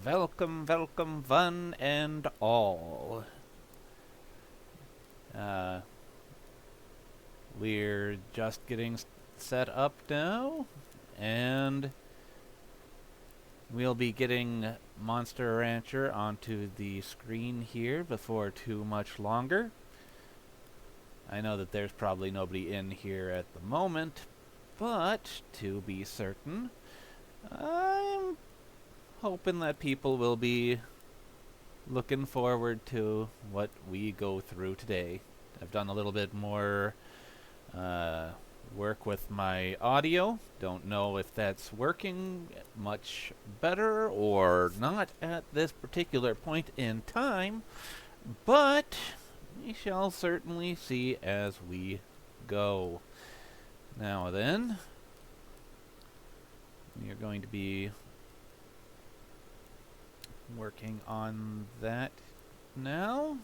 Welcome, welcome, one and all. Uh, we're just getting set up now, and we'll be getting Monster Rancher onto the screen here before too much longer. I know that there's probably nobody in here at the moment, but to be certain, I'm hoping that people will be looking forward to what we go through today. I've done a little bit more work with my audio. Don't know if that's working much better or not at this particular point in time, but we shall certainly see as we go. Now then, we are going to be working on that now.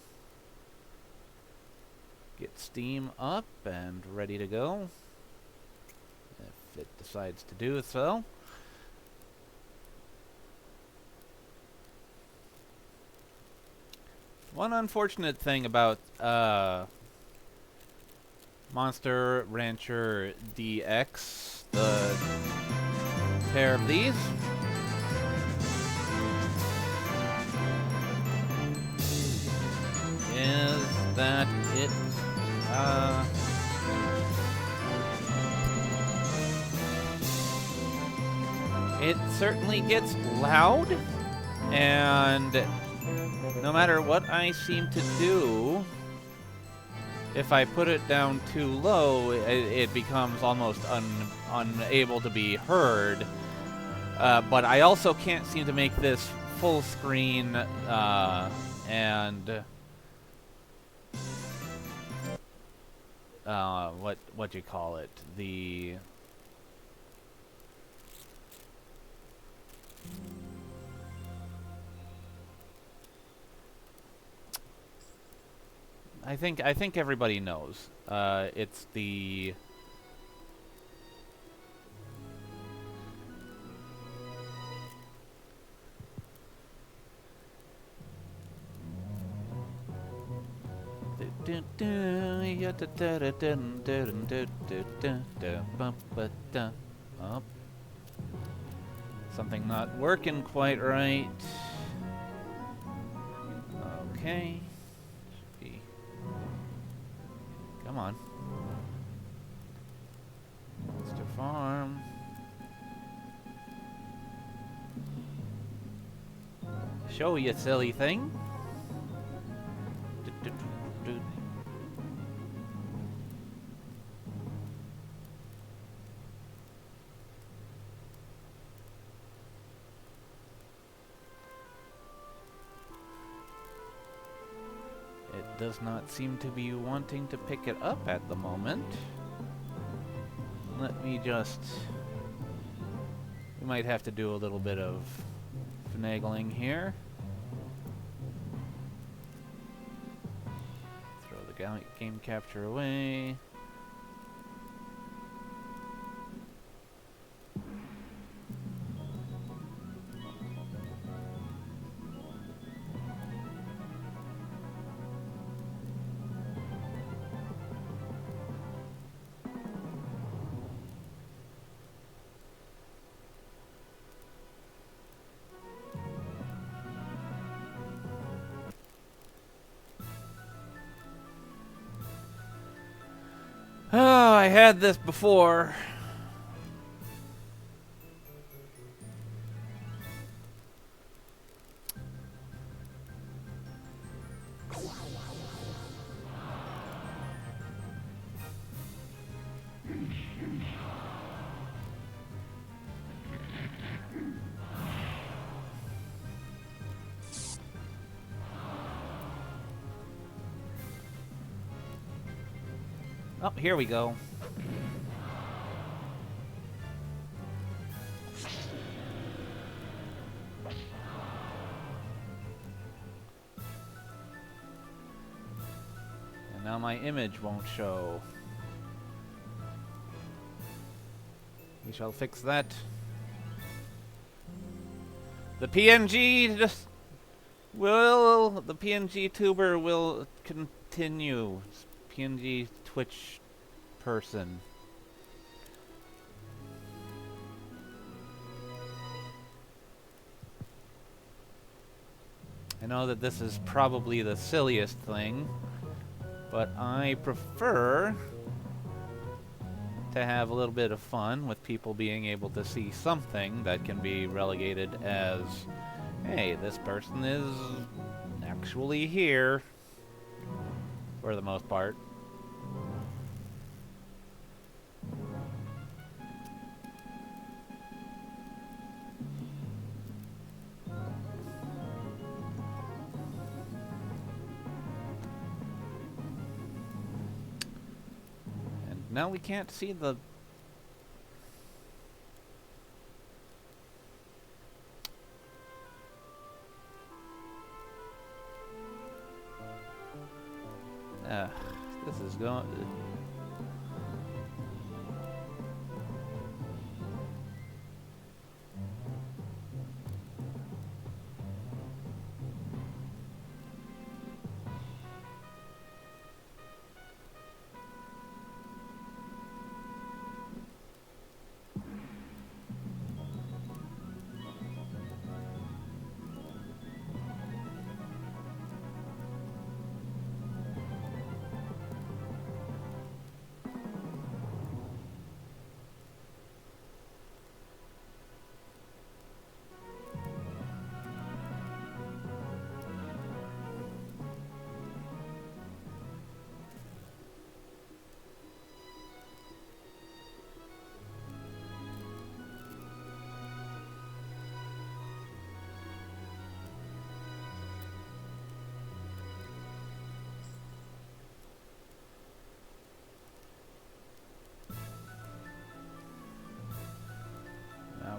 Get Steam up and ready to go, if it decides to do so. One unfortunate thing about Monster Rancher DX, the pair of these, is that it certainly gets loud, and no matter what I seem to do, if I put it down too low, it becomes almost unable to be heard. But I also can't seem to make this full screen, and what do you call it? I think everybody knows. It's the oh, something not working quite right. Okay. Come on. Monster Farm. Show you silly thing. It does not seem to be wanting to pick it up at the moment. Let me just... We might have to do a little bit of finagling here. Throw the game capture away. Oh, I had this before. Oh, here we go. And now my image won't show. We shall fix that. The PNG just the PNG tuber will continue. PNG Twitch person. I know that this is probably the silliest thing, but I prefer to have a little bit of fun with people being able to see something that can be relegated as, hey, this person is actually here, for the most part. Now we can't see the... this is going...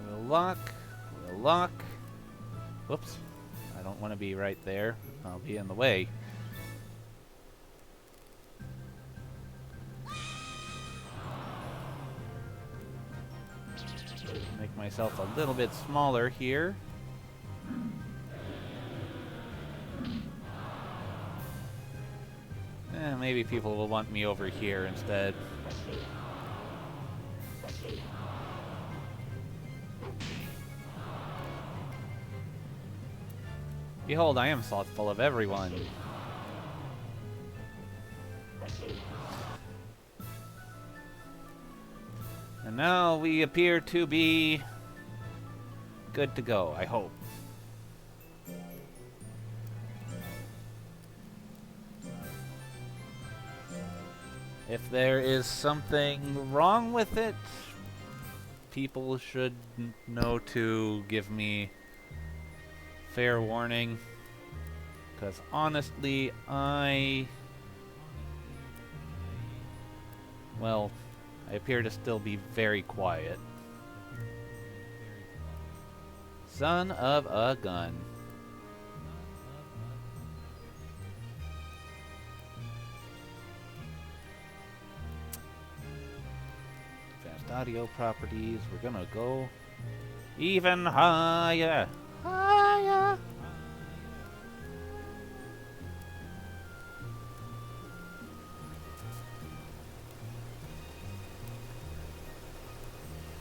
We'll lock. Whoops. I don't want to be right there. I'll be in the way. Make myself a little bit smaller here. Maybe people will want me over here instead. Behold, I am thoughtful of everyone. And now we appear to be good to go, I hope. If there is something wrong with it, people should know to give me fair warning, because honestly, I appear to still be very quiet. Son of a gun. Advanced audio properties, we're gonna go even higher. Higher.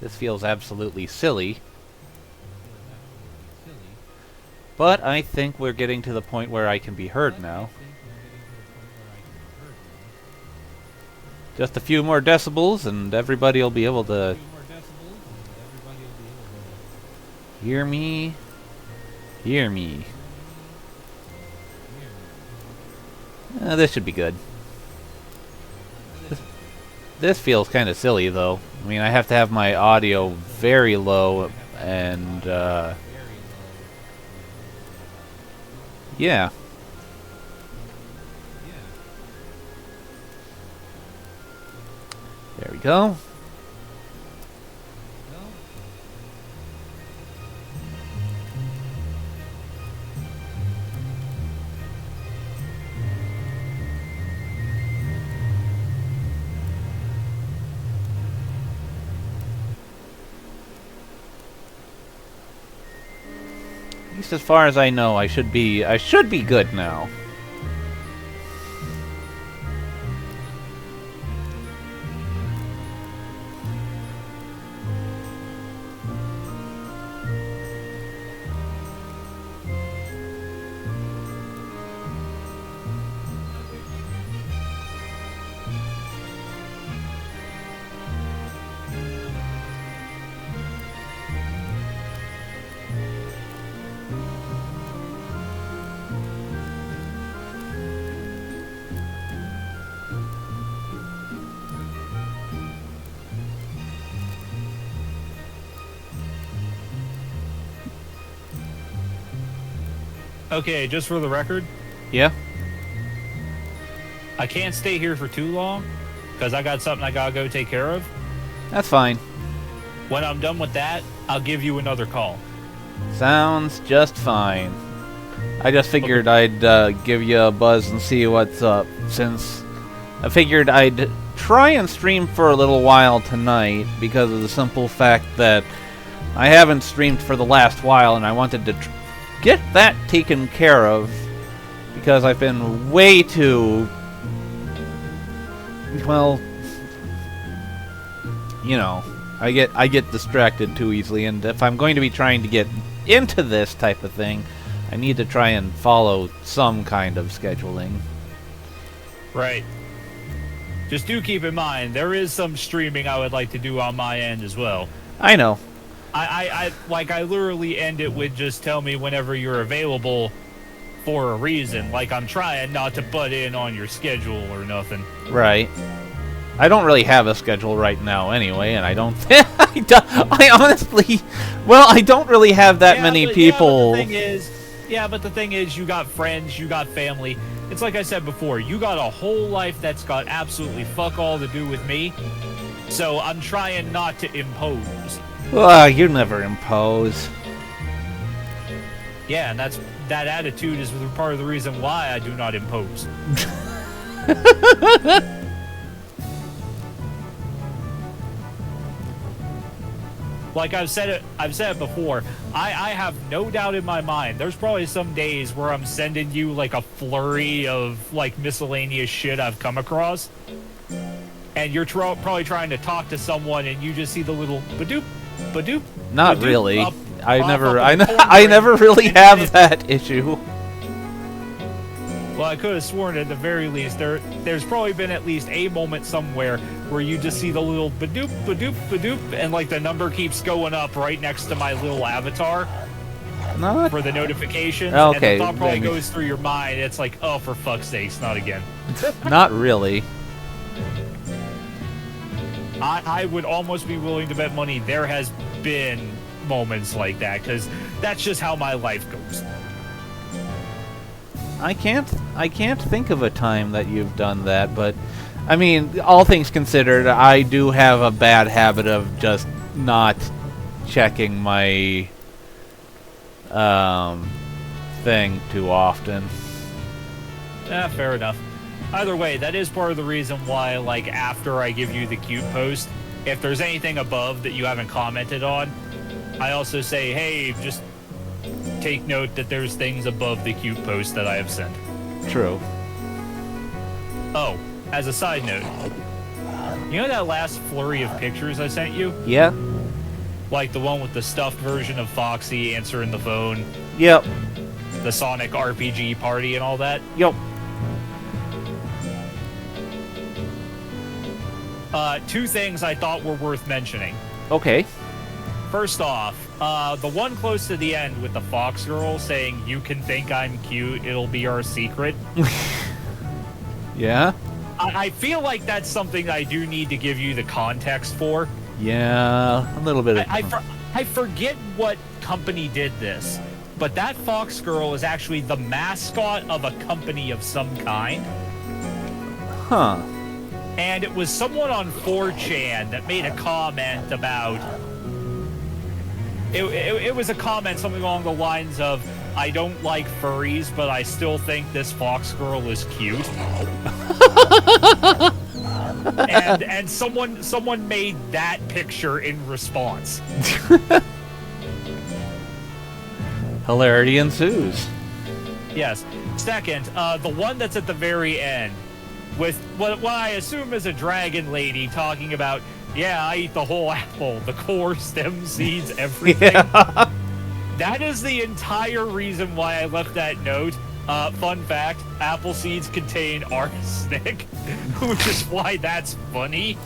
This feels absolutely silly. But I think we're getting to the point where I can be heard now. Just a few more decibels and everybody will be able to hear me. Hear me. This should be good. This feels kind of silly, though. I mean, I have to have my audio very low, and, yeah. There we go. At least as far as I know, I should be good now. Okay, just for the record, Yeah? I can't stay here for too long because I got something I gotta go take care of. That's fine. When I'm done with that, I'll give you another call. Sounds just fine. I just figured I'd give you a buzz and see what's up, since I figured I'd try and stream for a little while tonight because of the simple fact that I haven't streamed for the last while and I wanted to get that taken care of because I've been way too, well, you know, I get distracted too easily, and if I'm going to be trying to get into this type of thing, I need to try and follow some kind of scheduling. Right. Just do keep in mind, there is some streaming I would like to do on my end as well. I know. I literally end it with just tell me whenever you're available for a reason. Like, I'm trying not to butt in on your schedule or nothing. Right. I don't really have a schedule right now anyway, and I don't I honestly, well, I don't really have that many people. But the thing is, you got friends, you got family. It's like I said before, you got a whole life that's got absolutely fuck all to do with me. So I'm trying not to impose. You never impose. Yeah, and that attitude is part of the reason why I do not impose. Like I've said it before, I have no doubt in my mind, there's probably some days where I'm sending you like a flurry of like miscellaneous shit I've come across. And you're probably trying to talk to someone and you just see the little badoop, badoop. Not badoop really. up, I never really have that issue. Well, I could have sworn at the very least there's probably been at least a moment somewhere where you just see the little badoop, badoop, badoop, and like the number keeps going up right next to my little avatar Not for the notifications. okay. And the thought probably goes through your mind. It's like, oh, for fuck's sakes, not again. Not really. I would almost be willing to bet money there has been moments like that, because that's just how my life goes. I can't think of a time that you've done that, but I mean, all things considered, I do have a bad habit of just not checking my thing too often. Fair enough. Either way, that is part of the reason why, like, after I give you the cute post, if there's anything above that you haven't commented on, I also say, hey, just take note that there's things above the cute post that I have sent. True. Oh, as a side note, you know that last flurry of pictures I sent you? Yeah? Like the one with the stuffed version of Foxy answering the phone, Yep. the Sonic RPG party and all that? Yep. Two things I thought were worth mentioning. Okay. First off, the one close to the end with the Fox girl saying, "You can think I'm cute, it'll be our secret." Yeah? I feel like that's something I do need to give you the context for. Yeah, a little bit of... I forget what company did this, but that Fox girl is actually the mascot of a company of some kind. Huh. And it was someone on 4chan that made a comment about... It was a comment something along the lines of, "I don't like furries, but I still think this Fox girl is cute." and someone made that picture in response. Hilarity ensues. Yes. Second, the one that's at the very end, with what I assume is a dragon lady talking about, yeah, I eat the whole apple, the core, stem, seeds, everything. Yeah. That is the entire reason why I left that note. Fun fact, apple seeds contain arsenic, which is why that's funny.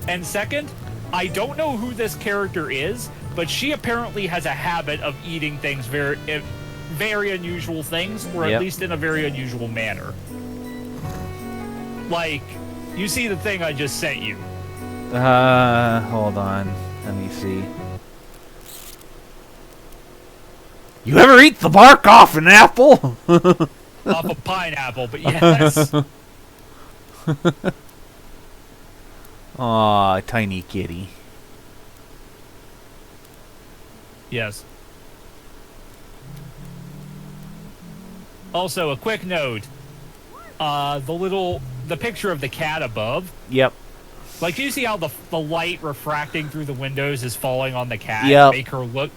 And second, I don't know who this character is, but she apparently has a habit of eating things very unusual things, or at least in a very unusual manner. Like, you see the thing I just sent you. Hold on. Let me see. You ever eat the bark off an apple? Off a pineapple, but yes. Aw, tiny kitty. Yes. Also, a quick note. The picture of the cat above. Yep. Like, do you see how the light refracting through the windows is falling on the cat? Yep. Make her look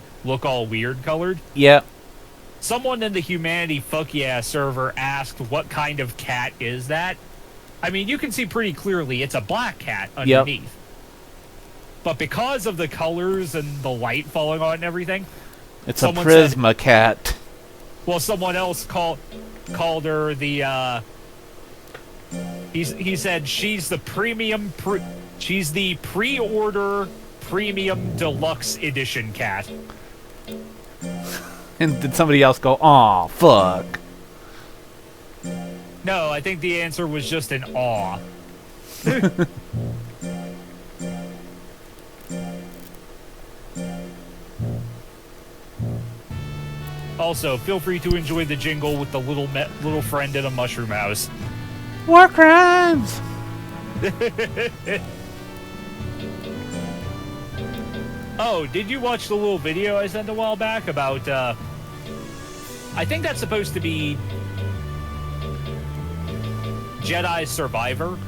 all weird colored? Yep. Someone in the Humanity Fuck Yeah server asked what kind of cat is that? I mean, you can see pretty clearly it's a black cat underneath. Yep. But because of the colors and the light falling on and everything, it's a Prisma cat. Well, someone else called her the. He said she's the she's the pre-order premium deluxe edition cat. And did somebody else go, aw, fuck? No, I think the answer was just an aw. Also, feel free to enjoy the jingle with the little friend and a mushroom house. War crimes! Oh, did you watch the little video I sent a while back about, I think that's supposed to be Jedi Survivor?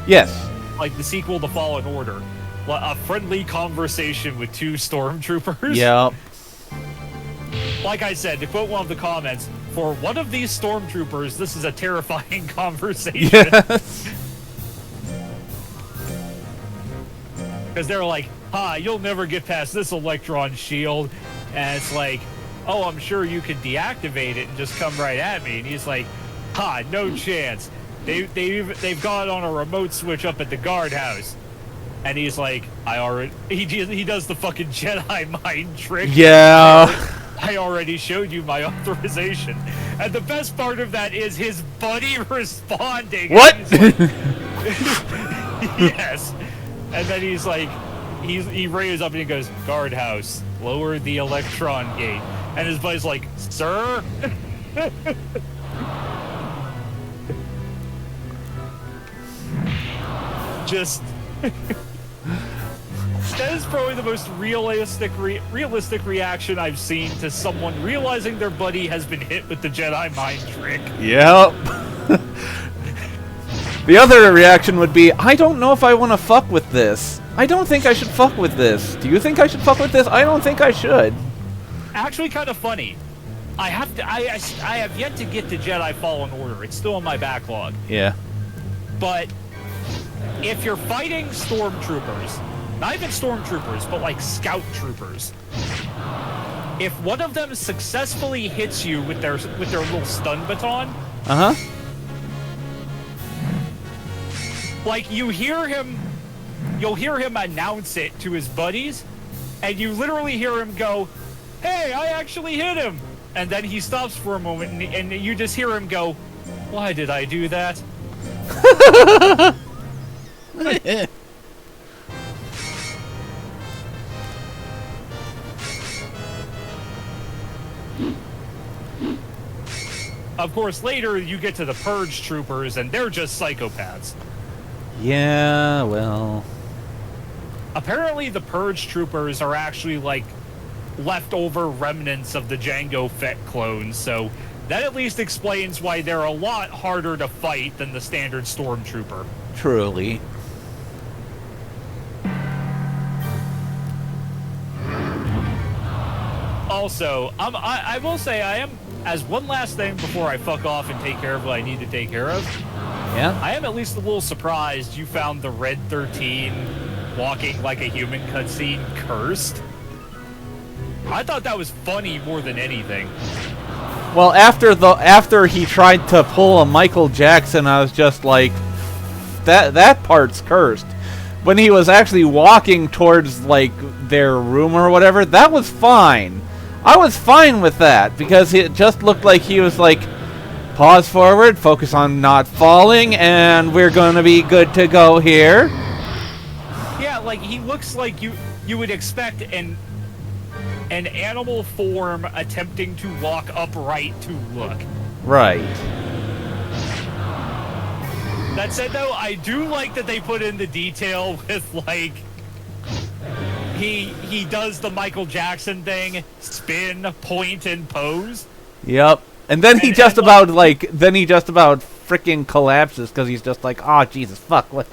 Yes. Like the sequel to Fallen Order. A friendly conversation with two stormtroopers? Yep. Like I said, to quote one of the comments, for one of these stormtroopers, this is a terrifying conversation. Yes. Because they're like, you'll never get past this electron shield. And it's like, oh, I'm sure you could deactivate it and just come right at me. And he's like, no chance. They've got on a remote switch up at the guardhouse. And he's like, he does the fucking Jedi mind trick. Yeah. I already showed you my authorization. And the best part of that is his buddy responding. What? Like, yes. And then he's like, he raises up and he goes, guardhouse, lower the electron gate. And his buddy's like, sir? Just... That is probably the most realistic reaction I've seen to someone realizing their buddy has been hit with the Jedi mind trick. Yep. The other reaction would be, I don't know if I want to fuck with this. I don't think I should fuck with this. Do you think I should fuck with this? I don't think I should. Actually, kind of funny. I have yet to get to Jedi Fallen Order. It's still in my backlog. Yeah. But if you're fighting stormtroopers, not even stormtroopers, but like scout troopers, if one of them successfully hits you with their little stun baton, like you'll hear him announce it to his buddies, and you literally hear him go, "Hey, I actually hit him," and then he stops for a moment, and you just hear him go, "Why did I do that?" Of course, later you get to the Purge troopers, and they're just psychopaths. Yeah, well... Apparently the Purge troopers are actually, like, leftover remnants of the Jango Fett clones, so that at least explains why they're a lot harder to fight than the standard Stormtrooper. Truly. Also, I will say I am, as one last thing before I fuck off and take care of what I need to take care of, Yeah? I am at least a little surprised you found the Red 13 walking like a human cutscene cursed. I thought that was funny more than anything. Well, after he tried to pull a Michael Jackson, I was just like, that part's cursed. When he was actually walking towards, like, their room or whatever, that was fine. I was fine with that, because it just looked like he was like, pause forward, focus on not falling, and we're gonna be good to go here. Yeah, like, he looks like you would expect an animal form attempting to walk upright to look. Right. That said, though, I do like that they put in the detail with, like, he does the Michael Jackson thing, spin, point, and pose. Yep. And then he just about freaking collapses because he's just like, oh, Jesus, fuck, what?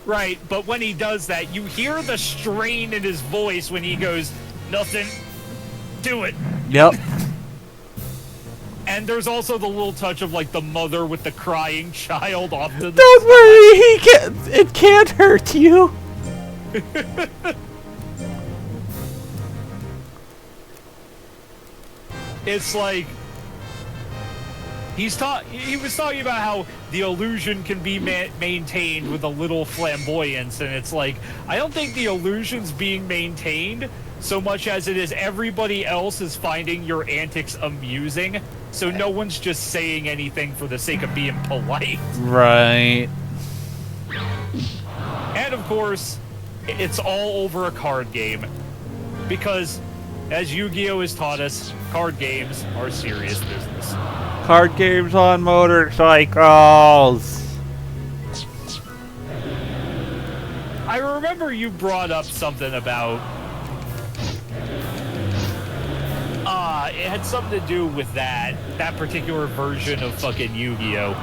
Right, but when he does that, you hear the strain in his voice when he goes, nothing, do it. Yep. And there's also the little touch of, like, the mother with the crying child off to the Don't worry, it can't hurt you. It's like he was talking about how the illusion can be maintained with a little flamboyance, and it's like, I don't think the illusion's being maintained so much as it is everybody else is finding your antics amusing, so no one's just saying anything for the sake of being polite. Right. And of course, it's all over a card game, because as Yu-Gi-Oh! Has taught us, card games are serious business. Card games on motorcycles. I remember you brought up something about... it had something to do with that particular version of fucking Yu-Gi-Oh!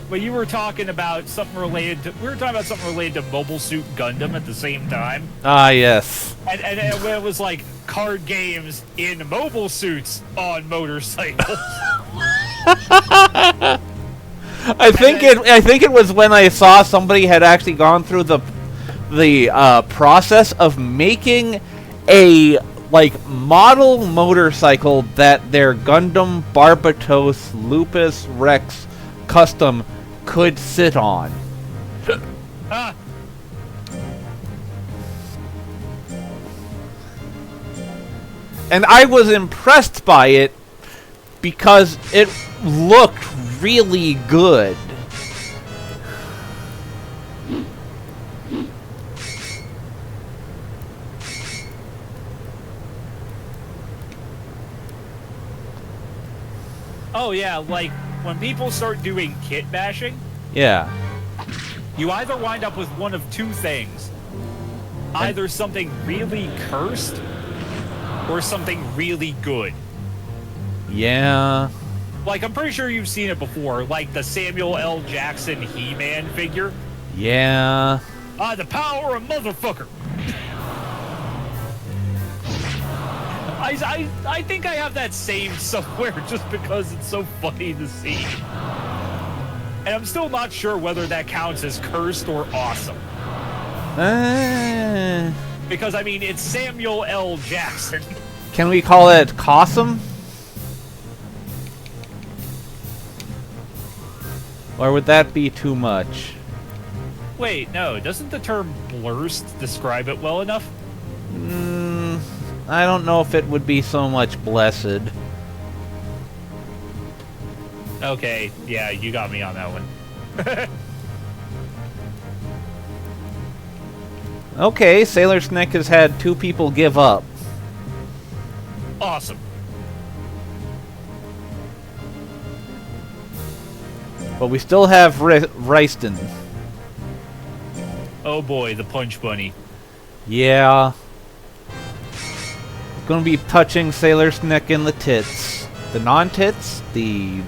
But you were talking about something related to... We were talking about something related to Mobile Suit Gundam at the same time. Ah, yes. And it was like card games in mobile suits on motorcycles. I think it was when I saw somebody had actually gone through the process of making a model motorcycle that their Gundam Barbatos Lupus Rex custom could sit on. And I was impressed by it because it looked really good. Oh yeah, like when people start doing kit bashing, Yeah. you either wind up with one of two things. Either something really cursed or something really good. Yeah. Like, I'm pretty sure you've seen it before, like the Samuel L. Jackson He-Man figure. Yeah. The power of motherfucker. I think I have that saved somewhere just because it's so funny to see. And I'm still not sure whether that counts as cursed or awesome. Because, I mean, it's Samuel L. Jackson. Can we call it Cossum? Or would that be too much? Wait, no, doesn't the term blurst describe it well enough? I don't know if it would be so much blessed. Okay, yeah, you got me on that one. Okay, Sailor Snick has had 2 people give up. Awesome. But we still have Ryston. Oh boy, the Punch Bunny. Yeah. Gonna be touching Sailor Snick in the tits. The non-tits? The,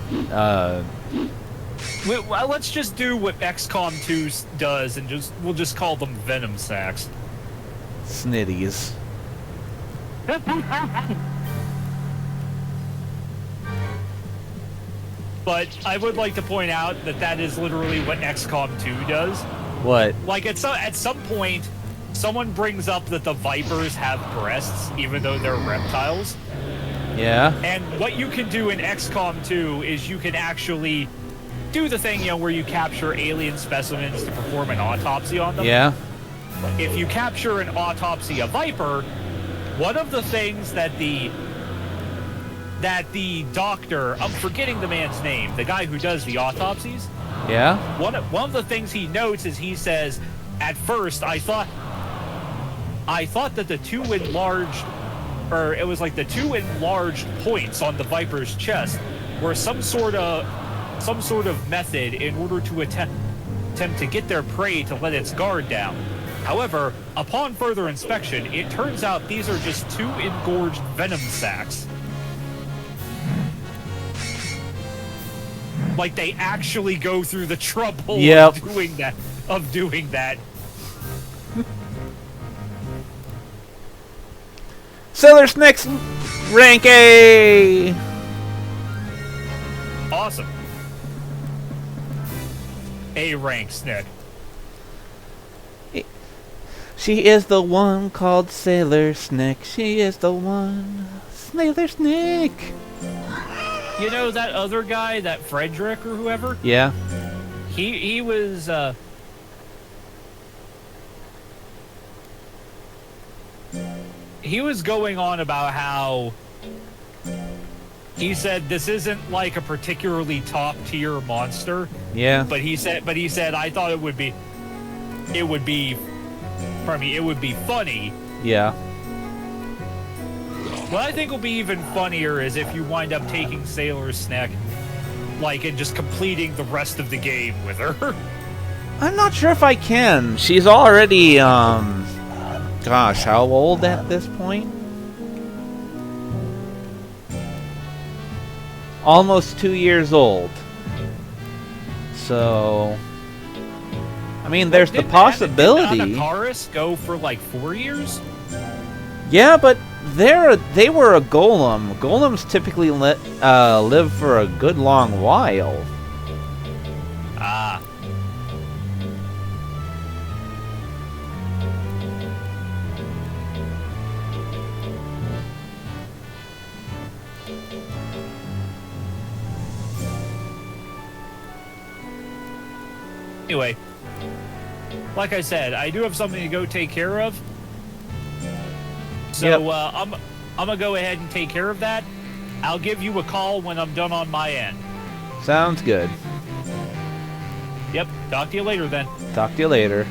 Well, let's just do what XCOM 2 does, and we'll just call them Venom Sacks. Snitties. But I would like to point out that that is literally what XCOM 2 does. What? Like, at some point, someone brings up that the Vipers have breasts, even though they're reptiles. Yeah? And what you can do in XCOM 2 is you can actually do the thing, where you capture alien specimens to perform an autopsy on them. Yeah? If you capture and autopsy a Viper, one of the things that the doctor, I'm forgetting the man's name, the guy who does the autopsies, Yeah? one of the things he notes is he says, at first I thought that the two enlarged points on the Viper's chest were some sort of method in order to attempt to get their prey to let its guard down. However, upon further inspection, it turns out these are just two engorged venom sacs. Like, they actually go through the trouble Yep. of doing that. Sailor Snick's rank A! Awesome. A rank Snick. She is the one called Sailor Snick. She is the one. Sailor Snick! You know that other guy, that Frederick or whoever? Yeah? He was, he was going on about how he said this isn't like a particularly top tier monster, Yeah? but he said I thought it would be funny. Yeah. What I think will be even funnier is if you wind up taking Sailor Snack, like, and just completing the rest of the game with her. I'm not sure if I can. She's already, gosh, how old at this point? Almost 2 years old. So, I mean, there's the possibility. Didn't Anakaris go for like 4 years? Yeah, but they were a golem. Golems typically live for a good long while. Ah. Anyway, like I said, I do have something to go take care of. So Yep. I'm gonna go ahead and take care of that. I'll give you a call when I'm done on my end. Sounds good. Yep. Talk to you later then. Talk to you later.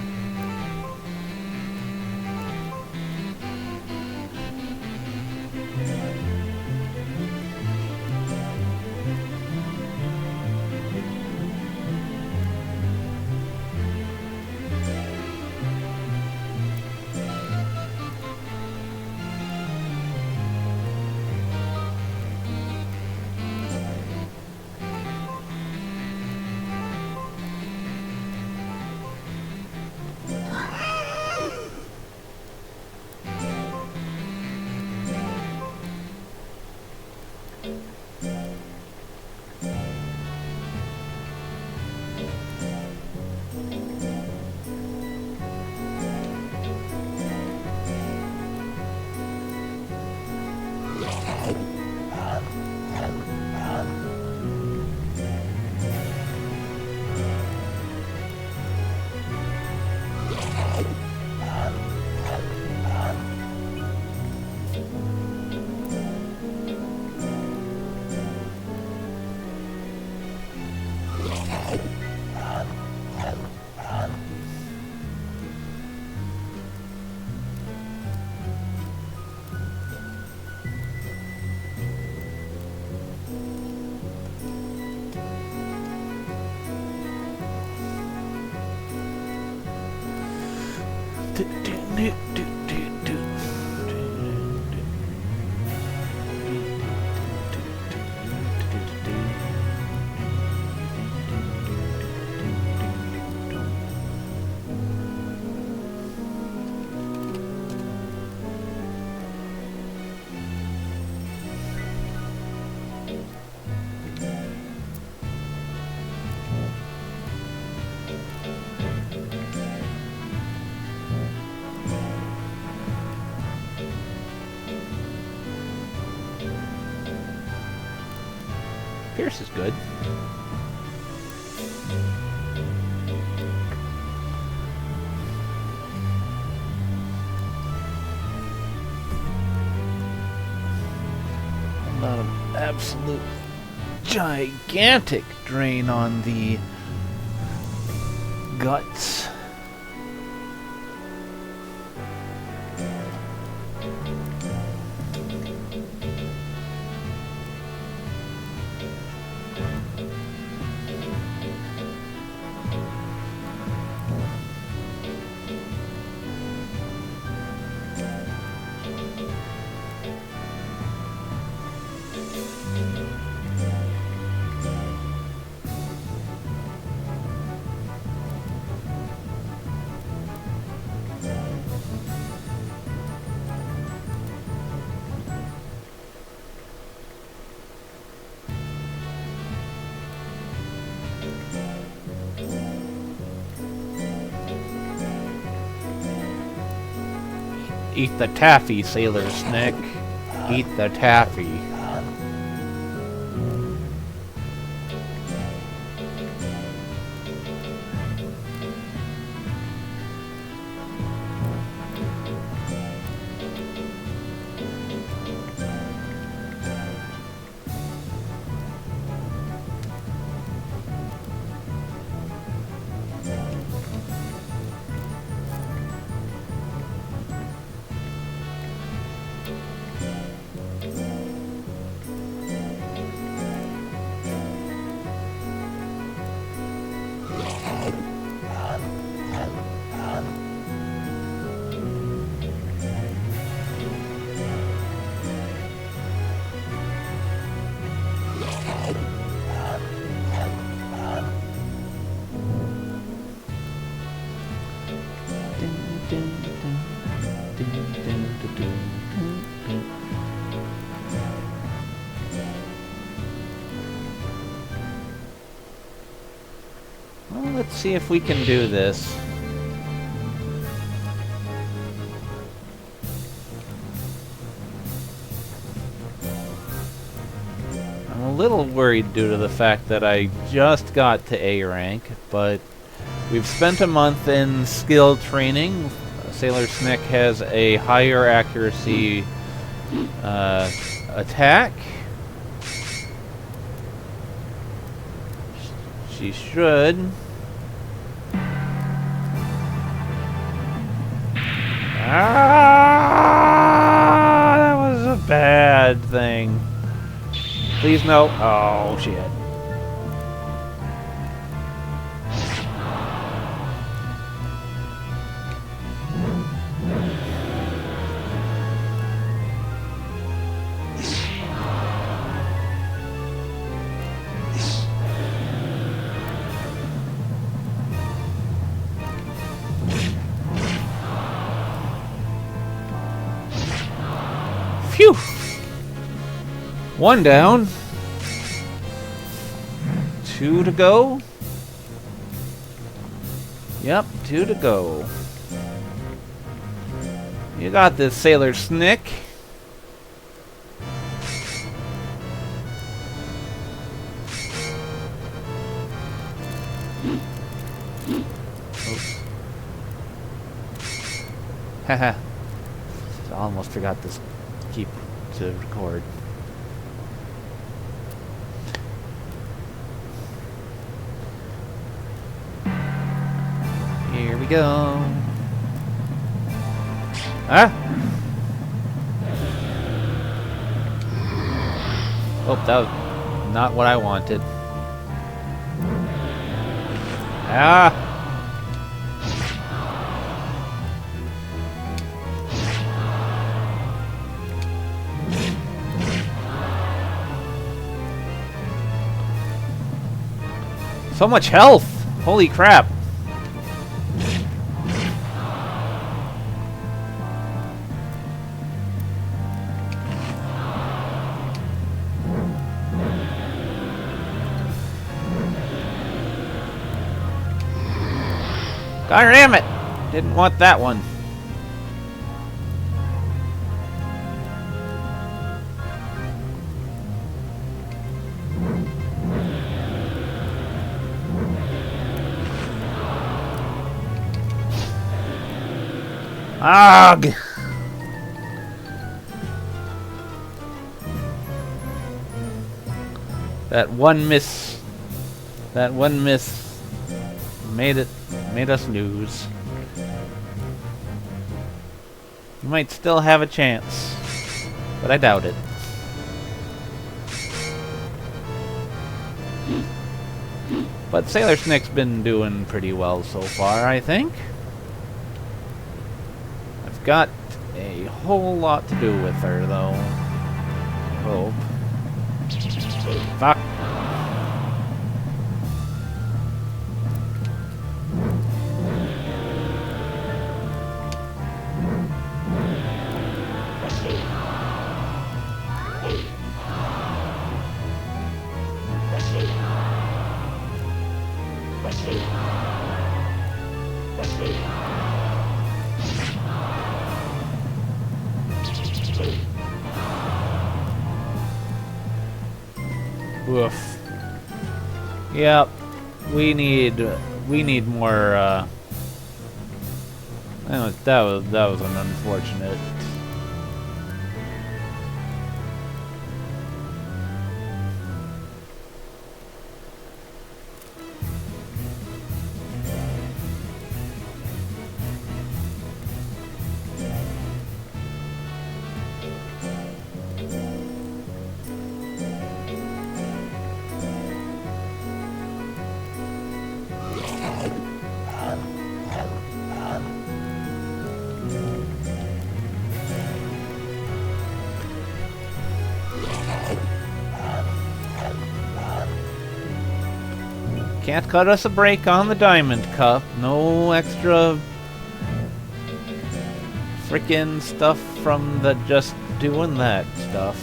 Pierce is good. Not an absolute gigantic drain on the guts. Eat the taffy, Sailor Snick. Eat the taffy. Well, let's see if we can do this. I'm a little worried due to the fact that I just got to A rank, but we've spent a month in skill training. Sailor Snick has a higher accuracy attack. She should. Ah, that was a bad thing. Please no. Oh, shit. Phew! One down. 2 to go. Yep, 2 to go. You got this, Sailor Snick. Haha. I almost forgot this keep to record. Here we go. Ah! Oh, that was not what I wanted. Ah! So much health! Holy crap! God damn it! Didn't want that one. Ugh! That one miss made us lose. You might still have a chance, but I doubt it. But Sailor Snick's been doing pretty well so far, I think. I've got a whole lot to do with her, though. I hope. Fuck. Woof. Yep. We need more. That was an unfortunate. Can't cut us a break on the Diamond Cup. No extra frickin' stuff from the just doing that stuff.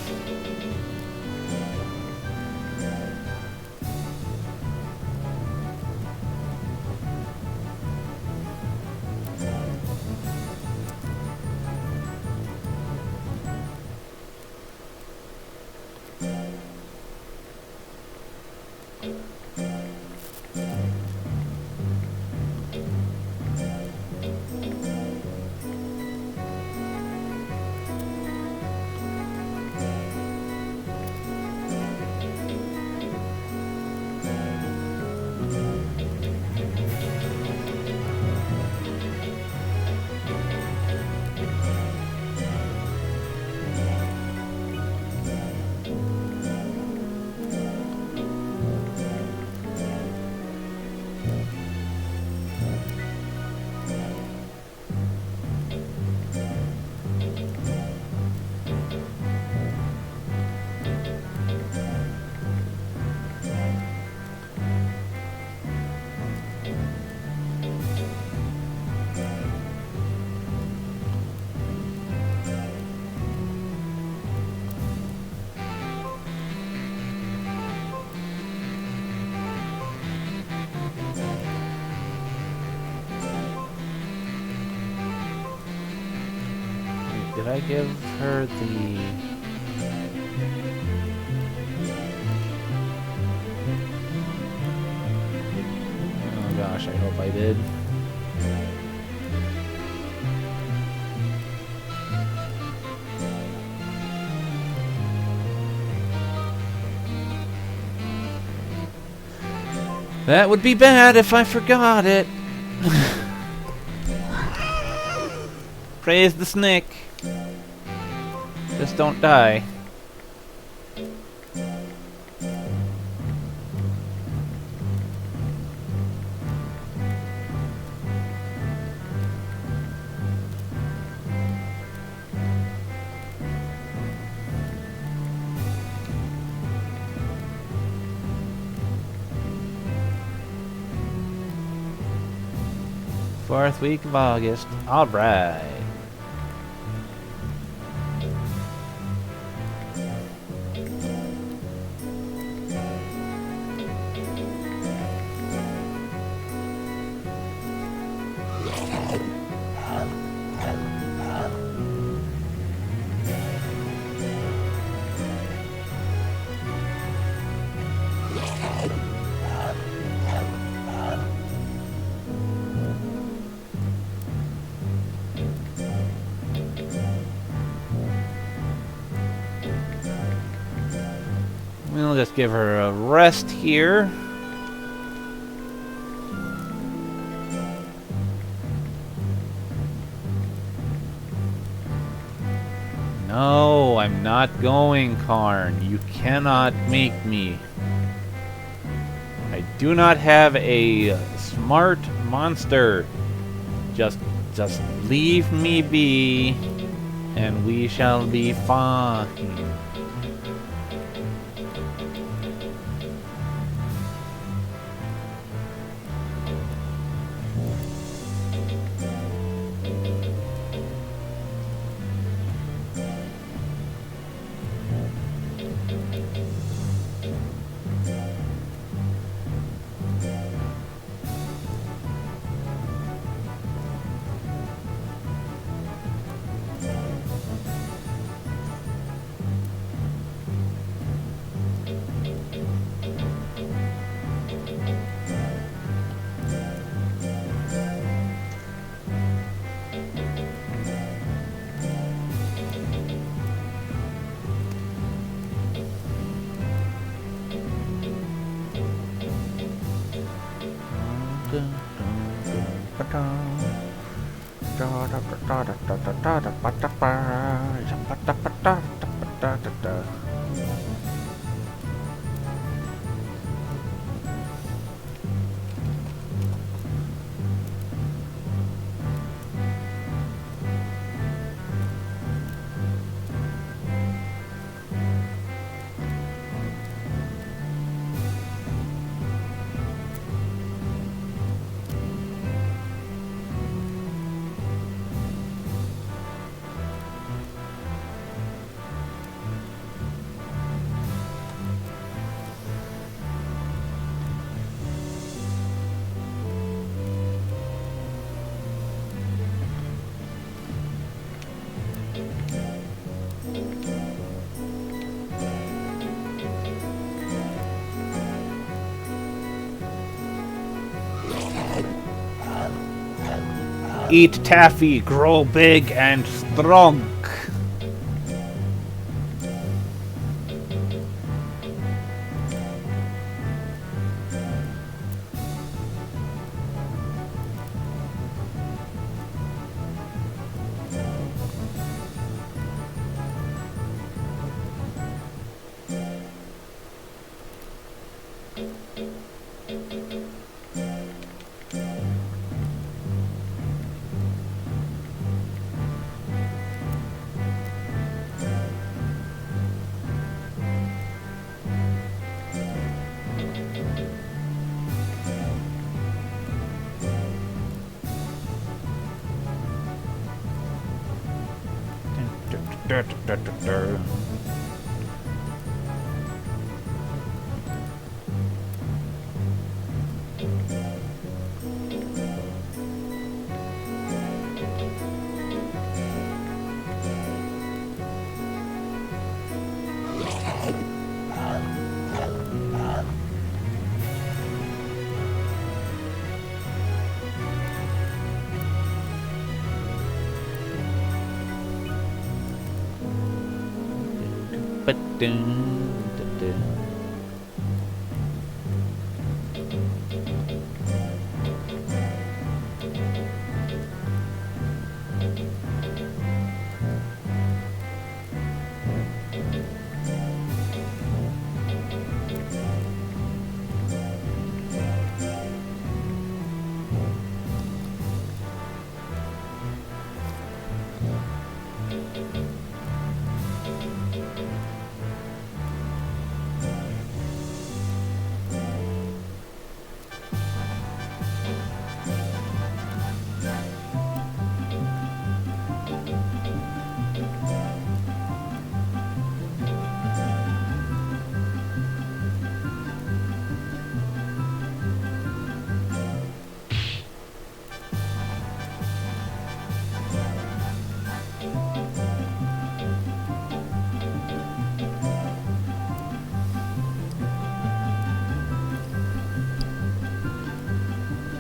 Did I give her the... Oh gosh, I hope I did. That would be bad if I forgot it. Praise the Snick. Just don't die. Fourth week of August. All right. We'll just give her a rest here. No, I'm not going, Karn. You cannot make me. I do not have a smart monster. Just leave me be, and we shall be fine. Eat taffy, grow big and strong. But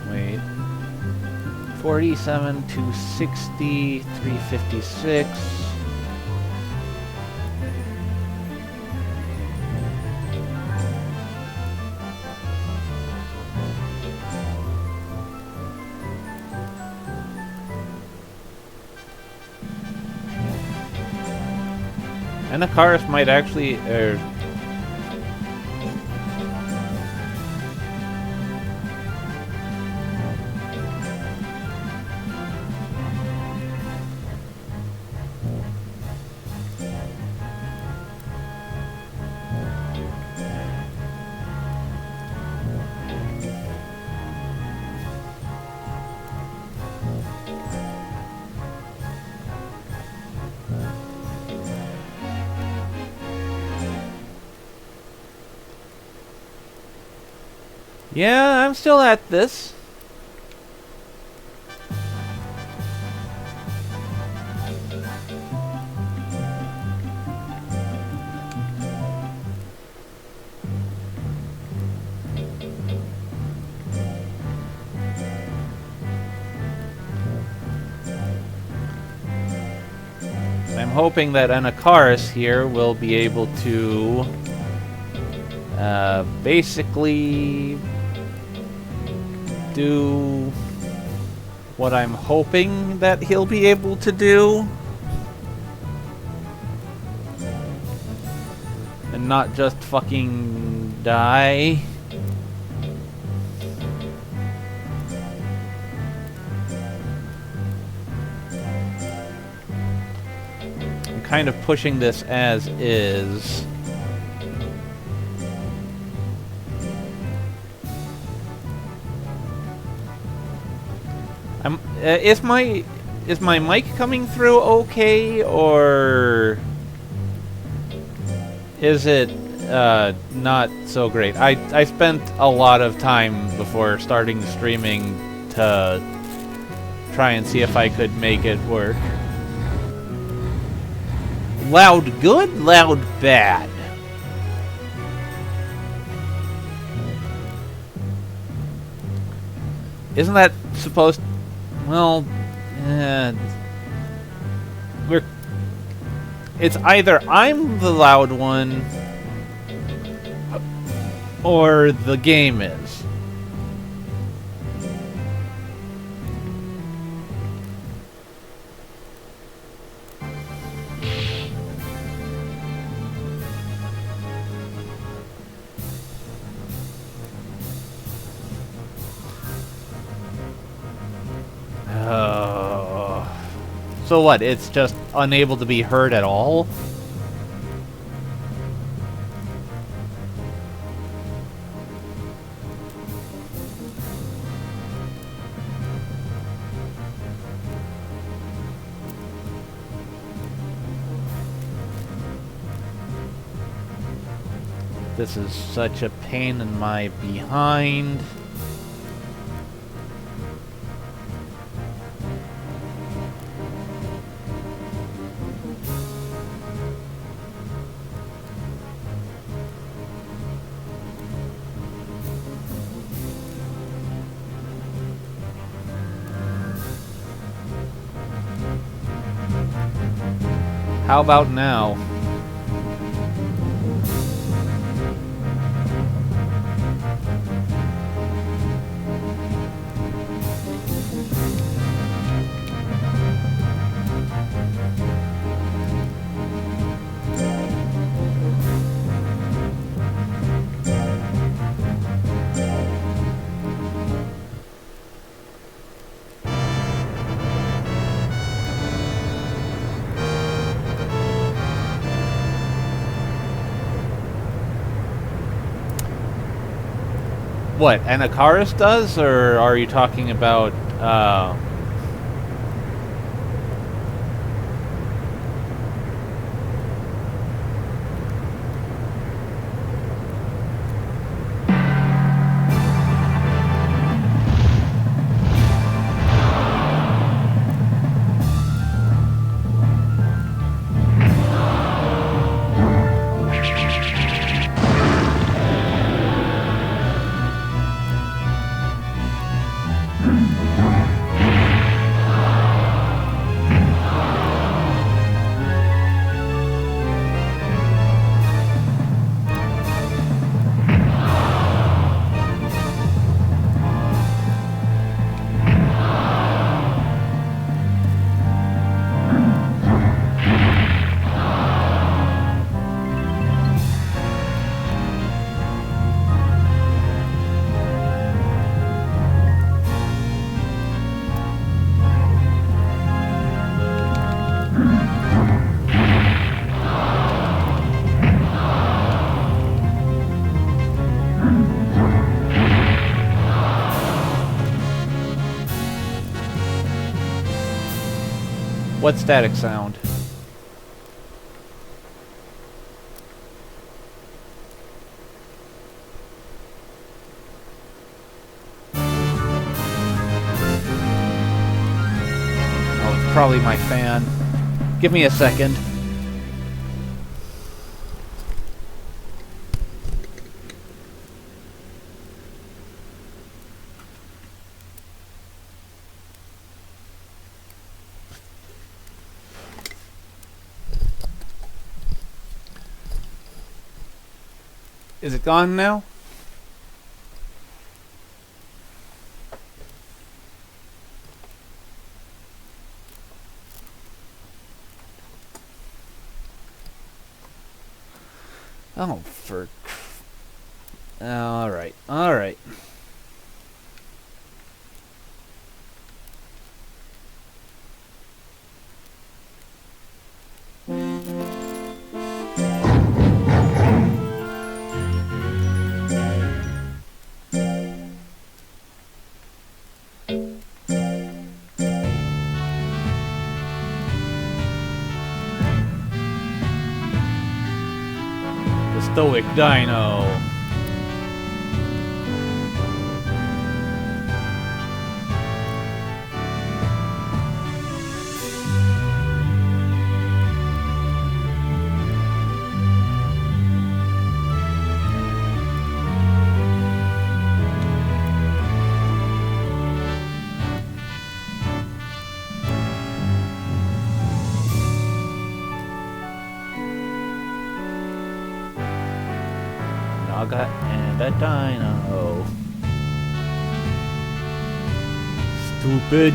wait. 47 to 60, 356. Anakaris might actually... Yeah, I'm still at this. I'm hoping that Anakaris here will be able to basically do what I'm hoping that he'll be able to do. And not just fucking die. I'm kind of pushing this as is. Is my mic coming through okay, or is it not so great? I spent a lot of time before starting the streaming to try and see if I could make it work. Loud good, loud bad. Isn't that supposed... Well, it's either I'm the loud one or the game is. So what, it's just unable to be heard at all? This is such a pain in my behind. How about now? What, Anakaris does, or are you talking about, What static sound? Oh, it's probably my fan. Give me a second. Is it gone now? Oh, for... Alright, alright. Stoic Dino. Naga and a dino. Stupid.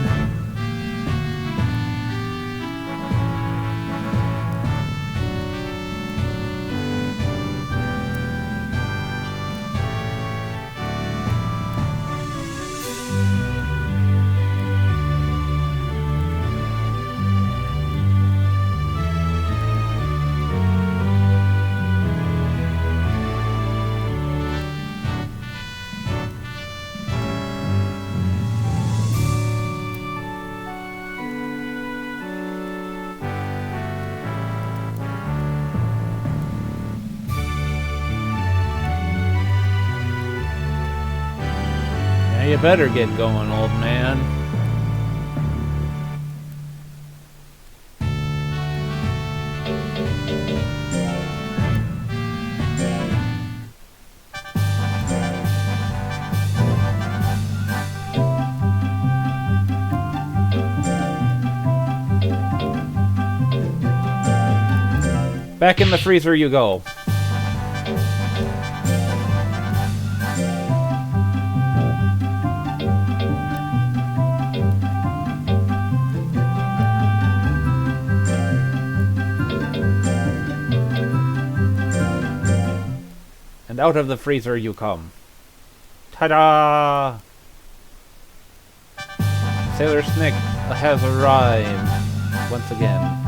You better get going, old man. Back in the freezer you go. And out of the freezer you come. Ta-da! Sailor Snick has arrived once again.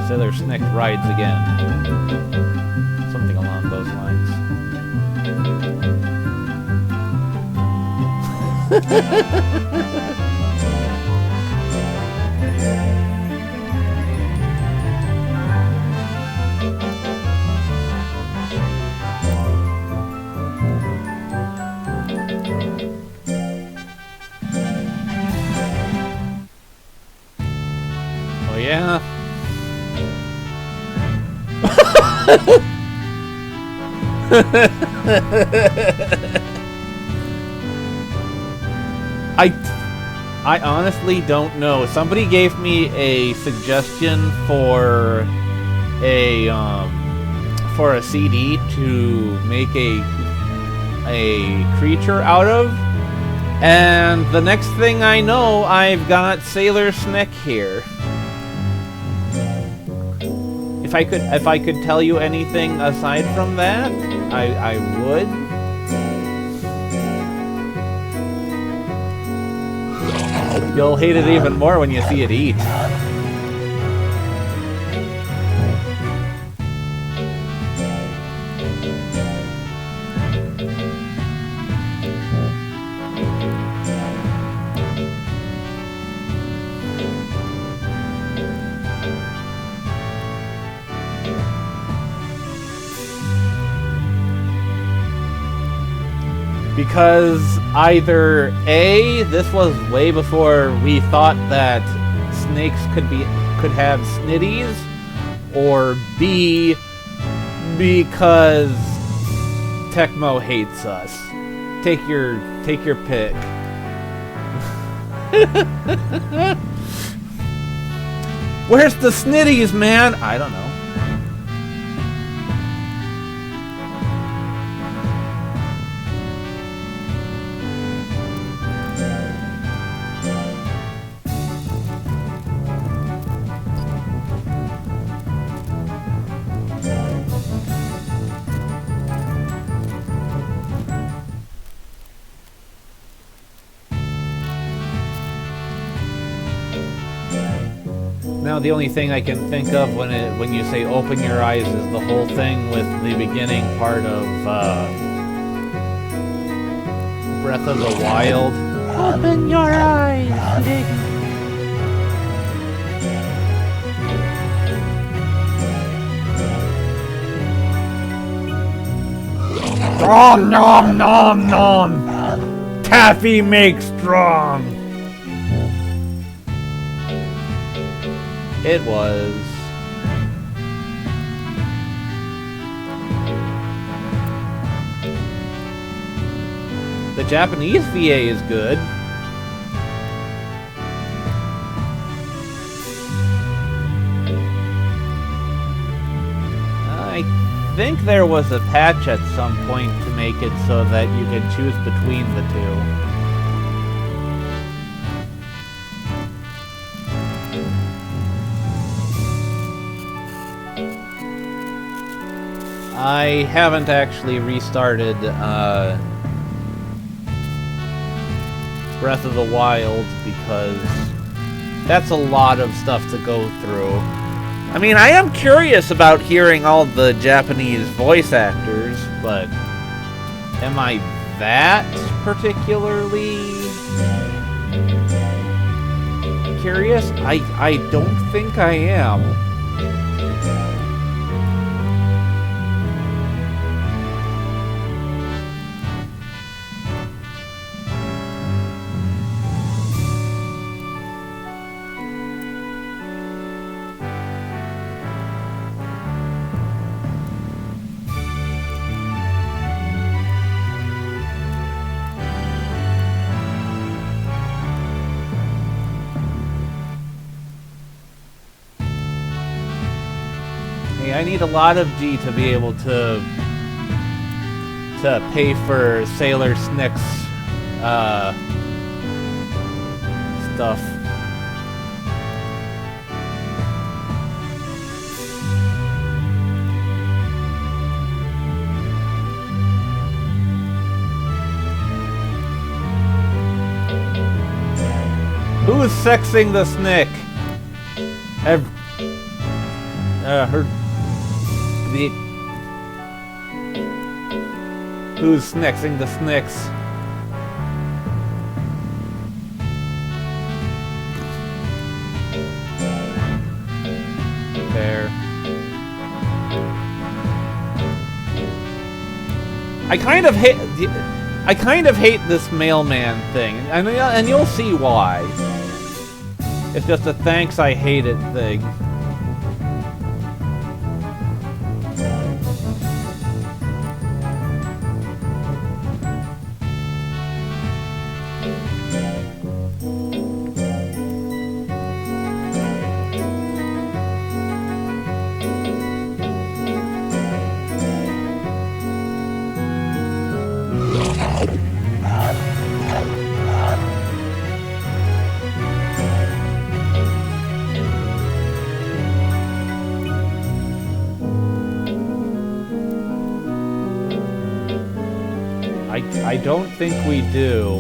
Sailor Snick rides again. Something along those lines. Oh yeah? I honestly don't know. Somebody gave me a suggestion for a CD to make a creature out of, and the next thing I know, I've got Sailor Snick here. If I could tell you anything aside from that, I would. You'll hate it even more when you see it eat. Because either A, this was way before we thought that snakes could have snitties, or B, because Tecmo hates us. Take your pick. Where's the snitties, man? I don't know. Now the only thing I can think of when you say open your eyes is the whole thing with the beginning part of Breath of the Wild. Open your eyes, Iggy. Nom nom nom nom. Taffy makes strong. It was. The Japanese VA is good. I think there was a patch at some point to make it so that you could choose between the two. I haven't actually restarted Breath of the Wild because that's a lot of stuff to go through. I mean, I am curious about hearing all the Japanese voice actors, but am I that particularly curious? I don't think I am. I need a lot of G to be able to pay for Sailor Snick's stuff. Who is sexing the Snick? Who's snexing the Snicks? There. I kind of hate this mailman thing, and you'll see why. It's just a thanks I hate it thing. I don't think we do.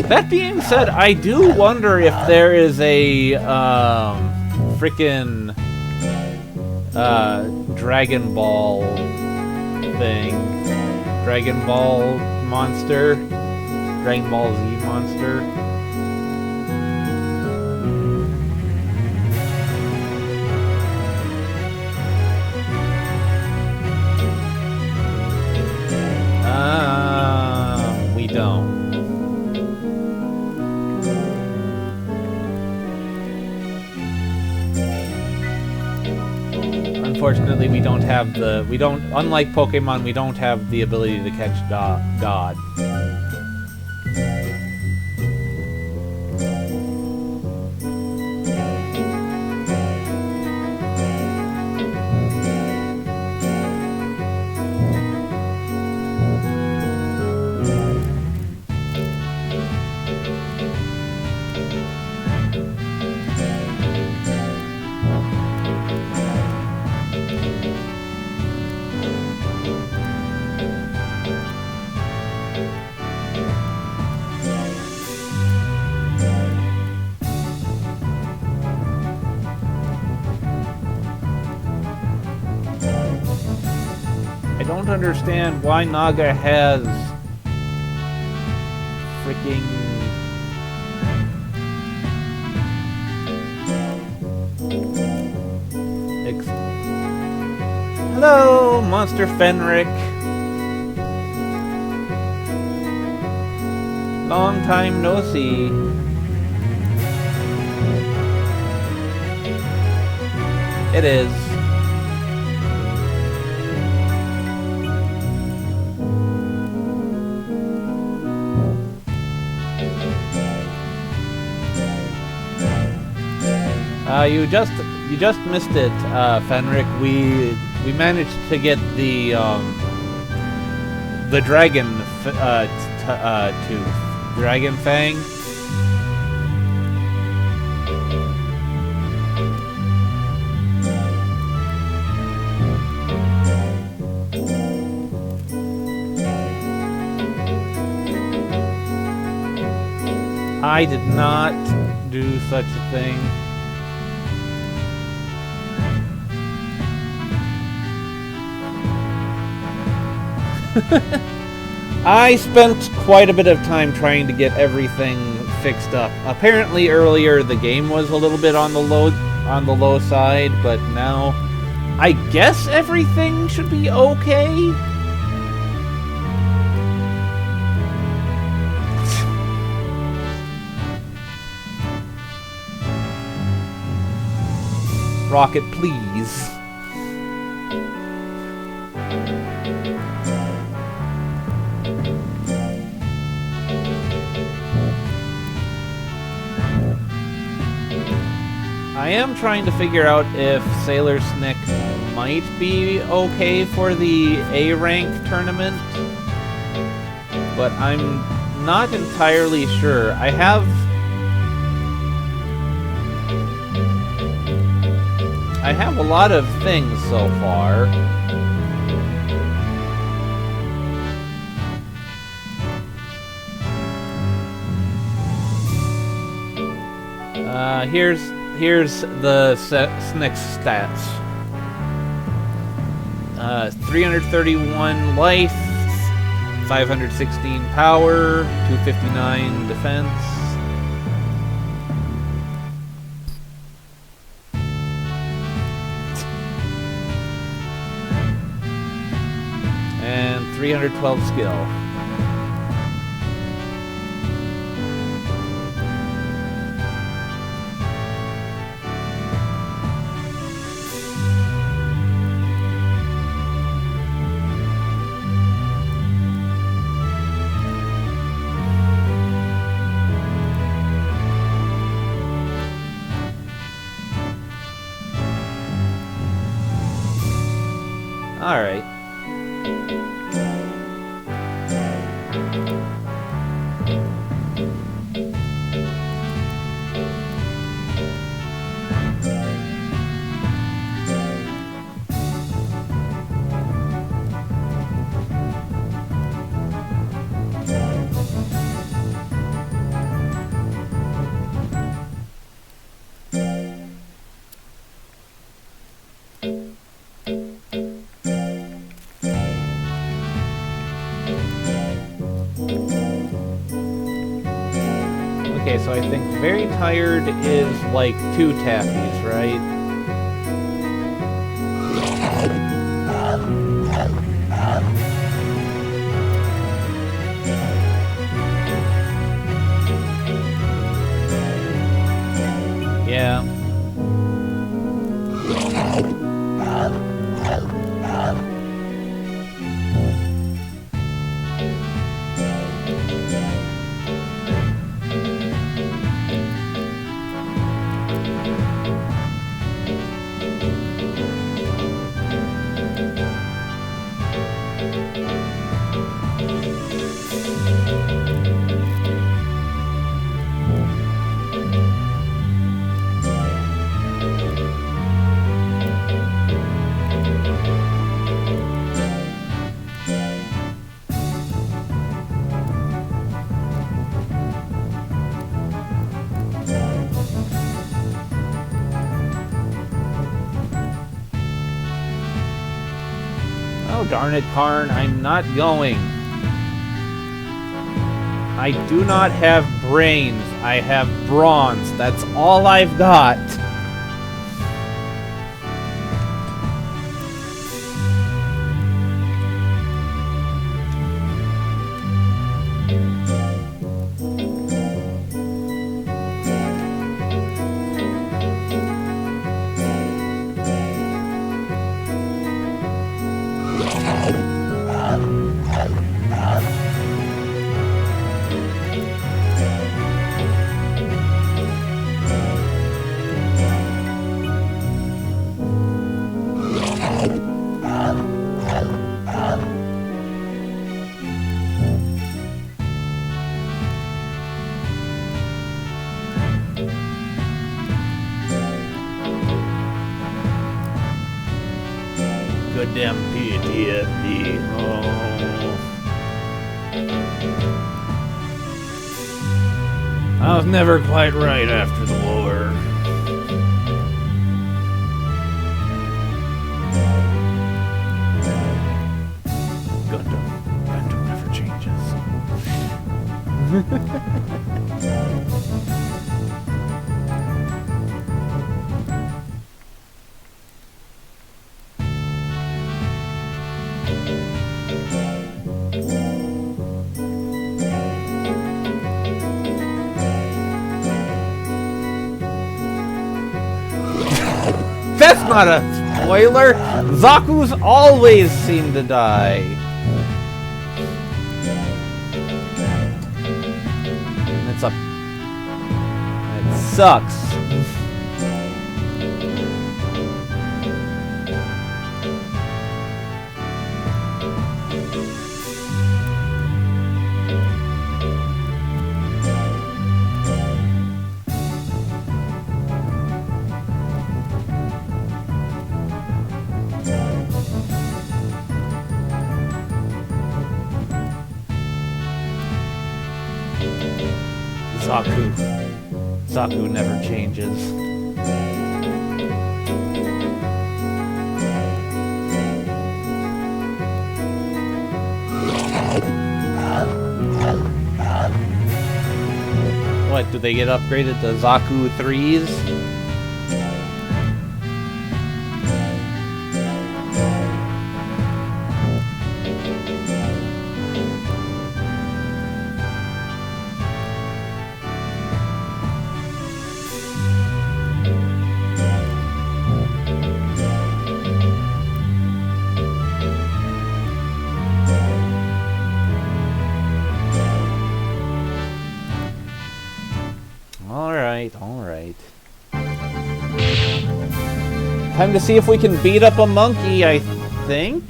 That being said, I do wonder if there is a frickin' Dragon Ball thing. Dragon Ball monster? Dragon Ball Z monster? unfortunately, we don't have the... Unlike Pokemon, we don't have the ability to catch God. I don't understand why Naga has freaking Hello, Monster Fenric. Long time no see. It is. You just missed it, Fenric. We managed to get the dragon tooth, Dragon Fang. I did not do such a thing. I spent quite a bit of time trying to get everything fixed up. Apparently earlier the game was a little bit on the low side, but now I guess everything should be okay. Rocket, please. I am trying to figure out if Sailor Snick might be okay for the A-rank tournament, but I'm not entirely sure. I have a lot of things so far. Here's the Snick's stats. 331 life, 516 power, 259 defense. And 312 skill. All right. Okay, so I think very tired is like 2 taffies, right? Yeah. darn it, Karn, I'm not going. I do not have brains. I have bronze. That's all I've got. Goddamn PTSD. Oh. I was never quite right after the war. Gundam never changes. That's not a spoiler! Zaku's always seem to die. And it's a... It sucks. Zaku never changes. What, do they get upgraded to Zaku 3s? Alright. Time to see if we can beat up a monkey, I think.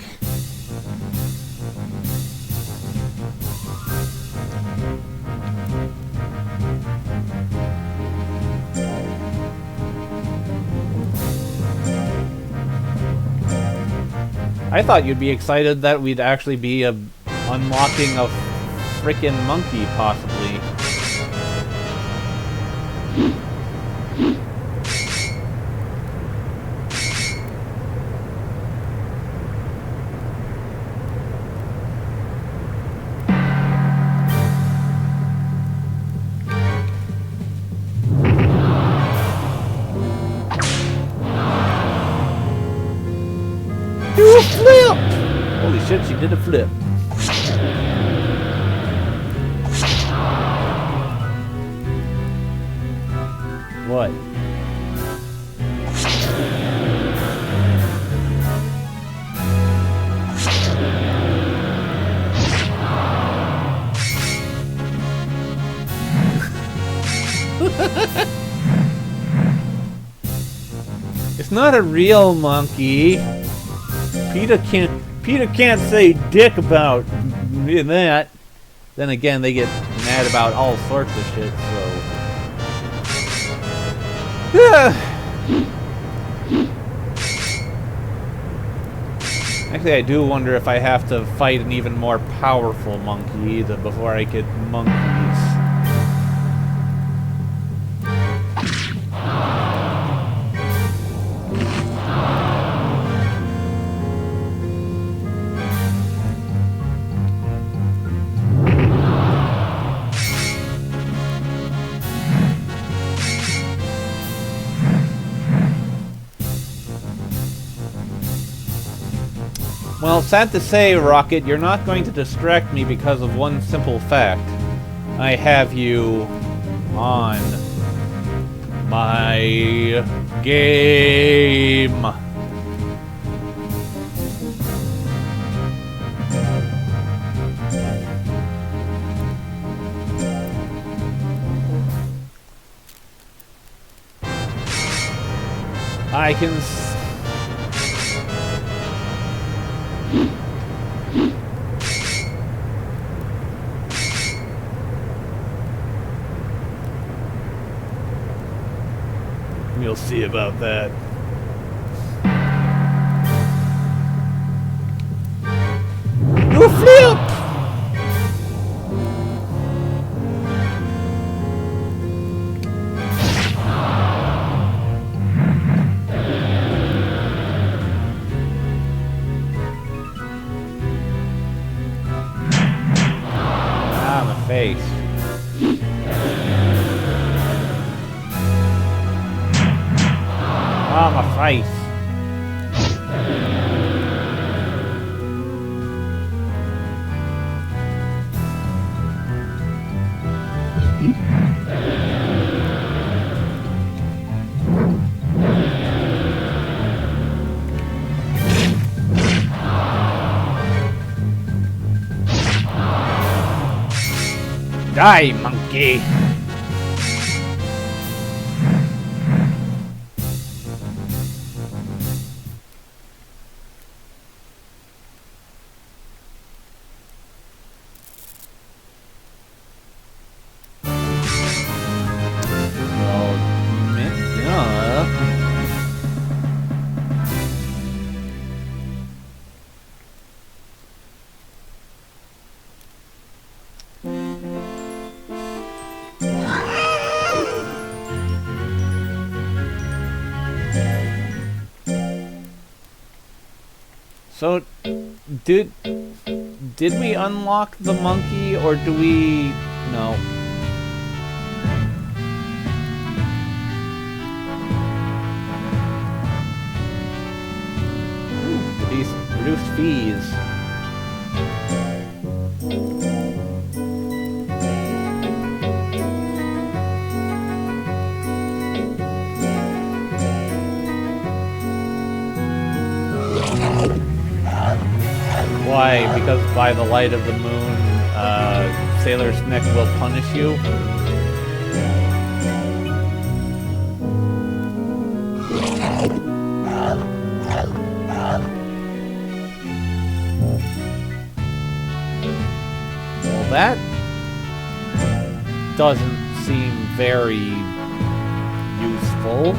I thought you'd be excited that we'd actually be unlocking a frickin' monkey, possibly. Do a flip! Holy shit, she did a flip. What? It's not a real monkey. PETA can't say dick about that. Then again, they get mad about all sorts of shit, so. Actually, I do wonder if I have to fight an even more powerful monkey before I get monkeys. Well, sad to say, Rocket, you're not going to distract me because of one simple fact. I have you on my game. I can We'll see about that. You flip! Ah, my face. Ah, my face. Die, monkey! So, did we unlock the monkey, or do we... No. Reduced fees. Why? Because by the light of the moon, Sailor Snick will punish you? Well, that doesn't seem very useful.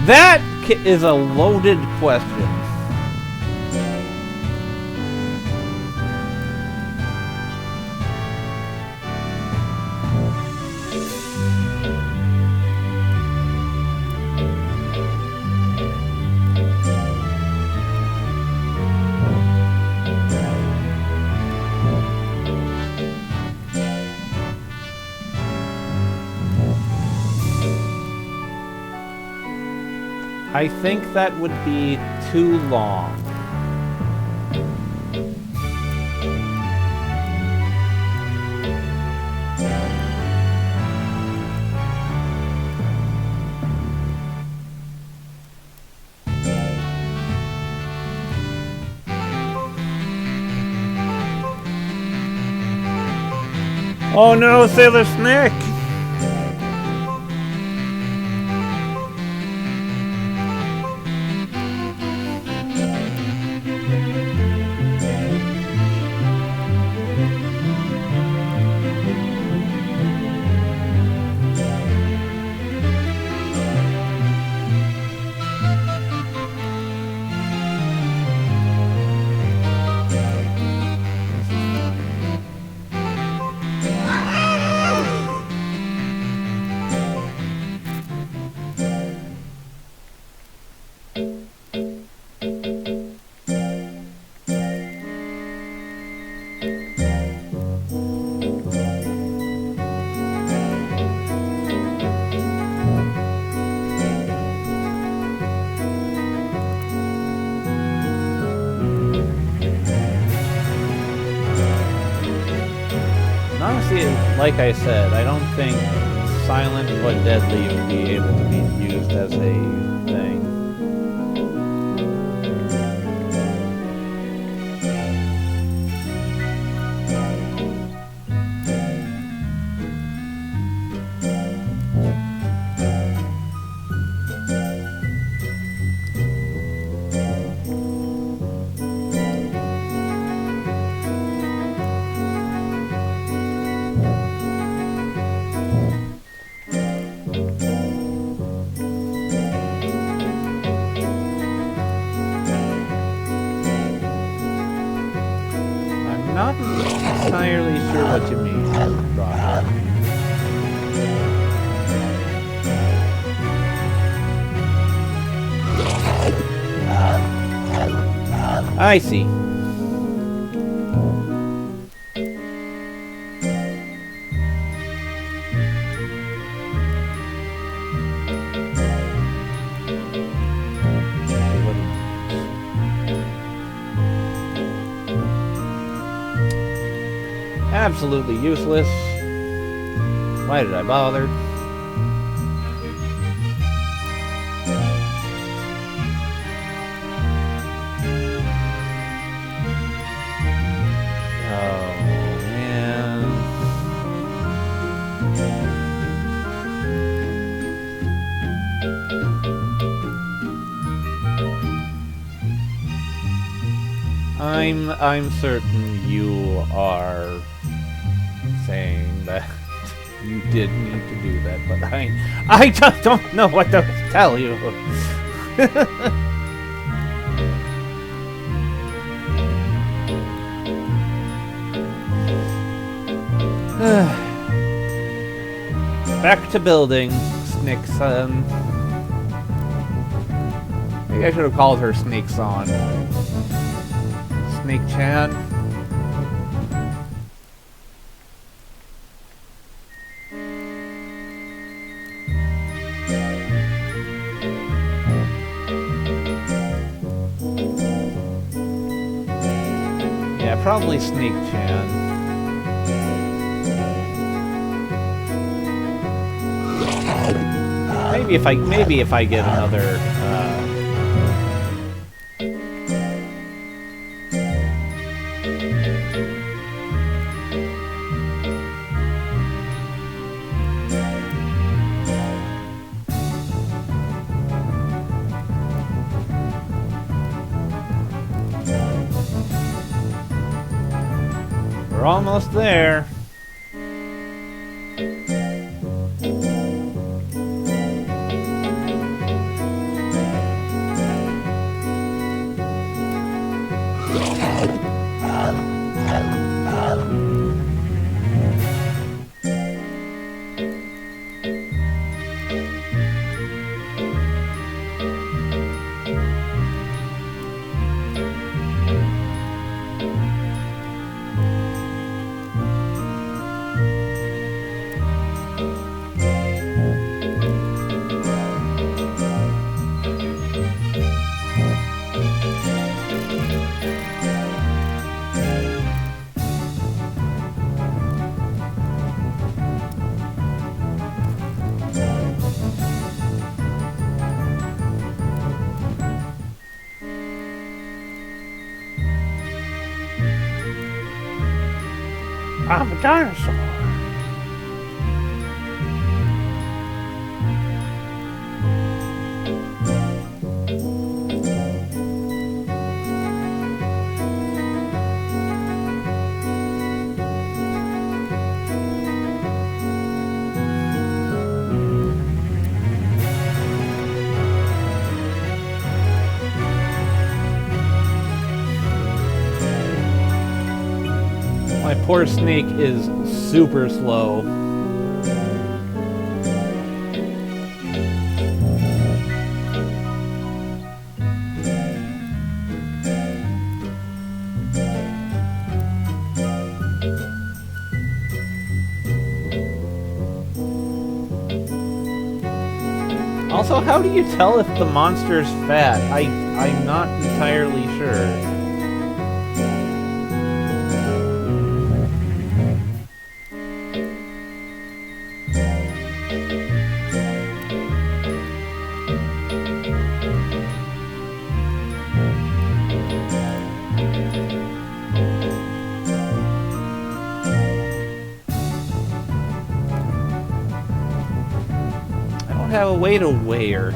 That is a loaded question. I think that would be too long. Oh no, Sailor Snick! And honestly, like I said, I don't think silent but deadly would be able to be used as a thing. I'm not entirely sure what you mean, Roger. I see. Absolutely useless. Why did I bother? Oh, man. I'm certain you are saying that you did need to do that, but I just don't know what to tell you. Back to building, Snickson. Maybe I should have called her Sneakson. Snake-chan. Yeah, probably Snake-chan. Maybe if I get another we're almost there. I'm a dinosaur. My poor snake is super slow. Also, how do you tell if the monster's fat? I'm not entirely sure. I don't have a way to weigh her.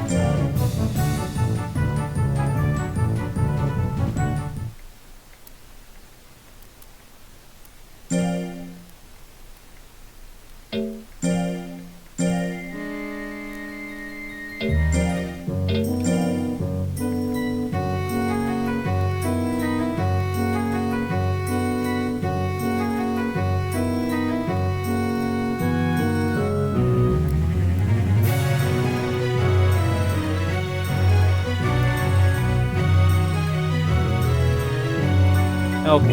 Okay.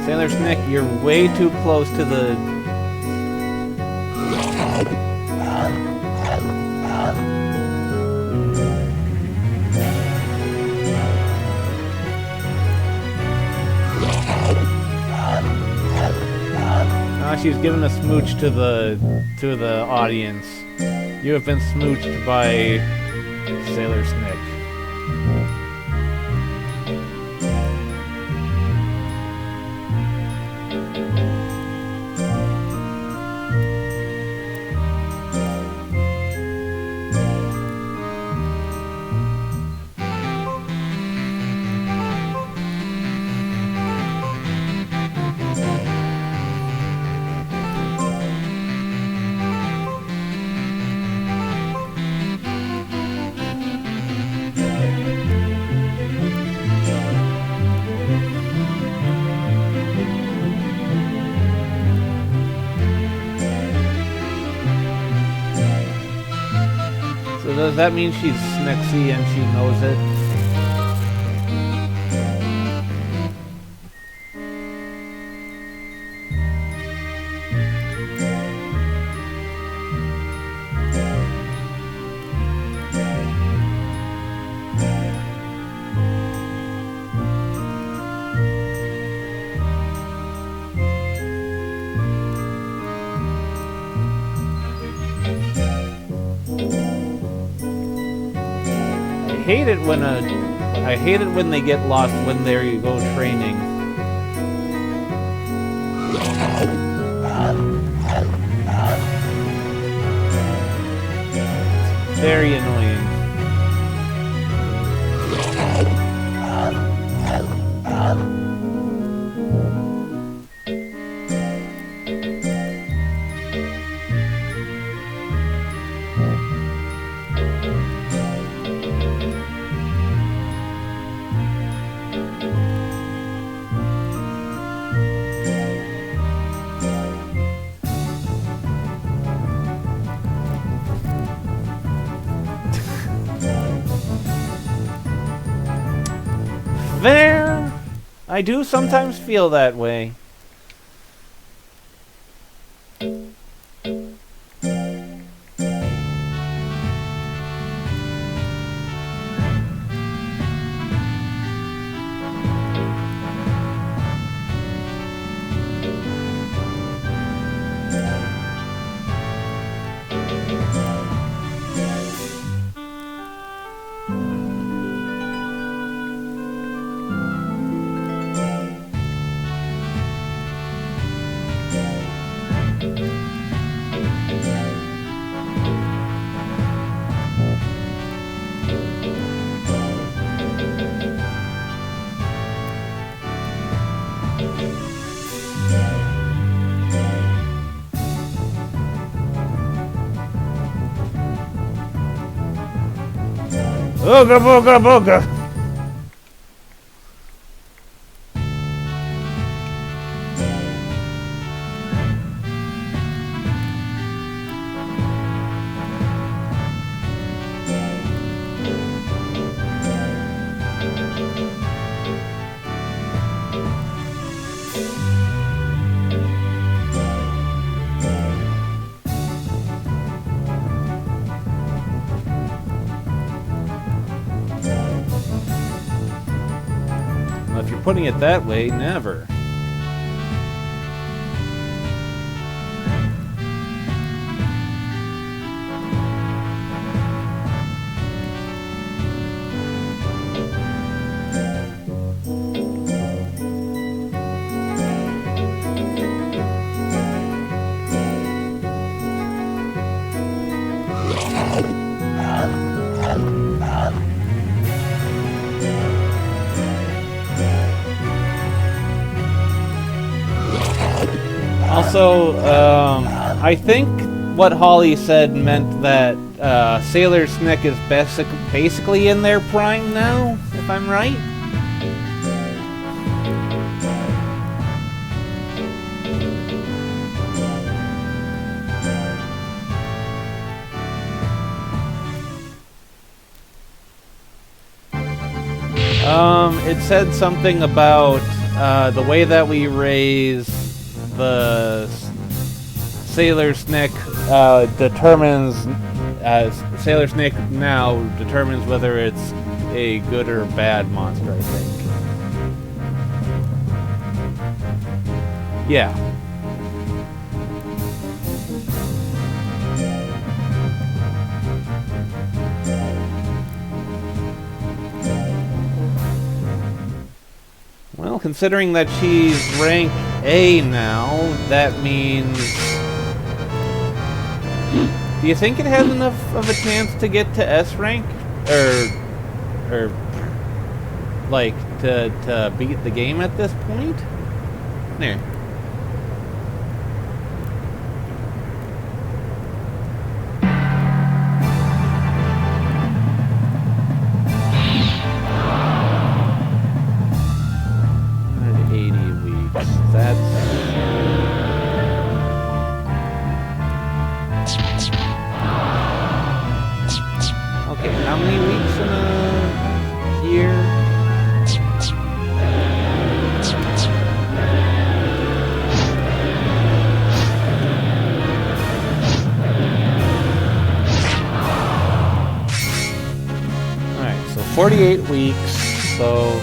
Sailor Snick, you're way too close to the... she's giving a smooch to the audience. You have been smooched by Sailor Snick. So does that mean she's Snexy and she knows it? I hate it when they get lost when they go training. Very annoying. There! I do sometimes feel that way. Ooga booga booga! putting it that way, never. Also, I think what Holly said meant that Sailor Snick is basically in their prime now, if I'm right. It said something about the way that we raise the Sailor Snick determines Sailor Snick now determines whether it's a good or bad monster, I think. Yeah. Well, considering that she's rank A now, that means... Do you think it has enough of a chance to get to S rank? Or like, to beat the game at this point? There. Alright, so 48 weeks, so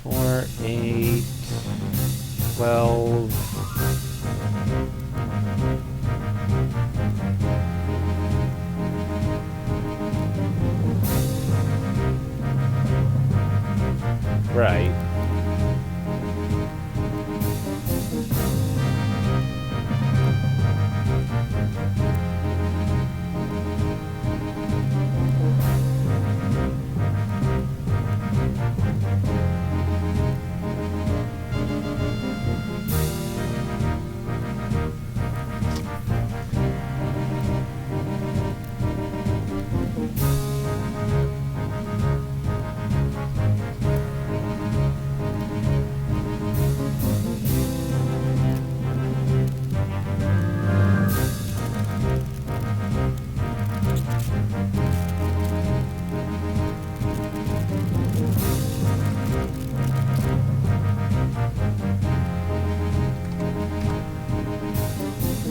4, 8, 12. Right.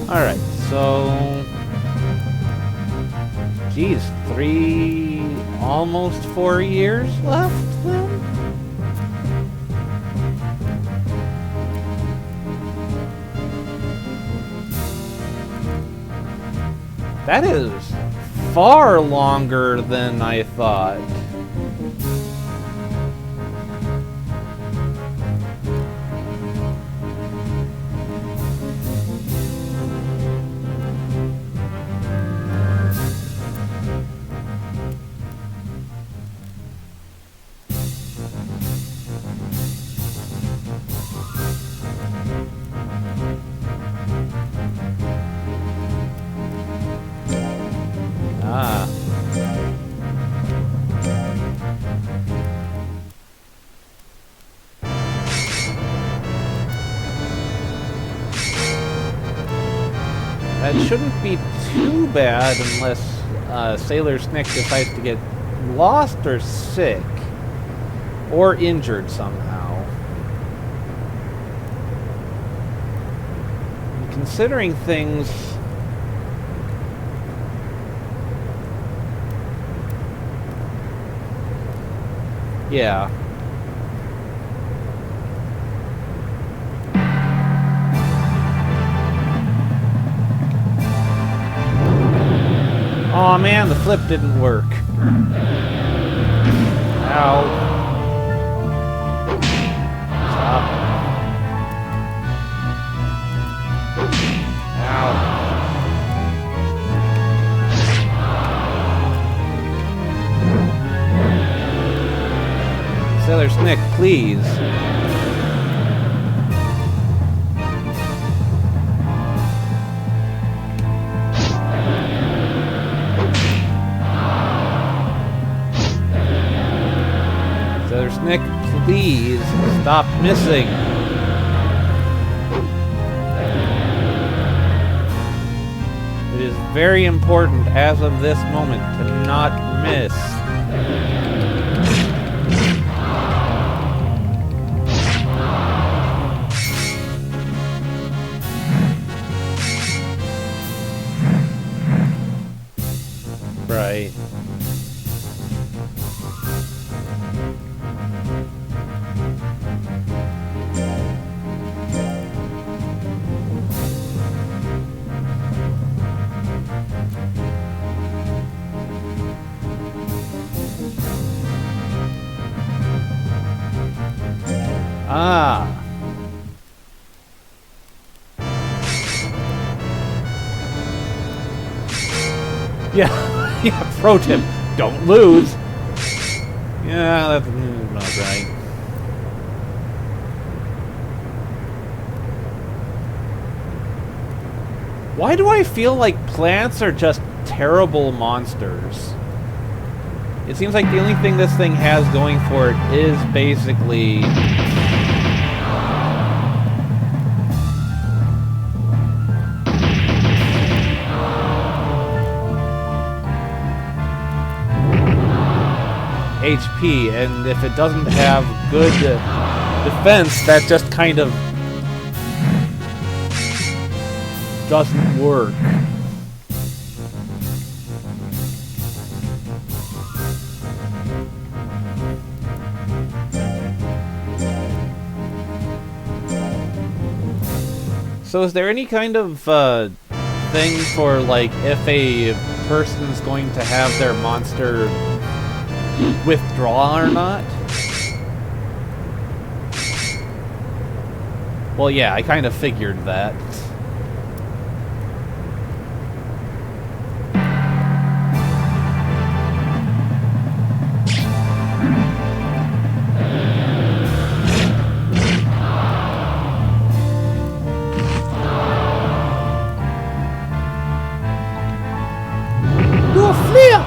Alright, so... Geez, 3... almost 4 years left, then? That is far longer than I thought. Ah. That shouldn't be too bad unless Sailor Snick decides to get lost or sick or injured somehow. And considering things... Yeah. Aw, man, the flip didn't work. Ow. Stop. Ow. Sailor Snick, please. Sailor Snick, please stop missing. It is very important as of this moment to not miss. Right. Ah. Yeah, yeah, pro tip, don't lose. Yeah, that's not right. Why do I feel like plants are just terrible monsters? It seems like the only thing this thing has going for it is basically... HP, and if it doesn't have good defense, that just kind of doesn't work. So is there any kind of thing for, like, if a person's going to have their monster withdraw or not? Well, yeah, I kind of figured that. Do a flip!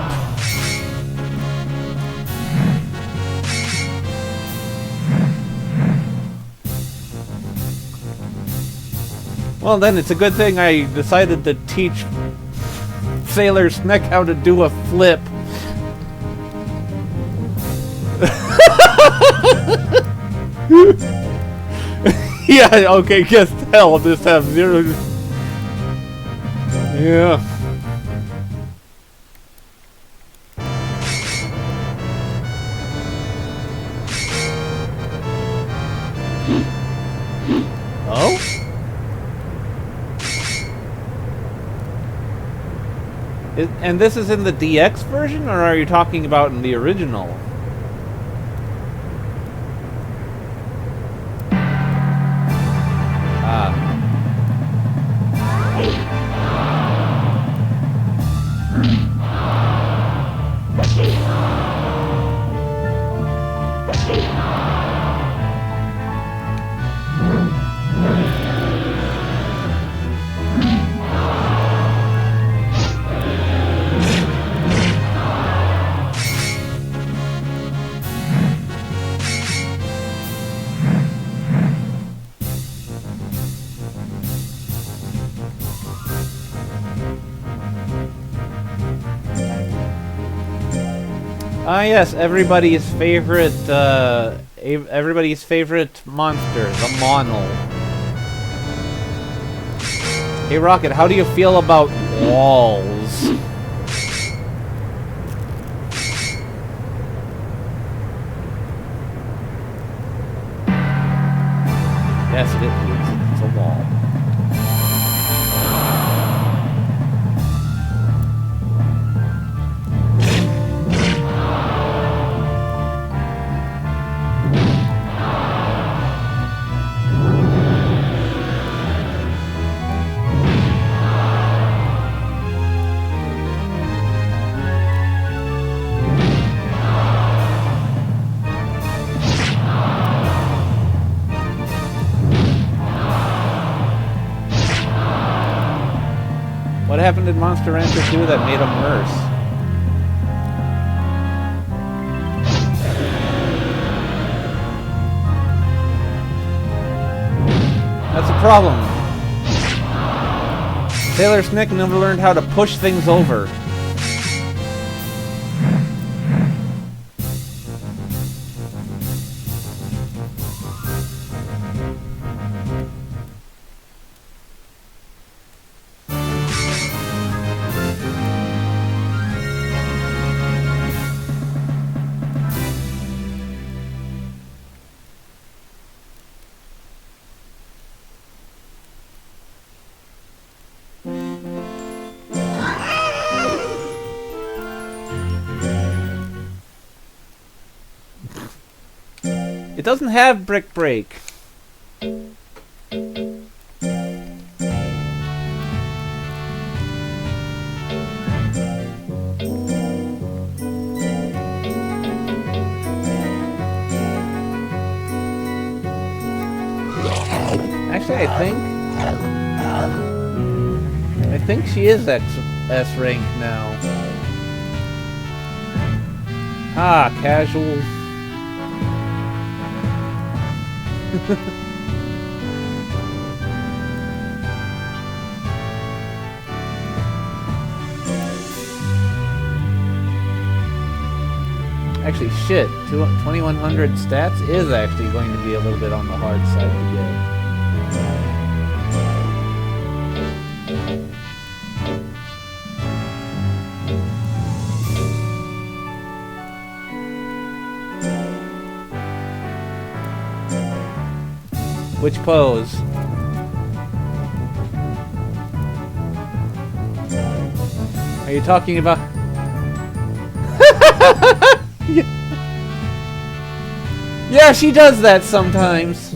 Well, then it's a good thing I decided to teach Sailor Snick how to do a flip. Yeah, okay, guess hell, I'll just have zero. Yeah. Oh? And this is in the DX version, or are you talking about in the original? Ah, yes, everybody's favorite monster, the Monal. Hey, Rocket, how do you feel about walls? Yes, it is. It's a wall. happened in Monster Rancher 2 that made him worse? That's a problem. Sailor Snick never learned how to push things over. It doesn't have Brick Break. Actually, I think she is S rank now. Ah, casual. Actually, shit. 2100 stats is actually going to be a little bit on the hard side to get. Which pose? Are you talking about? Yeah, she does that sometimes.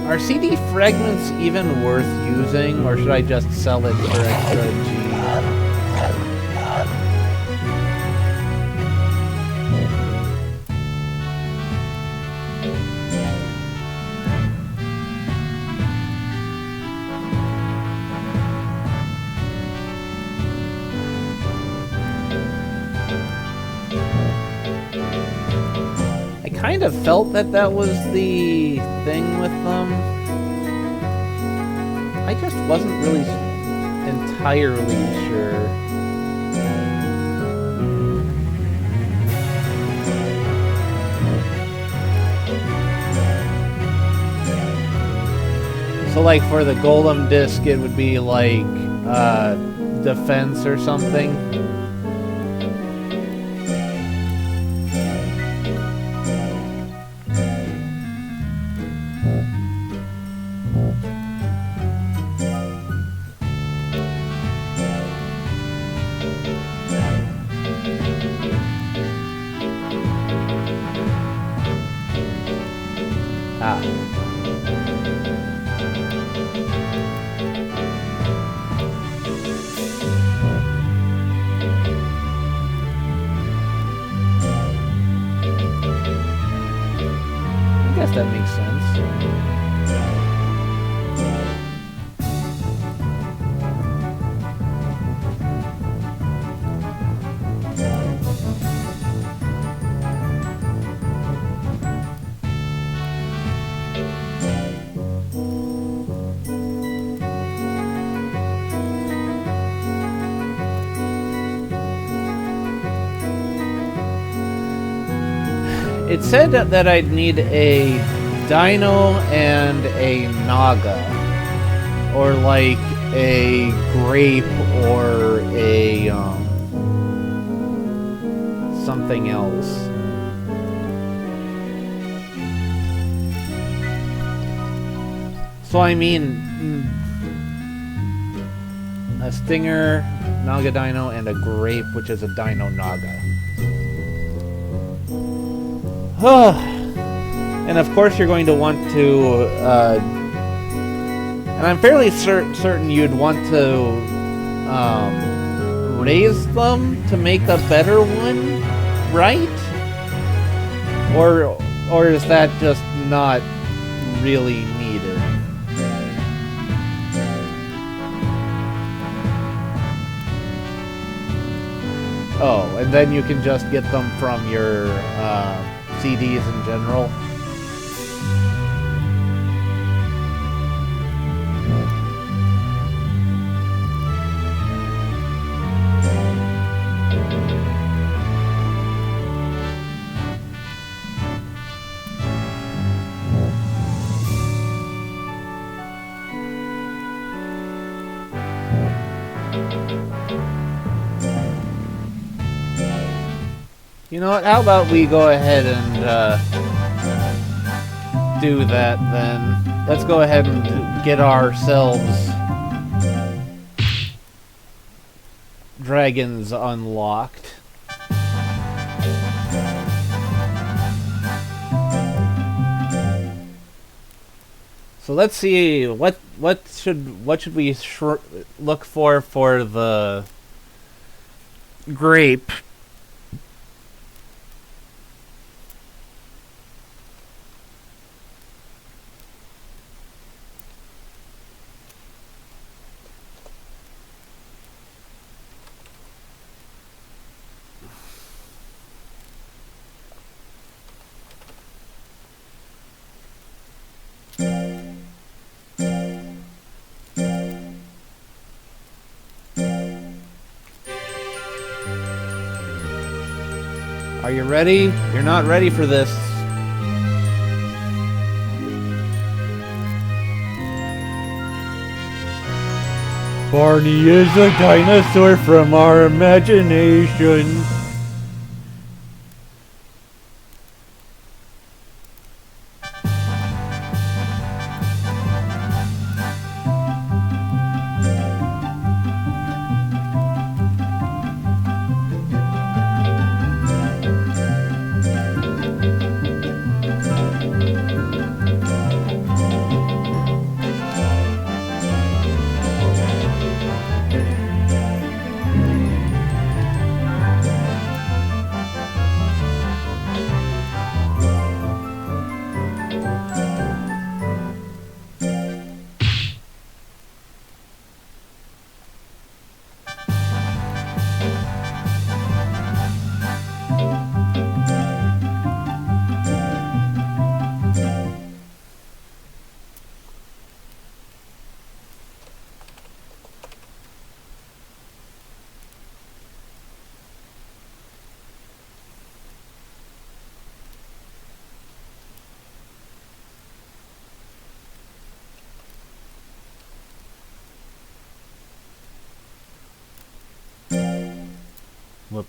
Are CD fragments even worth using, or should I just sell it for extra G? I kind of felt that was the thing with them. I just wasn't really entirely sure. So like for the Golem disc it would be like defense or something. It said that I'd need a dino and a naga. Or like a grape or a something else. So I mean, a stinger, naga dino, and a grape, which is a dino naga. And of course you're going to want to, and I'm fairly certain you'd want to raise them to make a better one, right? Or is that just not really needed? Oh, and then you can just get them from your CDs in general. You know what, how about we go ahead and do that then. Let's go ahead and get ourselves dragons unlocked. So let's see, what should we look for the grape? Are you ready? You're not ready for this. Barney is a dinosaur from our imagination. Whoop.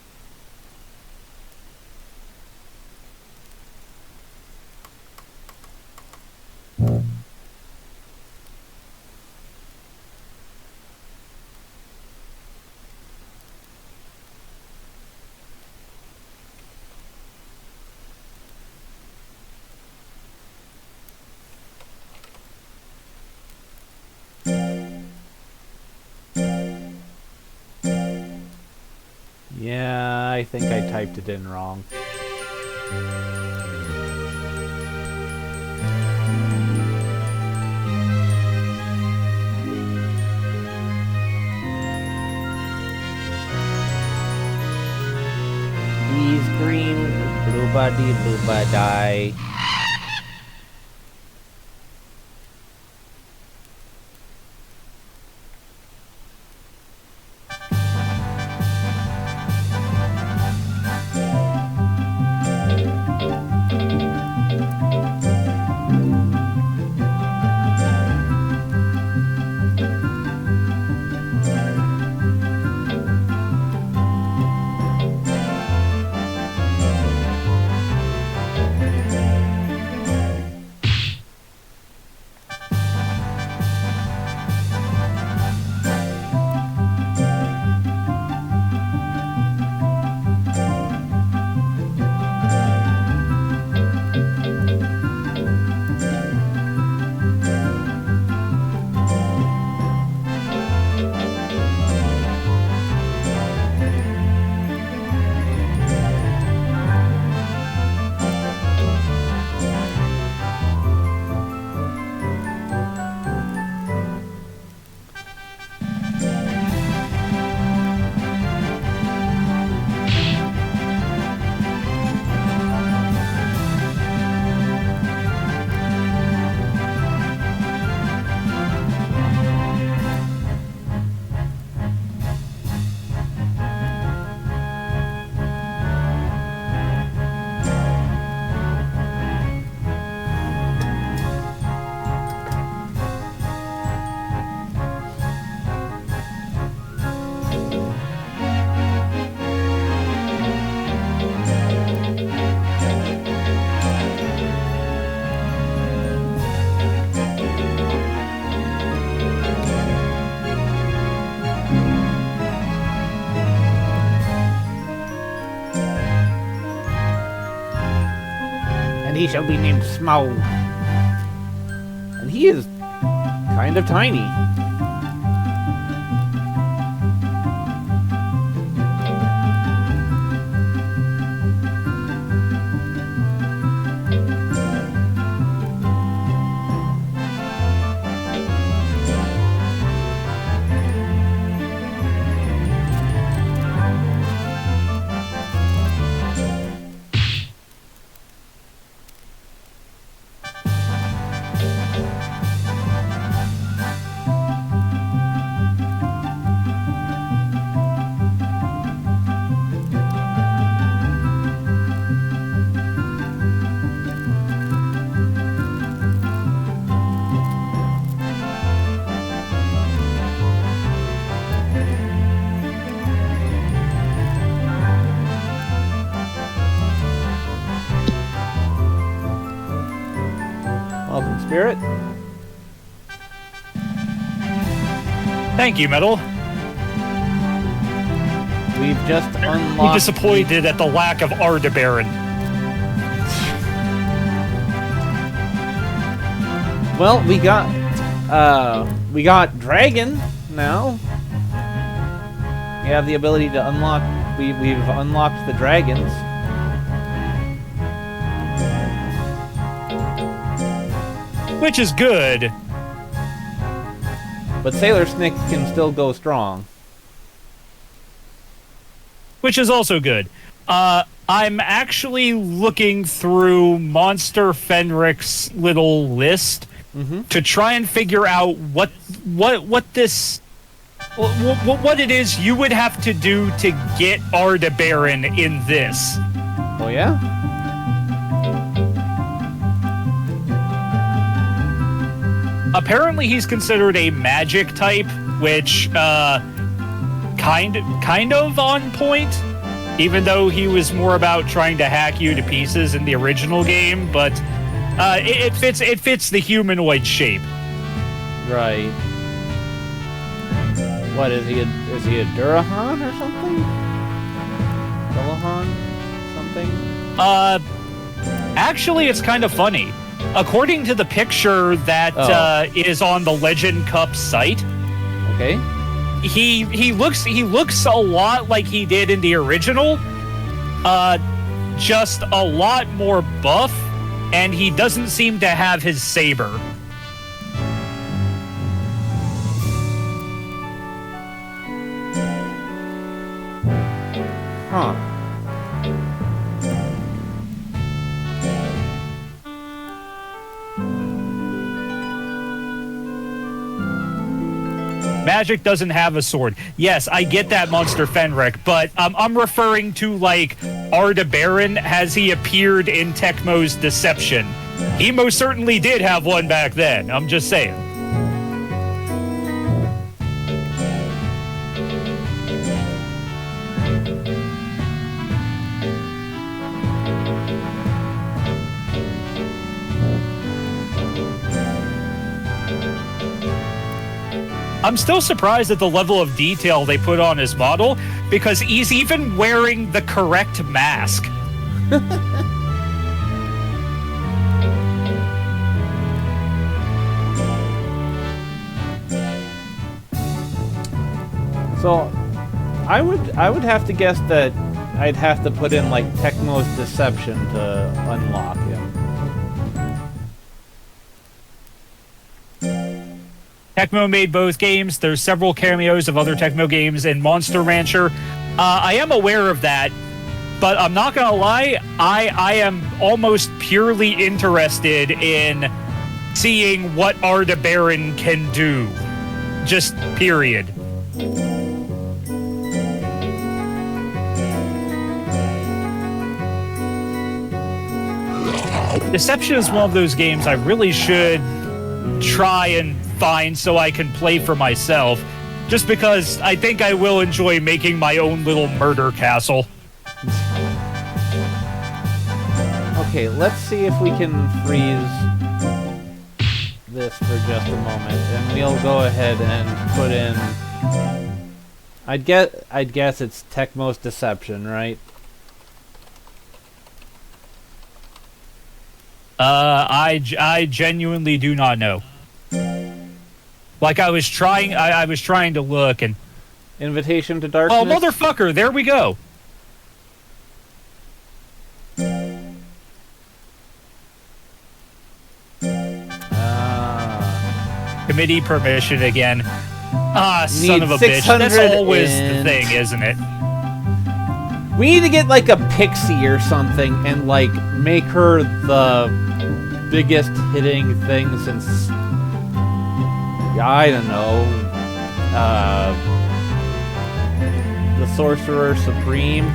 Yeah, I think I typed it in wrong. He's green, blue body, blue body. he shall be named Smaug. And he is kind of tiny. Welcome, Spirit. Thank you, Metal. We've just I'm unlocked... disappointed at the lack of Ardabaran. Well, we got Dragon now. We have the ability to unlock... We've unlocked the dragons. Which is good. But Sailor Snick can still go strong. Which is also good. I'm actually looking through Monster Fenric's little list to try and figure out what it is you would have to do to get Ardabaran in this. Oh yeah? Apparently he's considered a magic type, which kind of on point, even though he was more about trying to hack you to pieces in the original game, but it fits the humanoid shape. Right. What is he? Is he a Durahan or something? Dullahan? Something? Actually, it's kind of funny. According to the picture that is on the Legend Cup site, Okay. he looks a lot like he did in the original, just a lot more buff, and he doesn't seem to have his saber. Huh. Magic doesn't have a sword. Yes, I get that, Monster Fenric, but I'm referring to, like, Ardabaran. Has he appeared in Tecmo's Deception? He most certainly did have one back then. I'm just saying. I'm still surprised at the level of detail they put on his model, because he's even wearing the correct mask. So, I would have to guess that I'd have to put in like Tecmo's Deception to unlock him. Tecmo made both games. There's several cameos of other Tecmo games in Monster Rancher. I am aware of that, but I'm not gonna lie, I am almost purely interested in seeing what Ardabaran can do. Just period. Deception is one of those games I really should try and find so I can play for myself, just because I think I will enjoy making my own little murder castle. Okay, let's see if we can freeze this for just a moment, and we'll go ahead and put in... I'd guess it's Tecmo's Deception, right? I genuinely do not know. Like I was trying to look and Invitation to Darkness. oh motherfucker, there we go. Committee permission again. Ah, son Need of a bitch. That's 600 always the and- thing, isn't it? We need to get like a pixie or something and like make her the biggest hitting thing since I don't know. The Sorcerer Supreme.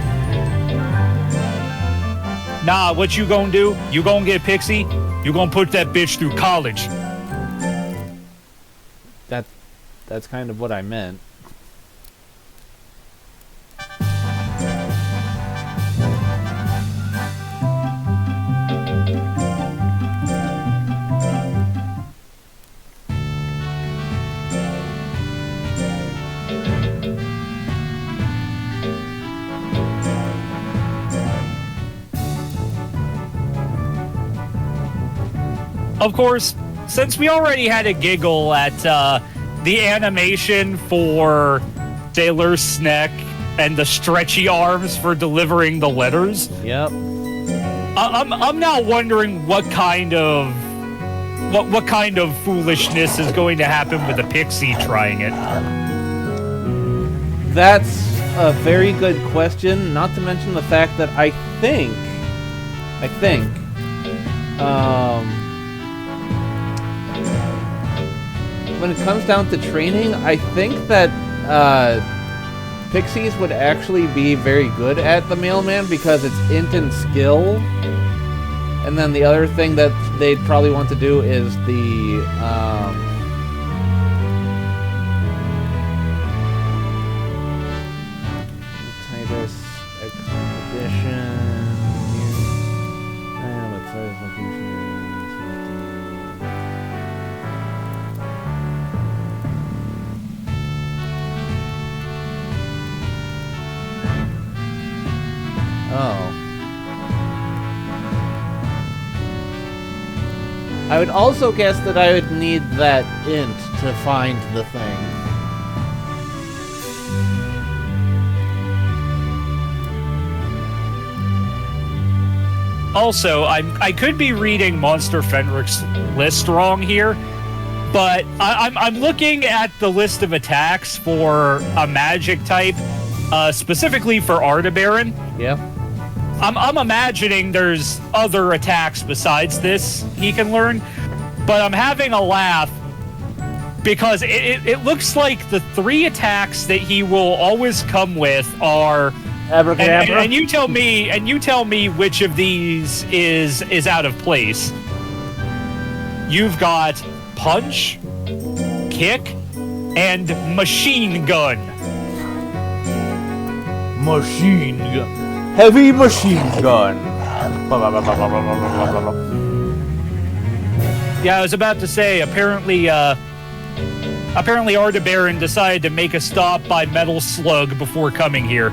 Nah, what you gonna do? You gonna get Pixie? You gonna put that bitch through college? That's kind of what I meant. Of course, since we already had a giggle at the animation for Sailor Snack and the stretchy arms for delivering the letters, Yep. I'm now wondering what kind of foolishness is going to happen with the Pixie trying it. That's a very good question, not to mention the fact that I think, when it comes down to training, I think that, Pixies would actually be very good at the Mailman because it's int and skill. And then the other thing that they'd probably want to do is the, Titus Expedition. Oh. I would also guess that I would need that int to find the thing. Also, I could be reading Monster Fenric's list wrong here, but I'm looking at the list of attacks for a magic type, specifically for Artabaran. Yeah. I'm imagining there's other attacks besides this he can learn, but I'm having a laugh because it looks like the 3 attacks that he will always come with are Abracadabra. and you tell me which of these is out of place. You've got punch, kick, and machine gun. Machine gun. Heavy machine gun. Yeah, I was about to say, apparently Artabaran decided to make a stop by Metal Slug before coming here.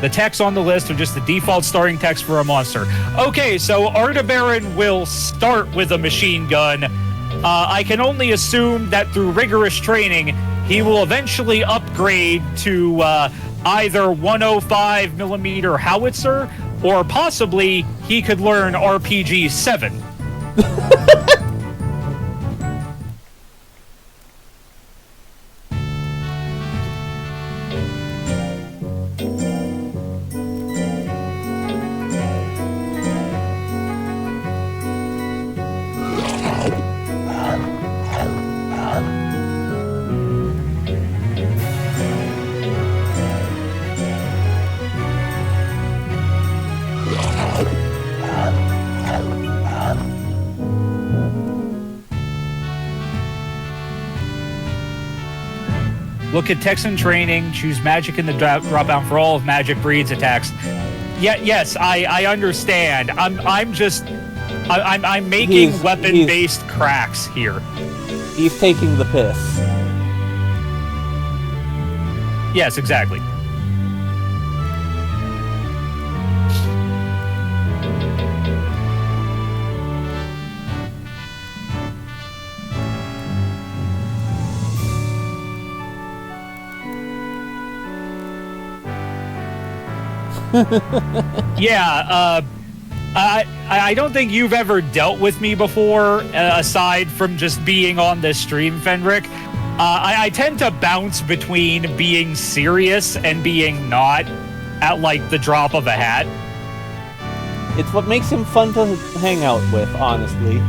The text on the list are just the default starting text for a monster. Okay, so Artabaran will start with a machine gun. I can only assume that through rigorous training, he will eventually upgrade to either 105 millimeter howitzer, or possibly he could learn RPG 7. Look at Texan training, choose magic in the drop down for all of Magic Breed's attacks. Yeah, yes, I understand. I'm making weapon-based cracks here. He's taking the piss. Yes, exactly. Yeah, I don't think you've ever dealt with me before, aside from just being on this stream, Fenric. I tend to bounce between being serious and being not at, like, the drop of a hat. It's what makes him fun to hang out with, honestly.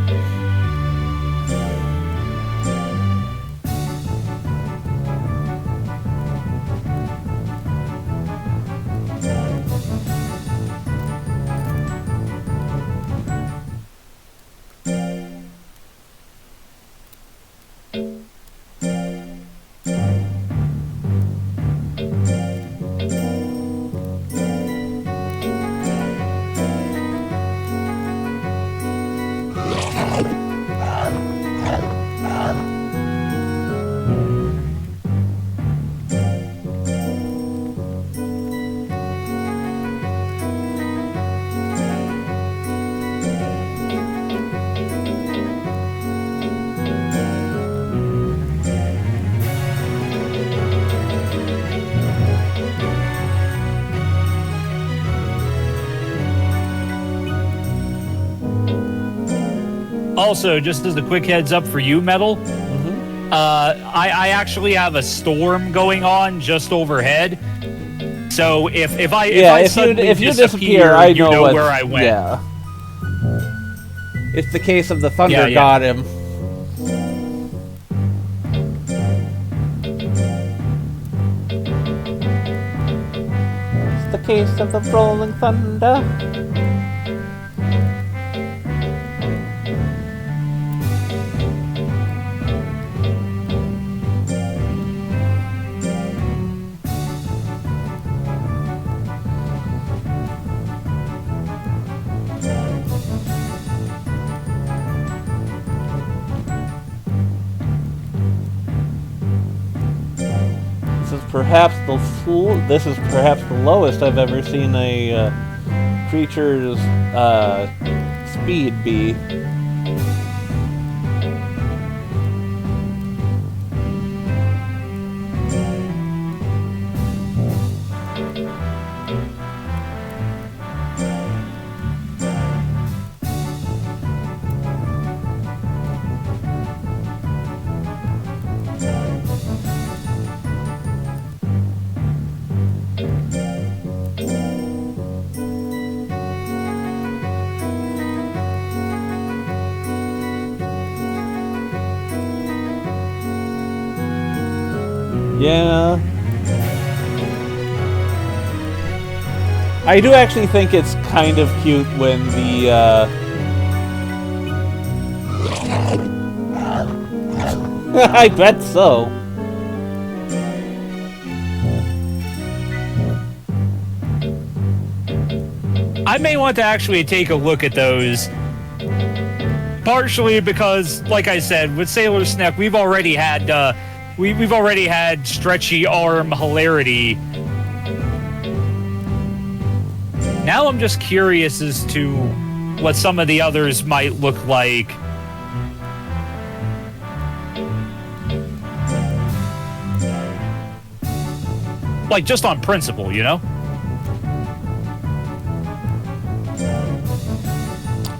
Also, just as a quick heads up for you, Metal, I actually have a storm going on just overhead. So if I suddenly if you disappear, I you know what, where I went. Yeah. It's the case of the thunder Yeah, yeah. got him. It's the case of the rolling thunder. This is perhaps the lowest I've ever seen a creature's speed be. Yeah. I do actually think it's kind of cute when the, I bet so. I may want to actually take a look at those. Partially because, like I said, with Sailor Snap, we've already had we've already had stretchy arm hilarity. Now I'm just curious as to what some of the others might look like. Like, just on principle, you know?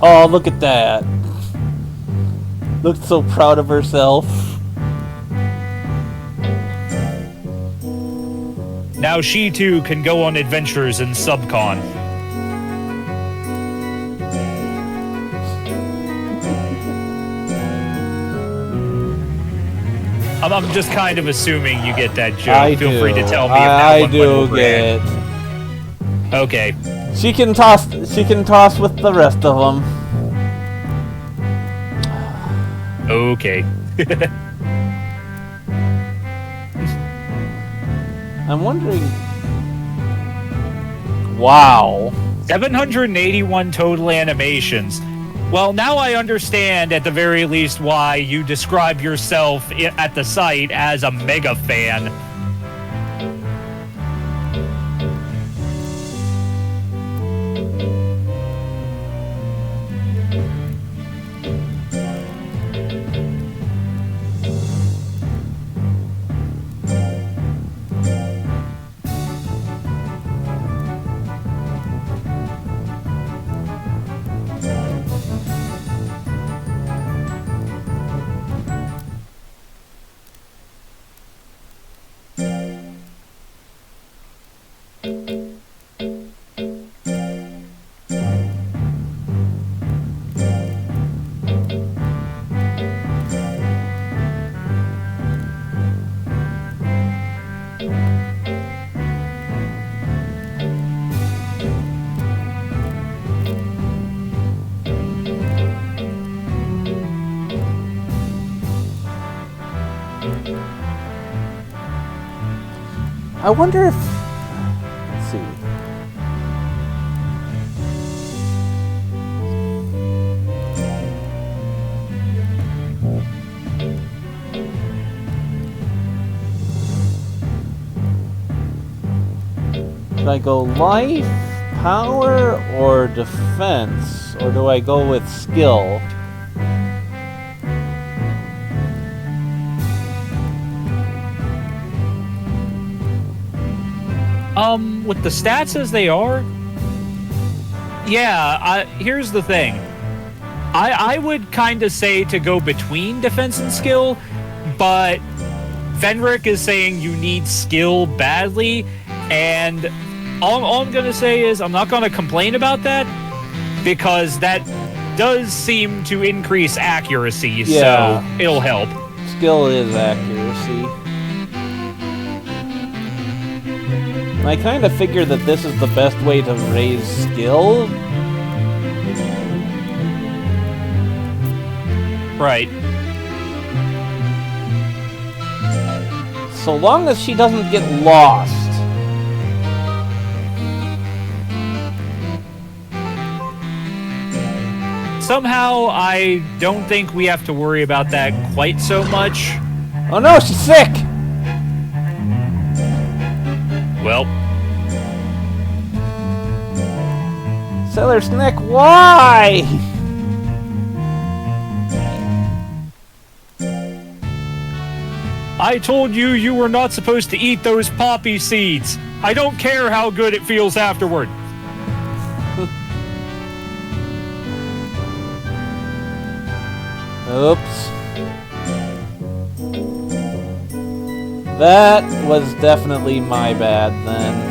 Oh, look at that. Looked so proud of herself. Now she too can go on adventures in Subcon. I'm just kind of assuming you get that joke. Feel free to tell me if that one went over get. Okay. She can toss with the rest of them. Okay. I'm wondering. Wow. 781 total animations. Well, now I understand at the very least why you describe yourself at the site as a mega fan. I wonder if... Let's see. Should I go life, power, or defense? Or do I go with skill? With the stats as they are, yeah, here's the thing. I would kind of say to go between defense and skill, but Fenric is saying you need skill badly, and all I'm going to say is I'm not going to complain about that, because that does seem to increase accuracy, Yeah. so it'll help. Skill is accuracy. I kind of figure that this is the best way to raise skill. Right. So long as she doesn't get lost. Somehow, I don't think we have to worry about that quite so much. Oh no, she's sick! Well, Sailor Snick, why? I told you you were not supposed to eat those poppy seeds. I don't care how good it feels afterward. Oops. That was definitely my bad then.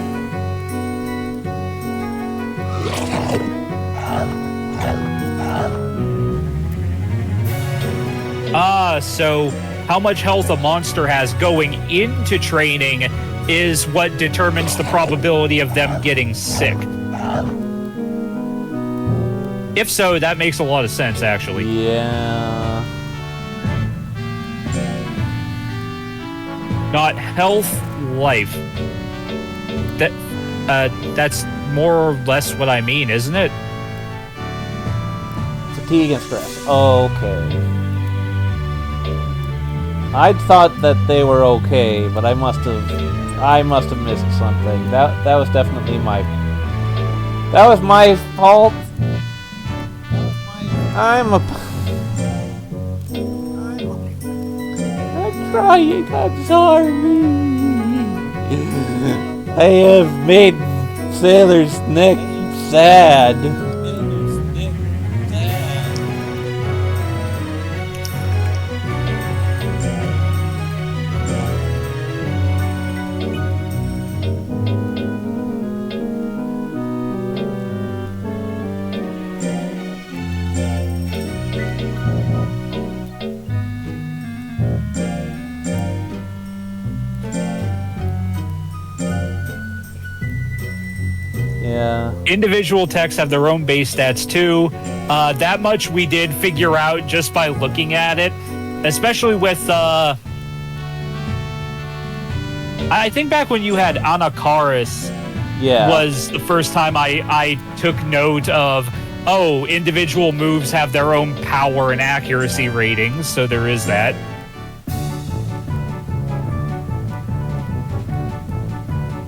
So how much health a monster has going into training is what determines the probability of them getting sick. If so, that makes a lot of sense, actually. Yeah. Not health, life. That's more or less what I mean, isn't it? Fatigue and stress. Okay. I thought that they were okay, but I must have missed something. That was definitely my fault. I'm trying. I'm sorry. I have made Sailor Snick sad. Yeah. Individual techs have their own base stats too. That much we did figure out just by looking at it, especially with I think back when you had Anakaris Yeah. was the first time I took note of, oh, individual moves have their own power and accuracy ratings, so there is that.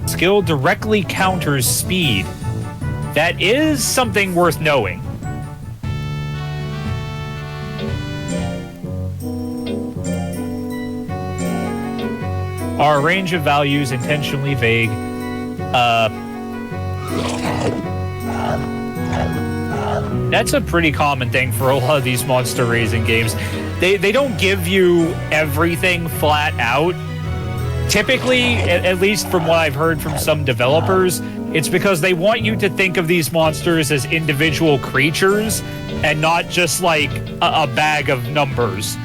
Skill directly counters speed. That is something worth knowing. Our range of values intentionally vague. That's a pretty common thing for a lot of these monster raising games. They don't give you everything flat out. Typically, at least from what I've heard from some developers, it's because they want you to think of these monsters as individual creatures and not just like a bag of numbers.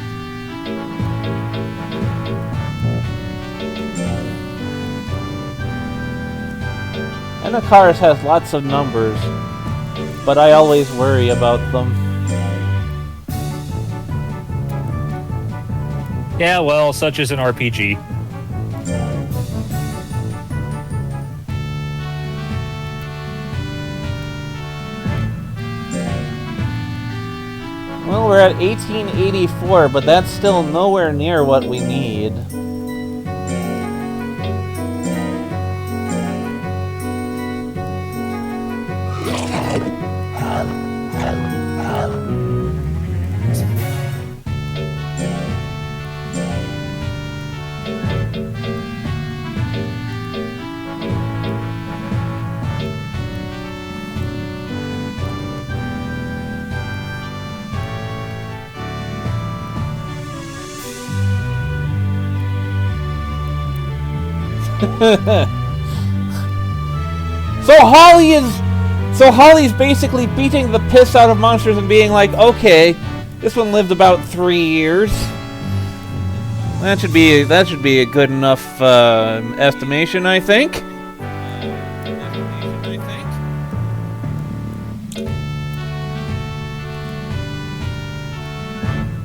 Anakaris has lots of numbers, but I always worry about them. Yeah, well, such is an RPG. Well, we're at 1884, but that's still nowhere near what we need. So Holly's basically beating the piss out of monsters and being like, okay, this one lived about 3 years. That should be a good enough estimation, I think.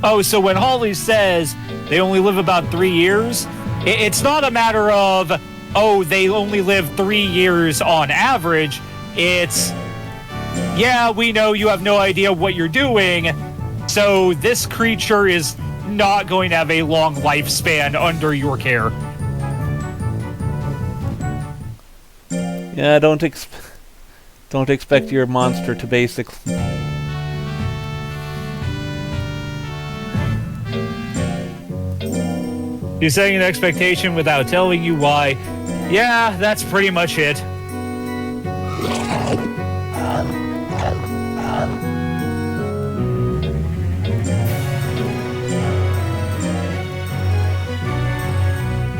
Oh, so when Holly says they only live about 3 years, it's not a matter of, oh, they only live 3 years on average. It's, yeah, we know you have no idea what you're doing, so this creature is not going to have a long lifespan under your care. Yeah, don't expect your monster to basically... You're setting an expectation without telling you why. Yeah, that's pretty much it.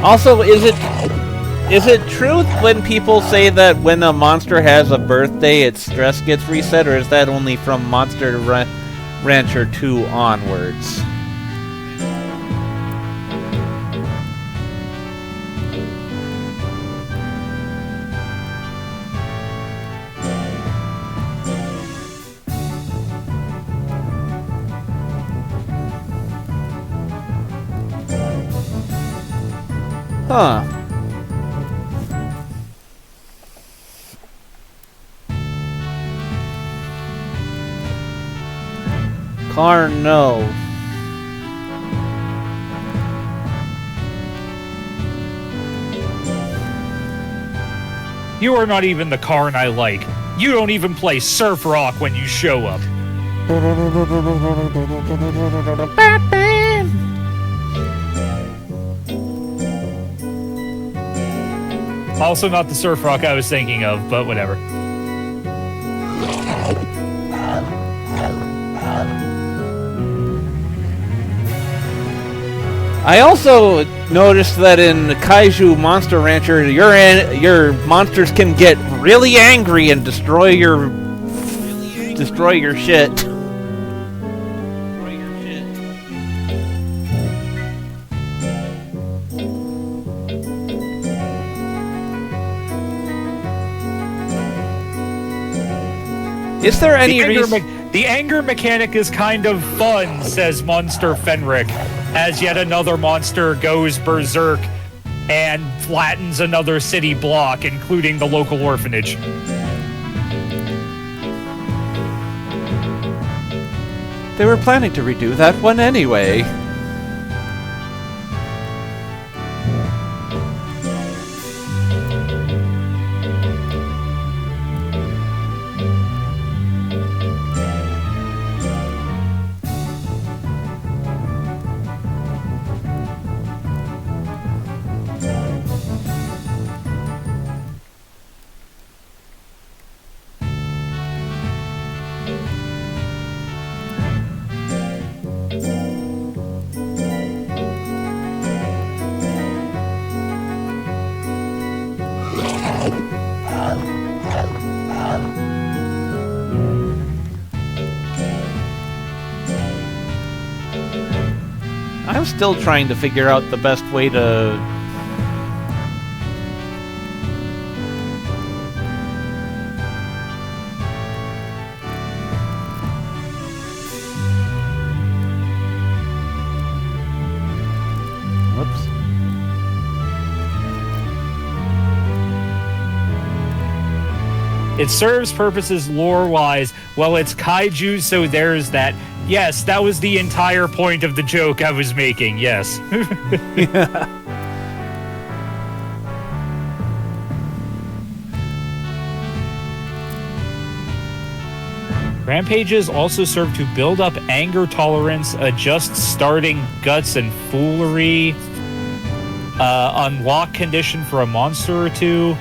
Also, is it true when people say that when a monster has a birthday, its stress gets reset, or is that only from Monster Rancher 2 onwards? Huh. Carno. You are not even the Karn I like. You don't even play surf rock when you show up. Also not the surf rock I was thinking of, but whatever. I also noticed that in Kaiju Monster Rancher, your monsters can get really angry and destroy your shit. Is there any reason? The anger mechanic is kind of fun, says Monster Fenric, as yet another monster goes berserk and flattens another city block, including the local orphanage. They were planning to redo that one anyway. I'm still trying to figure out the best way to... Whoops. It serves purposes lore-wise. Well, it's kaiju, so there's that. Yes, that was the entire point of the joke I was making, yes. Rampages also serve to build up anger tolerance, adjust starting guts and foolery, unlock condition for a monster or two.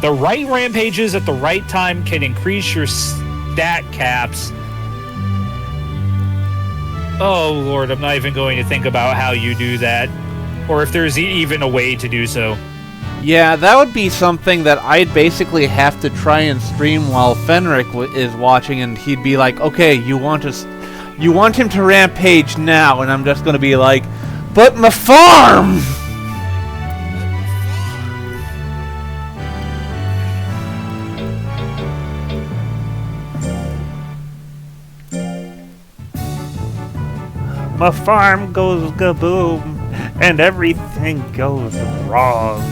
The right rampages at the right time can increase your stat caps. Oh lord, I'm not even going to think about how you do that, or if there's even a way to do so. Yeah, that would be something that I'd basically have to try and stream while Fenric is watching, and he'd be like, "Okay, you want him to rampage now," and I'm just gonna be like, "But my farm!" My farm goes kaboom, and everything goes wrong.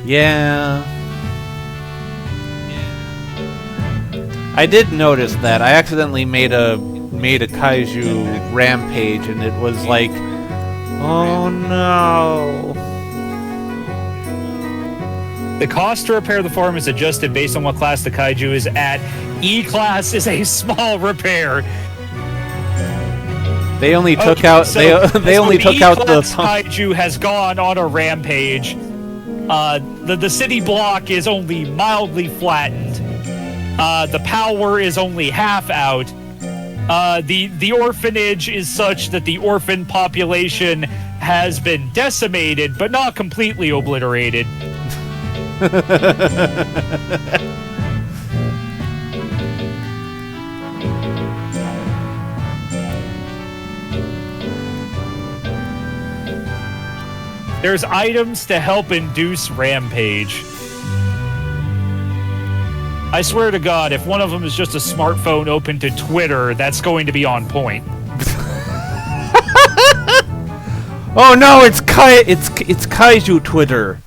Yeah. I did notice that. I accidentally made a kaiju rampage, and it was like, oh no. The cost to repair the farm is adjusted based on what class the kaiju is at. E class is a small repair. They only took out they only took out the kaiju has gone on a rampage. The city block is only mildly flattened. The power is only half out. The orphanage is such that the orphan population has been decimated, but not completely obliterated. There's items to help induce rampage. I swear to God, if one of them is just a smartphone open to Twitter, that's going to be on point. Oh no, it's kaiju Twitter.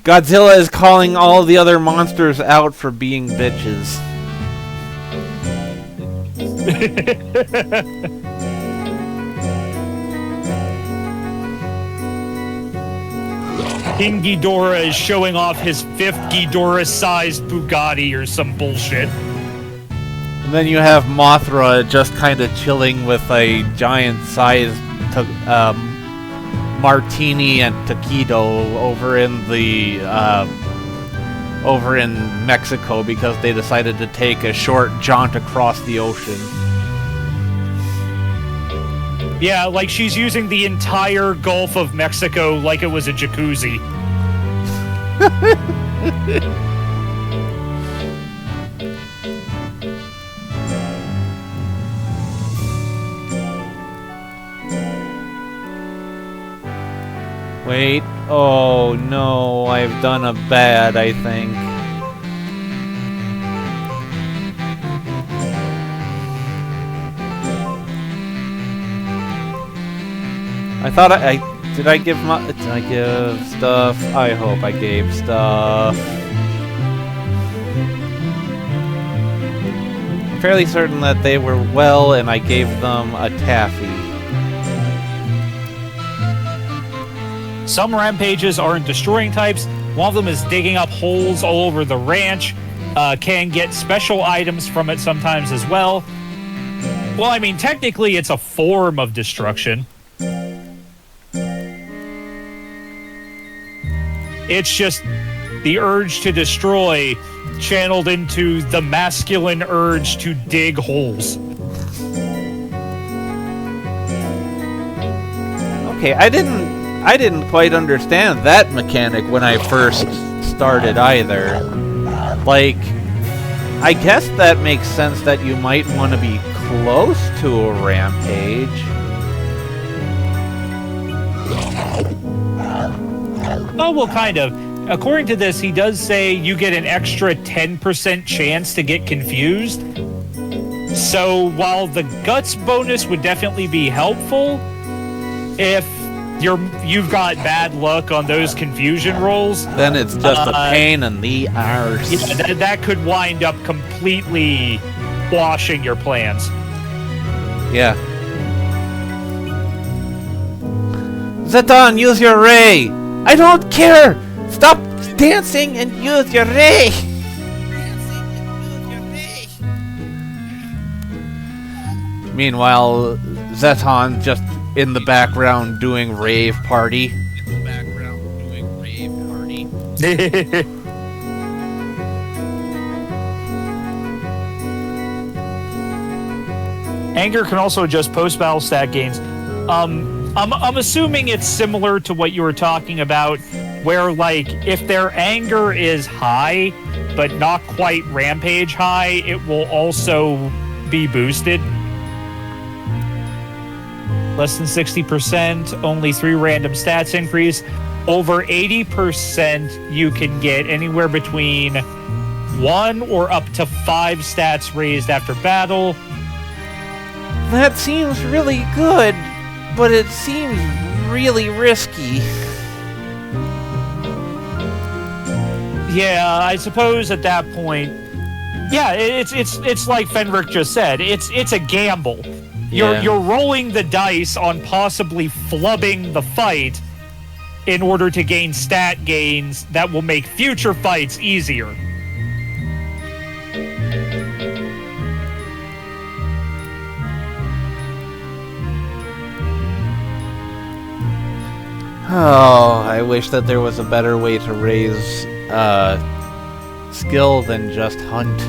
Godzilla is calling all the other monsters out for being bitches. King Ghidorah is showing off his 5th Ghidorah-sized Bugatti or some bullshit. And then you have Mothra just kind of chilling with a giant-sized martini and taquito over in Mexico because they decided to take a short jaunt across the ocean. Yeah, like she's using the entire Gulf of Mexico like it was a jacuzzi. Wait, oh no, I've done a bad, I think. I thought did I give stuff? I hope I gave stuff. I'm fairly certain that they were well, and I gave them a taffy. Some rampages aren't destroying types. One of them is digging up holes all over the ranch. Can get special items from it sometimes as well. Well, I mean, technically it's a form of destruction. It's just the urge to destroy channeled into the masculine urge to dig holes. Okay, I didn't quite understand that mechanic when I first started either. Like, I guess that makes sense that you might want to be close to a rampage. Oh, well, kind of. According to this, he does say you get an extra 10% chance to get confused. So while the guts bonus would definitely be helpful, if you've got bad luck on those confusion rolls, Then it's just a pain in the arse. yeah, that could wind up completely washing your plans. Yeah. Zeton, use your ray! I don't care! Stop dancing and use your ray! Meanwhile, Zeton just in the background doing rave party. Anger can also adjust post-battle stat gains. I'm assuming it's similar to what you were talking about, where like if their anger is high, but not quite rampage high, it will also be boosted. Less than 60%, only 3 random stats increase. Over 80%, you can get anywhere between 1 or up to 5 stats raised after battle. That seems really good, but it seems really risky. Yeah, I suppose at that point, yeah, it's like Fenric just said. It's a gamble. Yeah. You're rolling the dice on possibly flubbing the fight in order to gain stat gains that will make future fights easier. Oh, I wish that there was a better way to raise skill than just hunt.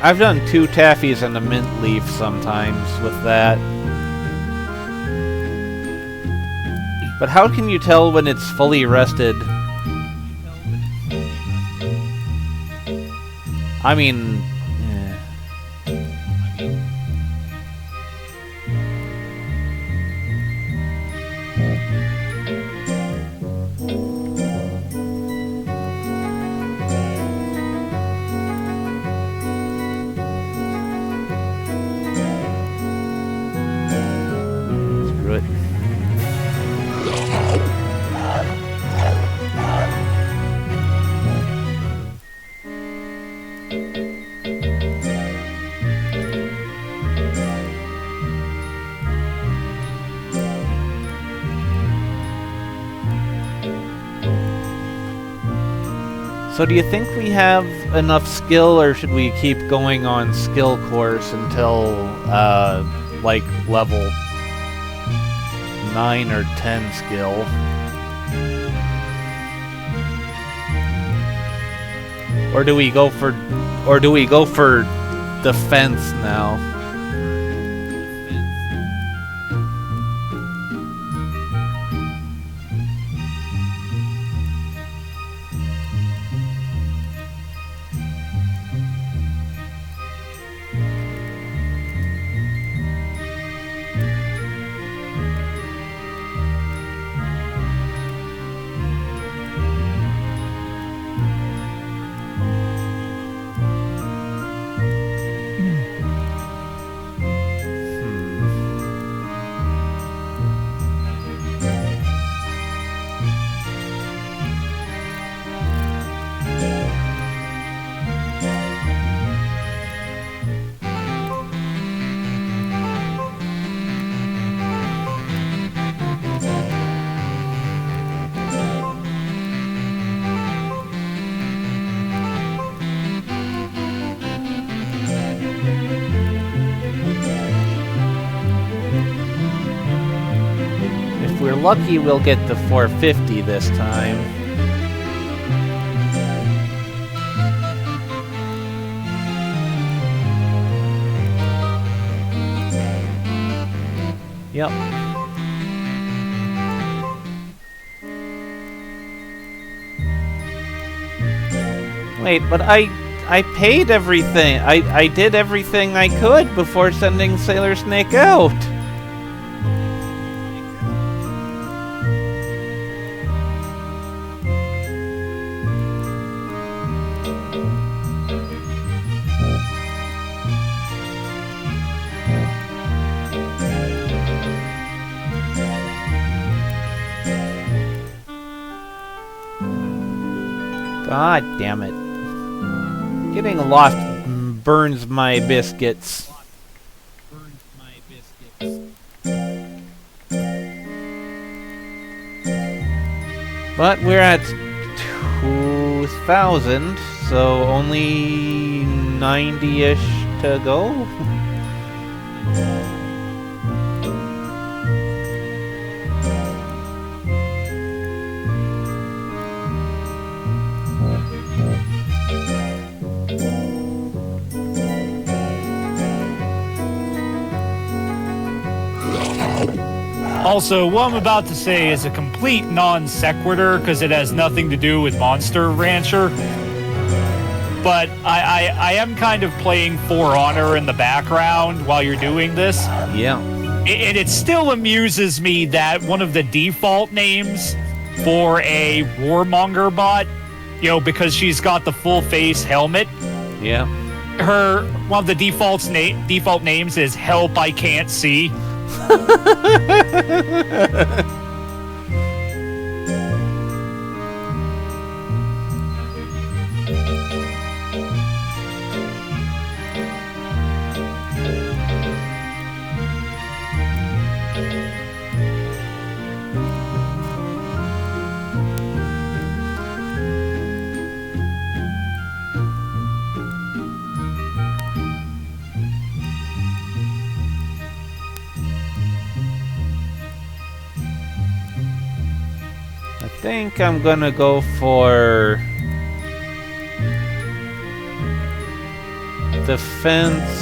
I've done two taffies and a mint leaf sometimes with that. But how can you tell when it's fully rested? I mean, screw it. So do you think we have enough skill, or should we keep going on skill course until, like, level 9 or 10 skill? Or do we go for defense now? lucky, we'll get the 450 this time. Yep. Wait, but I paid everything. I did everything I could before sending Sailor Snake out. God damn it. Getting lost burns my biscuits. But we're at 2,000, so only 90-ish to go. Also, what I'm about to say is a complete non sequitur because it has nothing to do with Monster Rancher. But I am kind of playing For Honor in the background while you're doing this. Yeah. And it still amuses me that one of the default names for a Warmonger bot, you know, because she's got the full face helmet. Yeah. One of the default names is Help I Can't See. I think I'm gonna go for defense.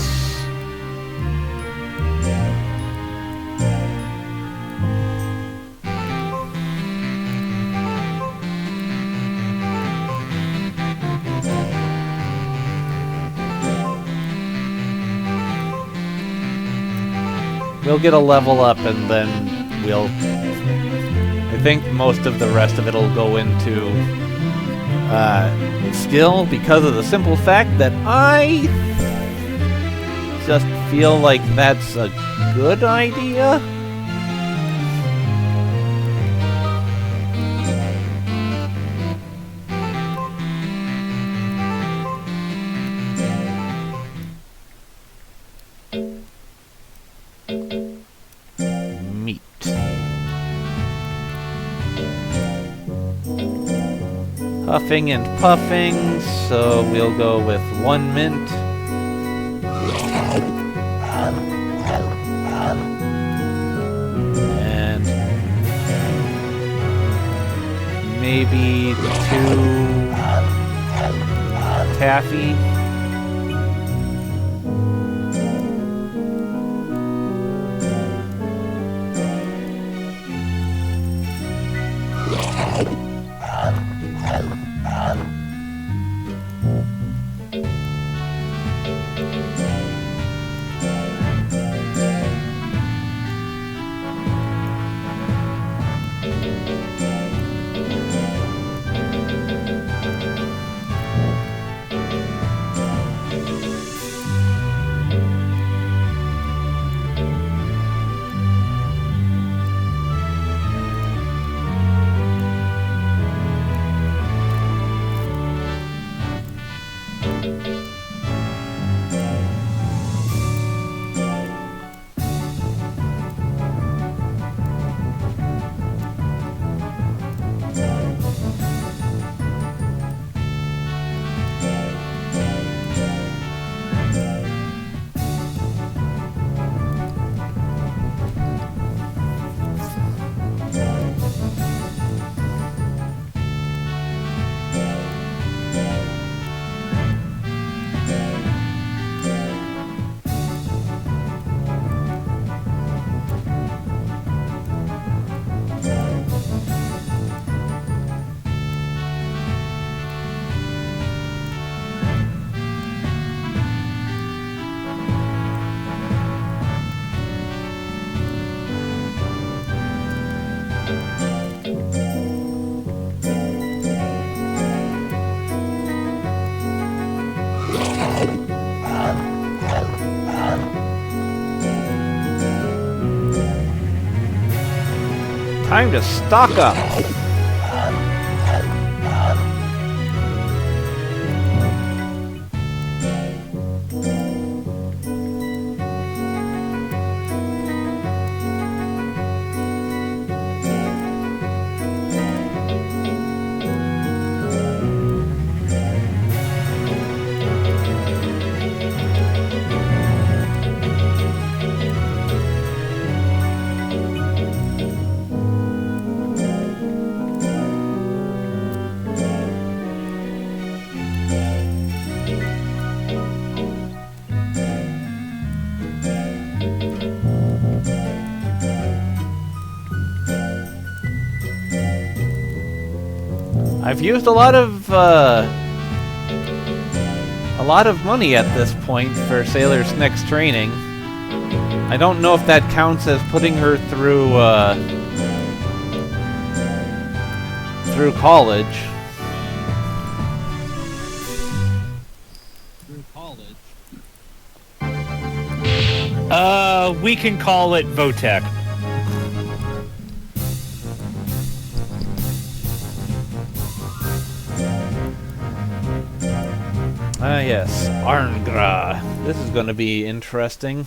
We'll get a level up and then we'll... I think most of the rest of it will go into skill because of the simple fact that I just feel like that's a good idea. Meat. Huffing and puffing, so we'll go with 1 mint. And maybe 2 taffy. Time to stock up. I've used a lot of money at this point for Sailor Snick's training. I don't know if that counts as putting her through through college. We can call it Votech. Ah, yes, Arngra. This is going to be interesting.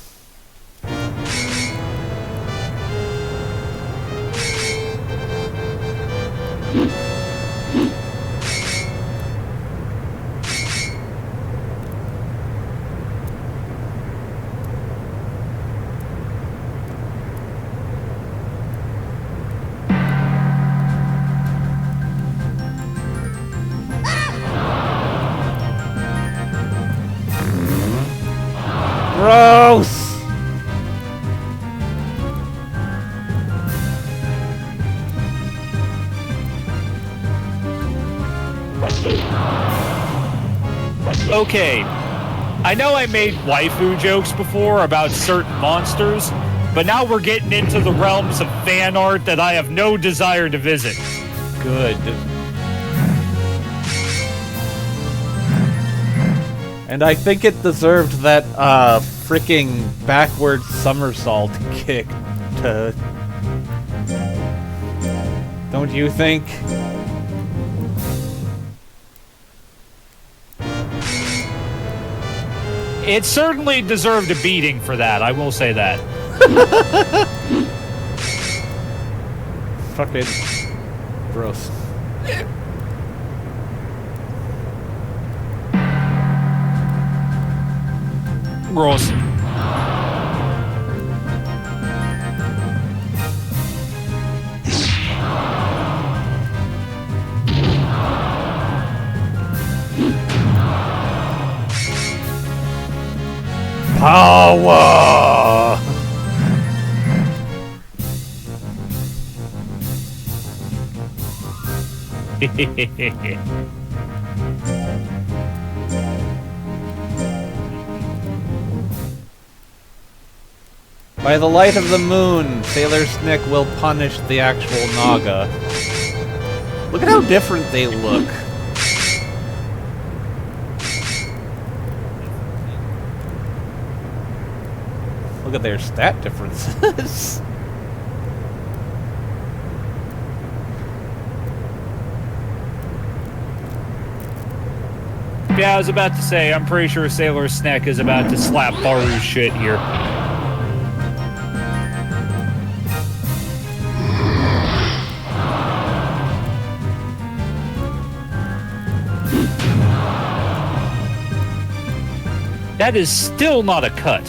Gross! Okay, I know I made waifu jokes before about certain monsters, but now we're getting into the realms of fan art that I have no desire to visit. Good. And I think it deserved that freaking backward somersault kick to... Don't you think? It certainly deserved a beating for that, I will say that. Fucking gross. Gross. Power! By the light of the moon, Sailor Snick will punish the actual Naga. Look at how different they look. Look at their stat differences. Yeah, I was about to say, I'm pretty sure Sailor Snick is about to slap Baru's shit here. That is still not a cut.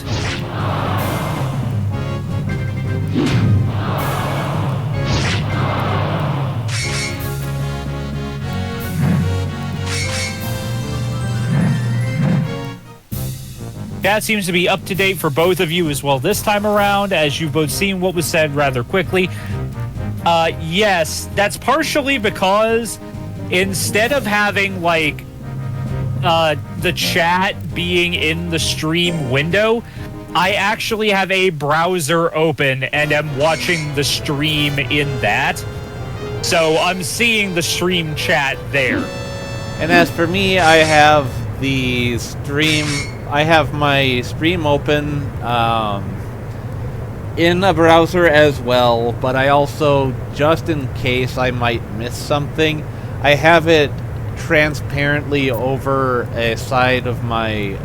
That seems to be up to date for both of you as well this time around, as you've both seen what was said rather quickly. Yes, that's partially because instead of having, like, the chat being in the stream window, I actually have a browser open and am watching the stream in that. So I'm seeing the stream chat there. And as for me, I have the stream. I have my stream open in a browser as well, but I also, just in case I might miss something, I have it transparently over a side of my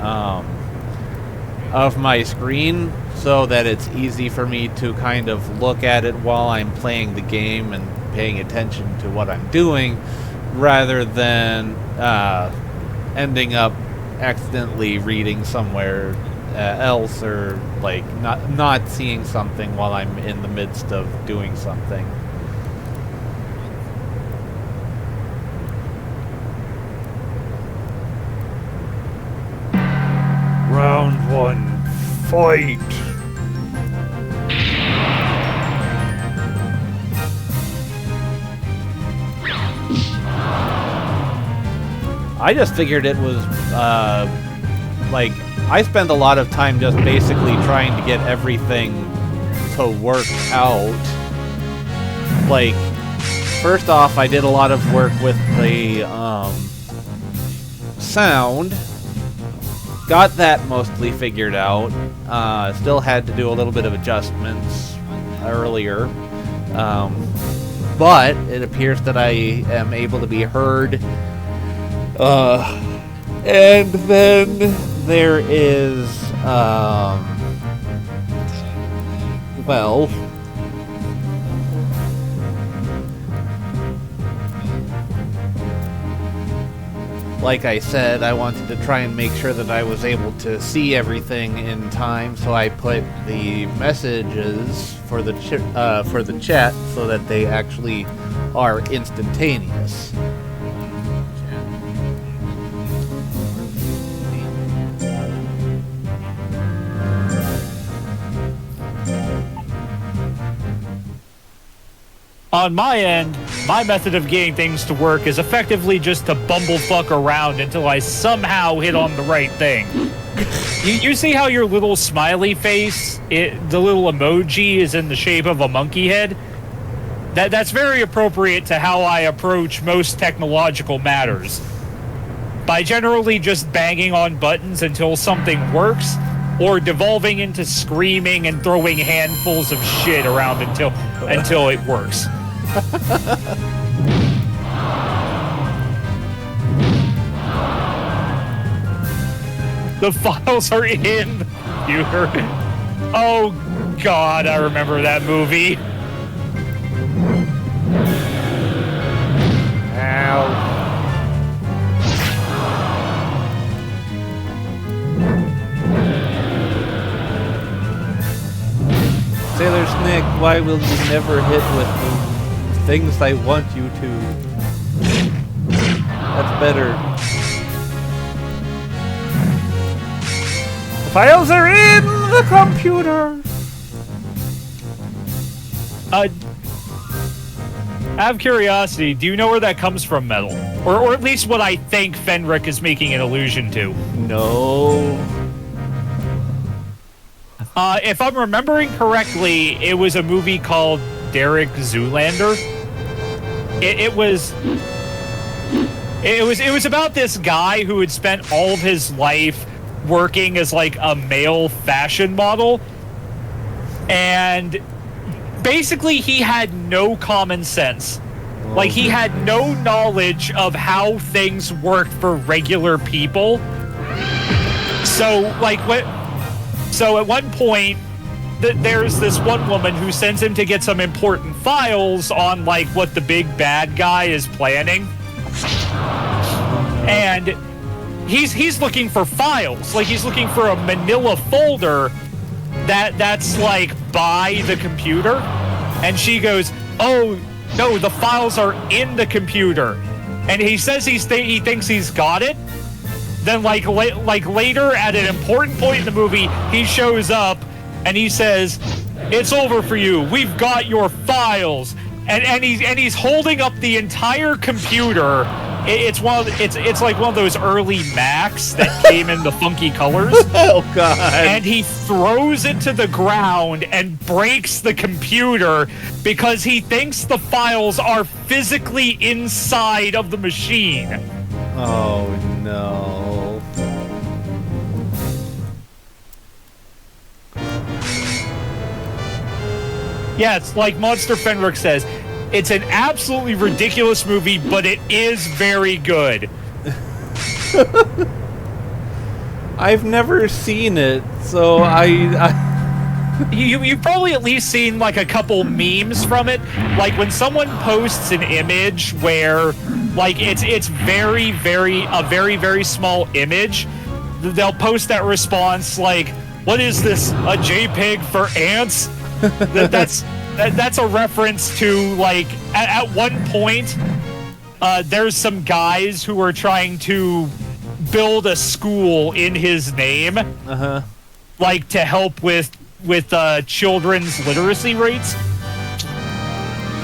screen, so that it's easy for me to kind of look at it while I'm playing the game and paying attention to what I'm doing, rather than ending up accidentally reading somewhere else, or like not seeing something while I'm in the midst of doing something. Round 1, fight! I just figured it was, like, I spend a lot of time just basically trying to get everything to work out. Like, first off, I did a lot of work with the, sound. Got that mostly figured out. Still had to do a little bit of adjustments earlier. But it appears that I am able to be heard. And then there is, well, like I said, I wanted to try and make sure that I was able to see everything in time, so I put the messages for the chat so that they actually are instantaneous. On my end, my method of getting things to work is effectively just to bumblefuck around until I somehow hit on the right thing. You see how your little smiley face, the little emoji is in the shape of a monkey head? That's very appropriate to how I approach most technological matters. By generally just banging on buttons until something works, or devolving into screaming and throwing handfuls of shit around until it works. The files are in the computer. Oh God, I remember that movie. Ow. Sailor Snick, why will you never hit with the things I want you to? That's better. The files are in the computer! Out of curiosity, do you know where that comes from, Metal? Or at least what I think Fenric is making an allusion to? No. If I'm remembering correctly, it was a movie called Derek Zoolander. It was about this guy who had spent all of his life working as like a male fashion model, and basically he had no common sense. Like, he had no knowledge of how things worked for regular people. So at one point, there's this one woman who sends him to get some important files on, like, what the big bad guy is planning. And he's looking for files. Like, he's looking for a manila folder that's, like, by the computer. And she goes, oh, no, the files are in the computer. And he says he thinks he's got it. Then, like later, at an important point in the movie, he shows up and he says, "It's over for you. We've got your files." And he's holding up the entire computer. It's like one of those early Macs that came in the funky colors. Oh God! And he throws it to the ground and breaks the computer because he thinks the files are physically inside of the machine. Oh no! Yes, like Monster Fenric says, it's an absolutely ridiculous movie, but it is very good. I've never seen it, so You've probably at least seen like a couple memes from it, like when someone posts an image where like it's very very small image, they'll post that response like, what is this, a JPEG for ants? That's a reference to like at one point there's some guys who are trying to build a school in his name, like to help with children's literacy rates,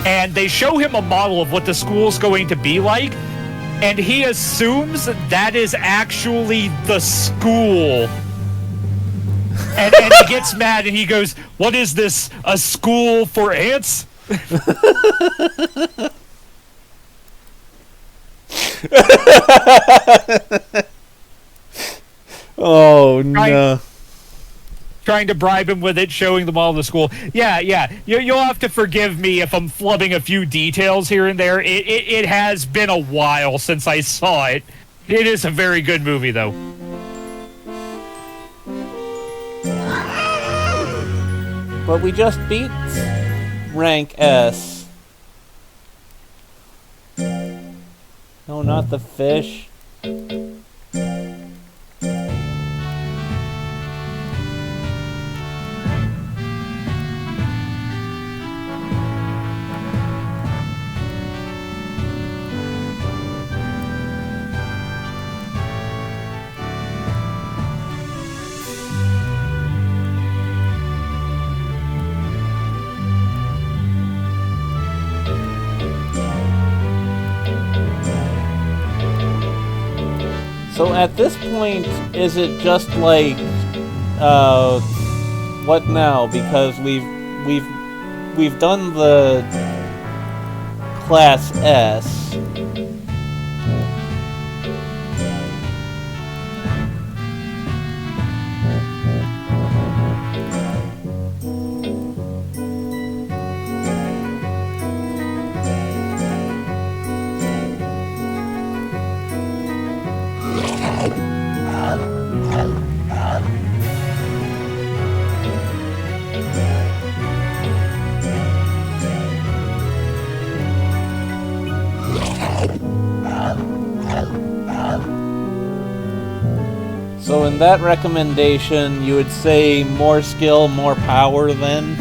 and they show him a model of what the school's going to be like, and he assumes that is actually the school, and he gets mad and he goes, what is this, a school for ants? Oh no. Trying to bribe him with it, showing them all the school. Yeah. You'll have to forgive me if I'm flubbing a few details here and there. It has been a while since I saw it. It is a very good movie, though. But we just beat rank S. No, not the fish. So at this point, is it just like, what now? Because we've done the Class S. So in that recommendation, you would say more skill, more power then?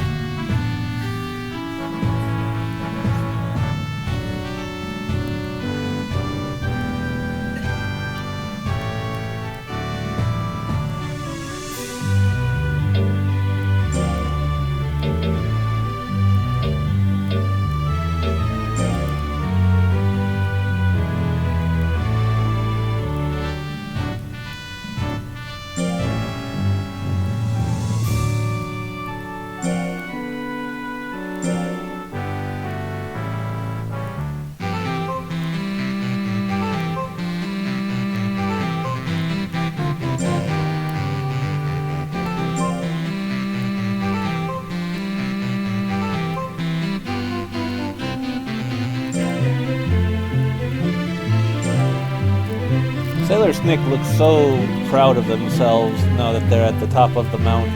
Sailor Snick looks so proud of themselves now that they're at the top of the mountain.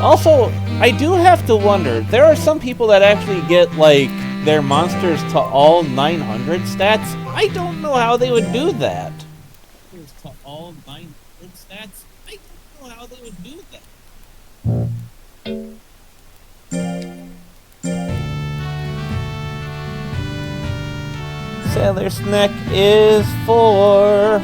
Also, I do have to wonder, there are some people that actually get, like, their monsters to all 900 stats. I don't know how they would do that. To all 900 stats? I don't know how they would do that. Sailor Snick is for...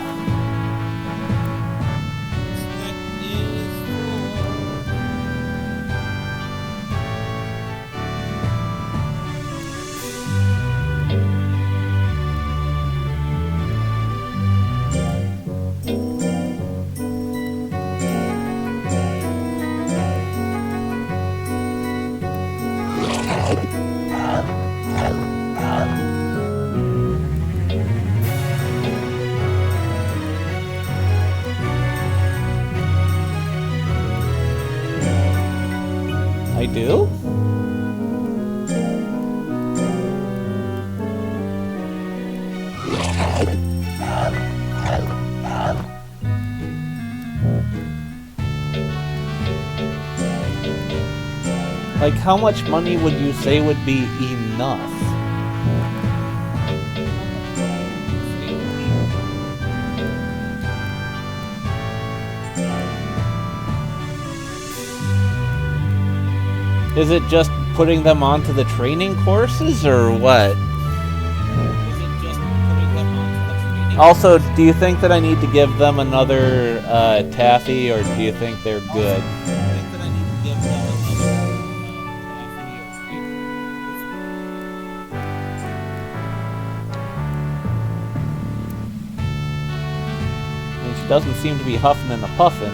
Like, how much money would you say would be enough? Is it just putting them onto the training courses, or what? Also, do you think that I need to give them another taffy, or do you think they're good? I mean, she doesn't seem to be huffing and a puffing.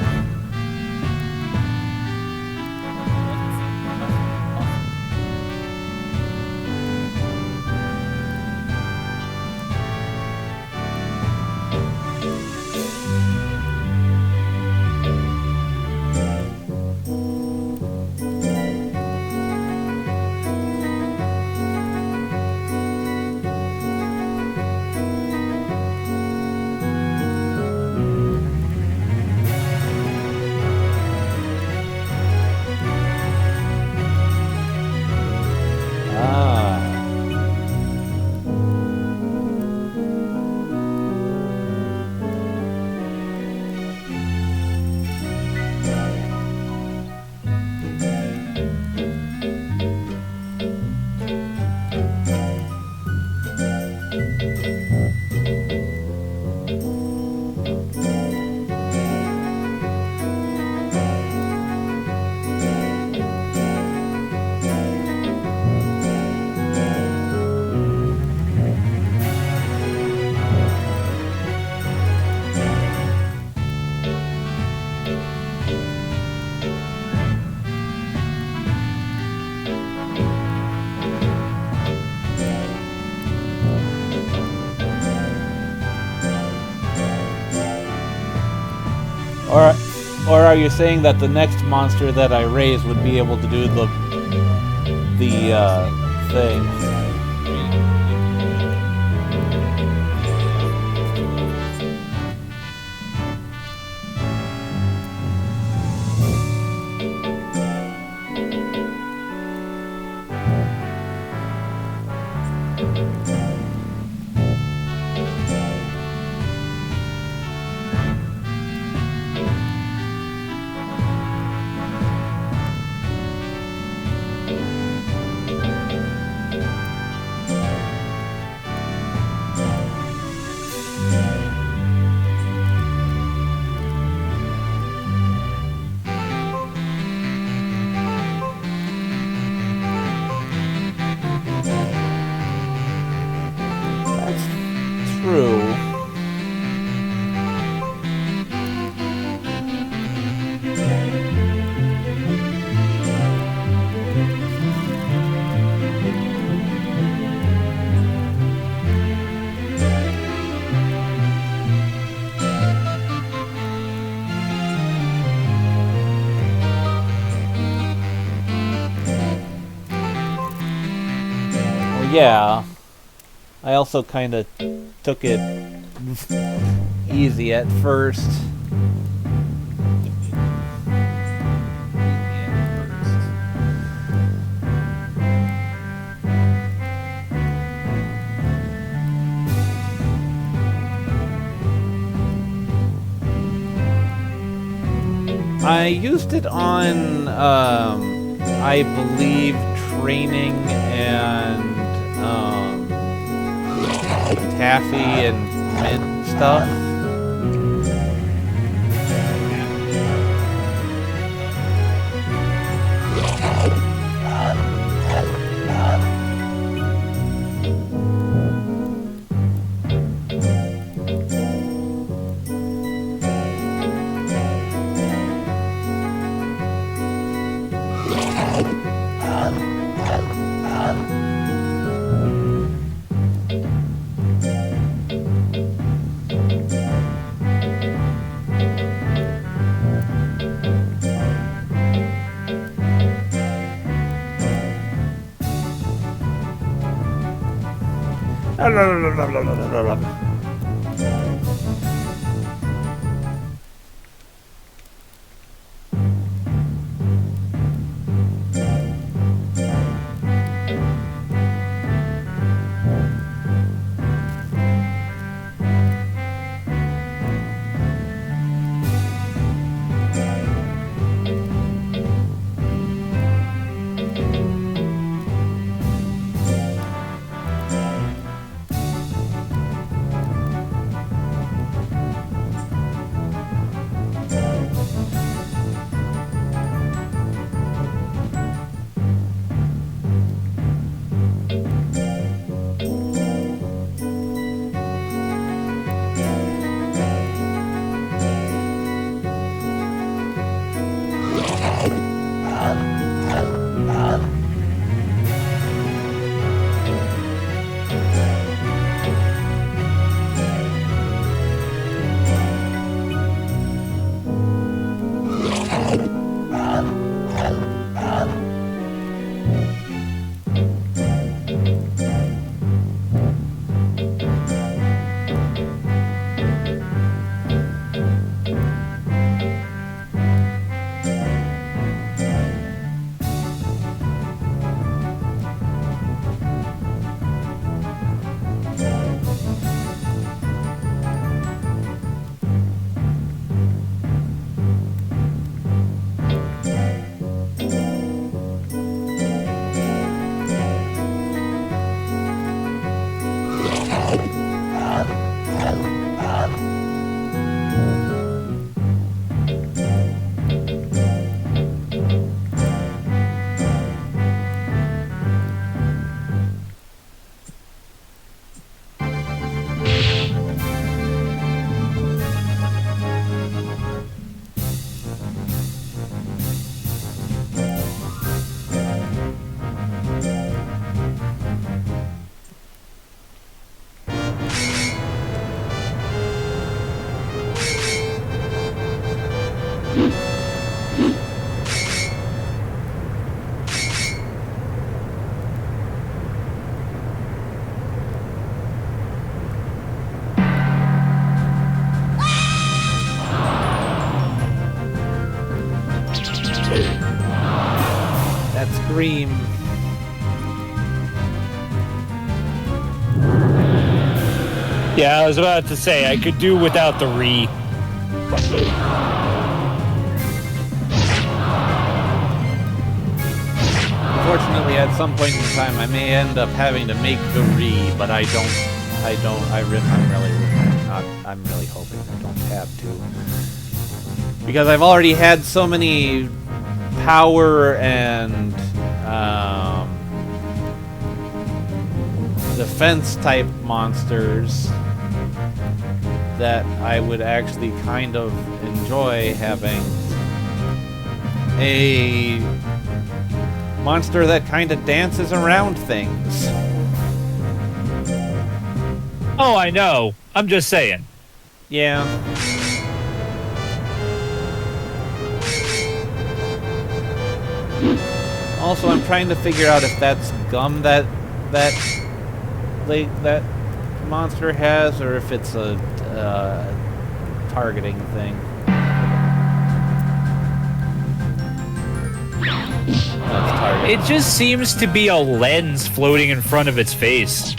Or are you saying that the next monster that I raise would be able to do the thing? True. Well, yeah. I also kind of took it easy at first. I used it on, I believe, training and, taffy and mint stuff. That scream. Yeah, I was about to say I could do without the re. Unfortunately, at some point in time, I may end up having to make the re, but I'm really hoping I don't have to. Because I've already had so many power and defense type monsters that I would actually kind of enjoy having a monster that kind of dances around things. Oh, I know. I'm just saying. Yeah. Also, I'm trying to figure out if that's gum that monster has, or if it's a targeting thing. That's targeting. It just seems to be a lens floating in front of its face.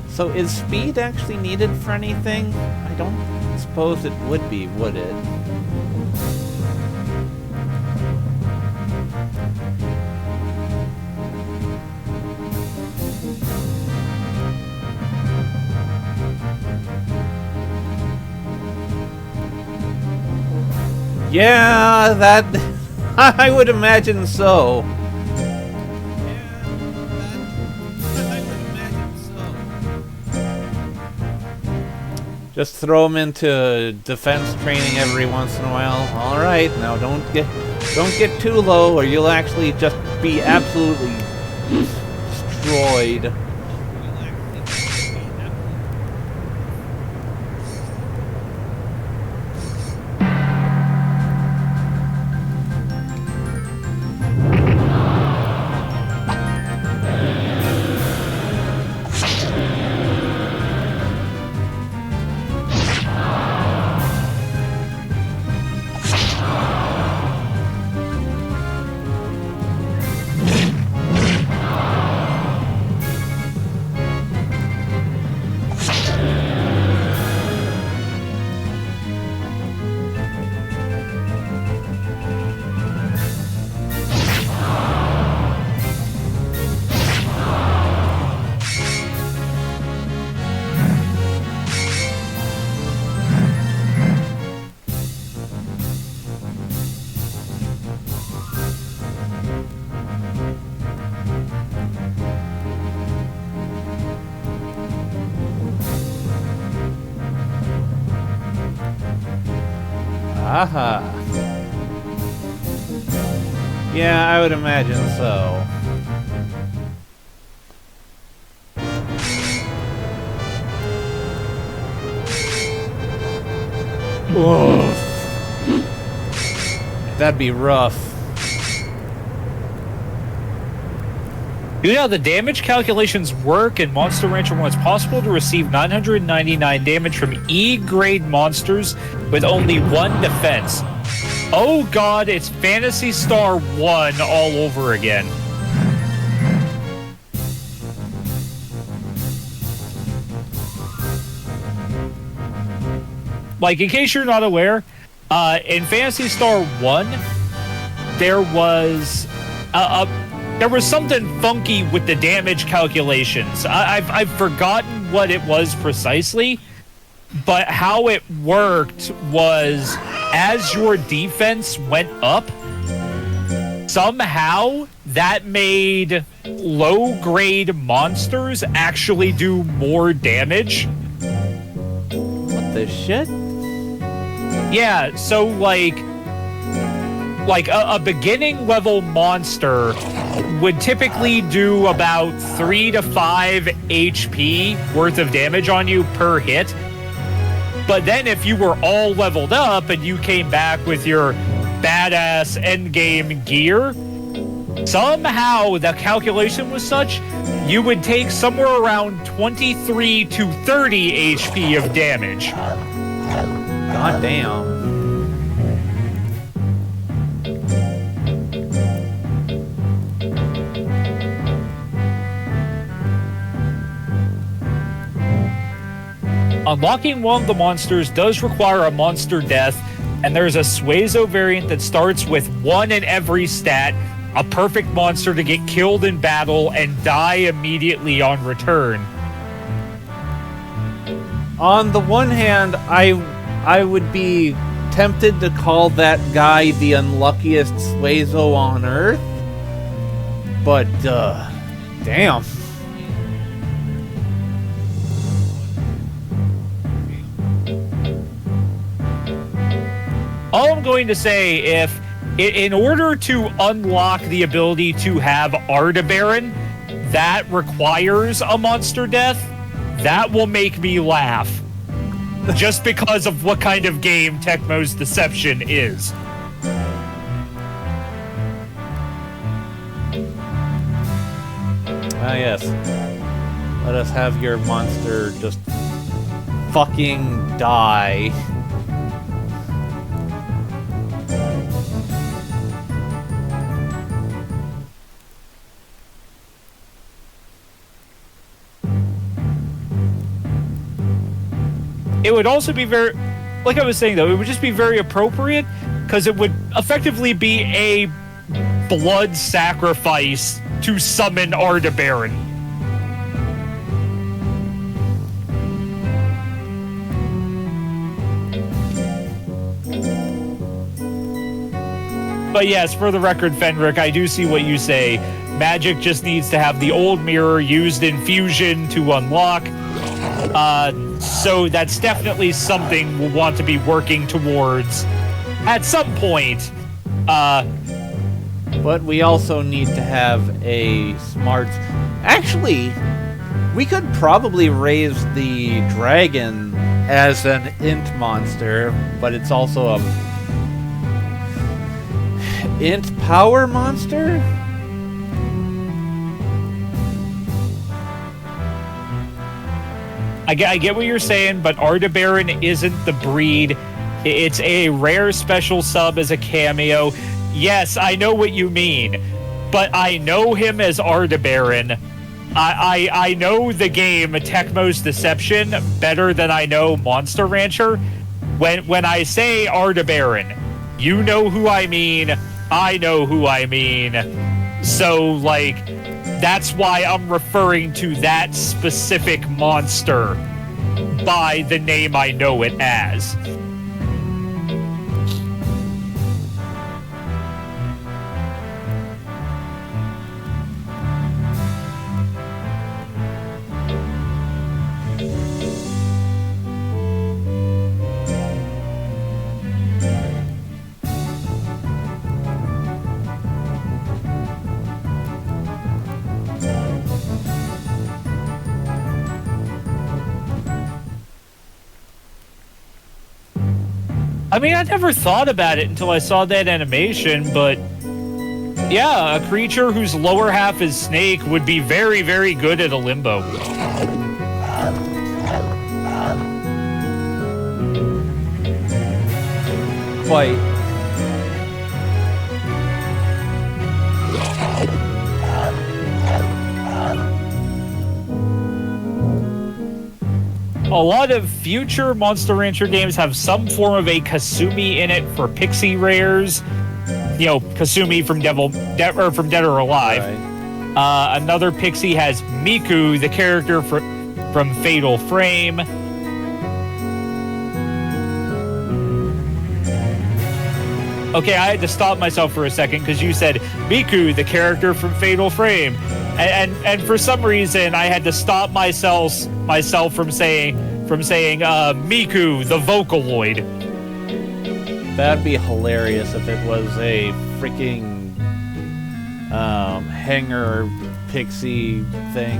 So is speed actually needed for anything? I don't suppose it would be, would it? Yeah, that... I would imagine so. Just throw them into defense training every once in a while. All right, now don't get too low, or you'll actually just be absolutely destroyed. Aha. Yeah, I would imagine so. Oof. That'd be rough. You know how the damage calculations work in Monster Rancher when it's possible to receive 999 damage from E-grade monsters with only one defense. Oh god, it's Phantasy Star 1 all over again. like, in case you're not aware, in Phantasy Star 1, there was something funky with the damage calculations. I've forgotten what it was precisely, but how it worked was as your defense went up, somehow that made low-grade monsters actually do more damage. What the shit? Yeah, so like a beginning level monster would typically do about 3 to 5 HP worth of damage on you per hit. But then if you were all leveled up and you came back with your badass endgame gear, somehow the calculation was such you would take somewhere around 23 to 30 HP of damage. God damn. Unlocking one of the monsters does require a monster death, and there's a Suezo variant that starts with 1 in every stat, a perfect monster to get killed in battle and die immediately on return. On the one hand, I would be tempted to call that guy the unluckiest Suezo on Earth, but, damn. All I'm going to say, if in order to unlock the ability to have Ardabaran, that requires a monster death, that will make me laugh. Just because of what kind of game Tecmo's Deception is. Ah, yes. Let us have your monster just fucking die. It would also be very, like I was saying though, it would just be very appropriate because it would effectively be a blood sacrifice to summon Ardabaran. But yes, for the record, Fenric, I do see what you say. Magic just needs to have the old mirror used in Fusion to unlock. So that's definitely something we'll want to be working towards at some point. But we also need to have a smart... Actually, we could probably raise the dragon as an int monster, but it's also a int power monster? I get what you're saying, but Ardabaran isn't the breed. It's a rare special sub as a cameo. Yes, I know what you mean, but I know him as Ardabaran. I know the game Tecmo's Deception better than I know Monster Rancher. When I say Ardabaran, you know who I mean, I know who I mean. So, like, that's why I'm referring to that specific monster by the name I know it as. I mean, I never thought about it until I saw that animation, but yeah, a creature whose lower half is snake would be very, very good at a limbo. Quite. a lot of future Monster Rancher games have some form of a Kasumi in it for pixie rares. You know, Kasumi from Dead or Alive. Right. Another pixie has Miku, the character from Fatal Frame. Okay, I had to stop myself for a second because you said Miku, the character from Fatal Frame, and for some reason I had to stop myself from saying Miku, the Vocaloid. That'd be hilarious if it was a freaking hanger pixie thing.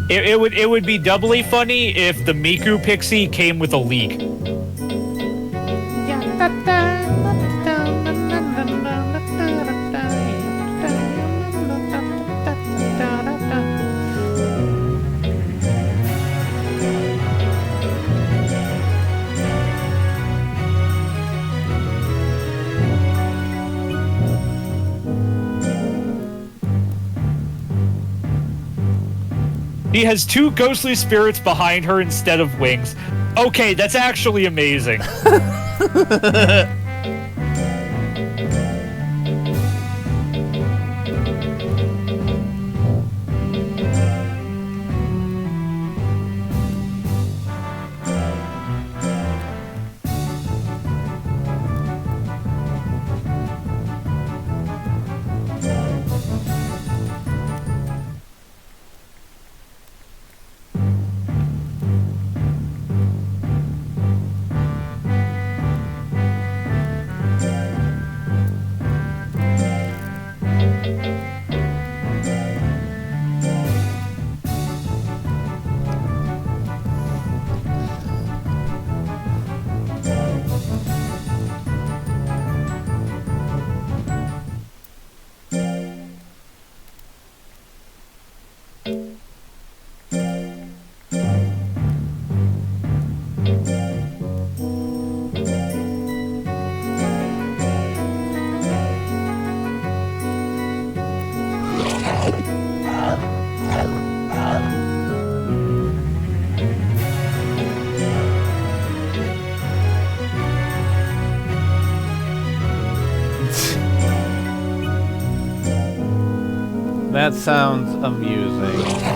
It would be doubly funny if the Miku pixie came with a leak. She has two ghostly spirits behind her instead of wings. Okay, that's actually amazing. That sounds amusing.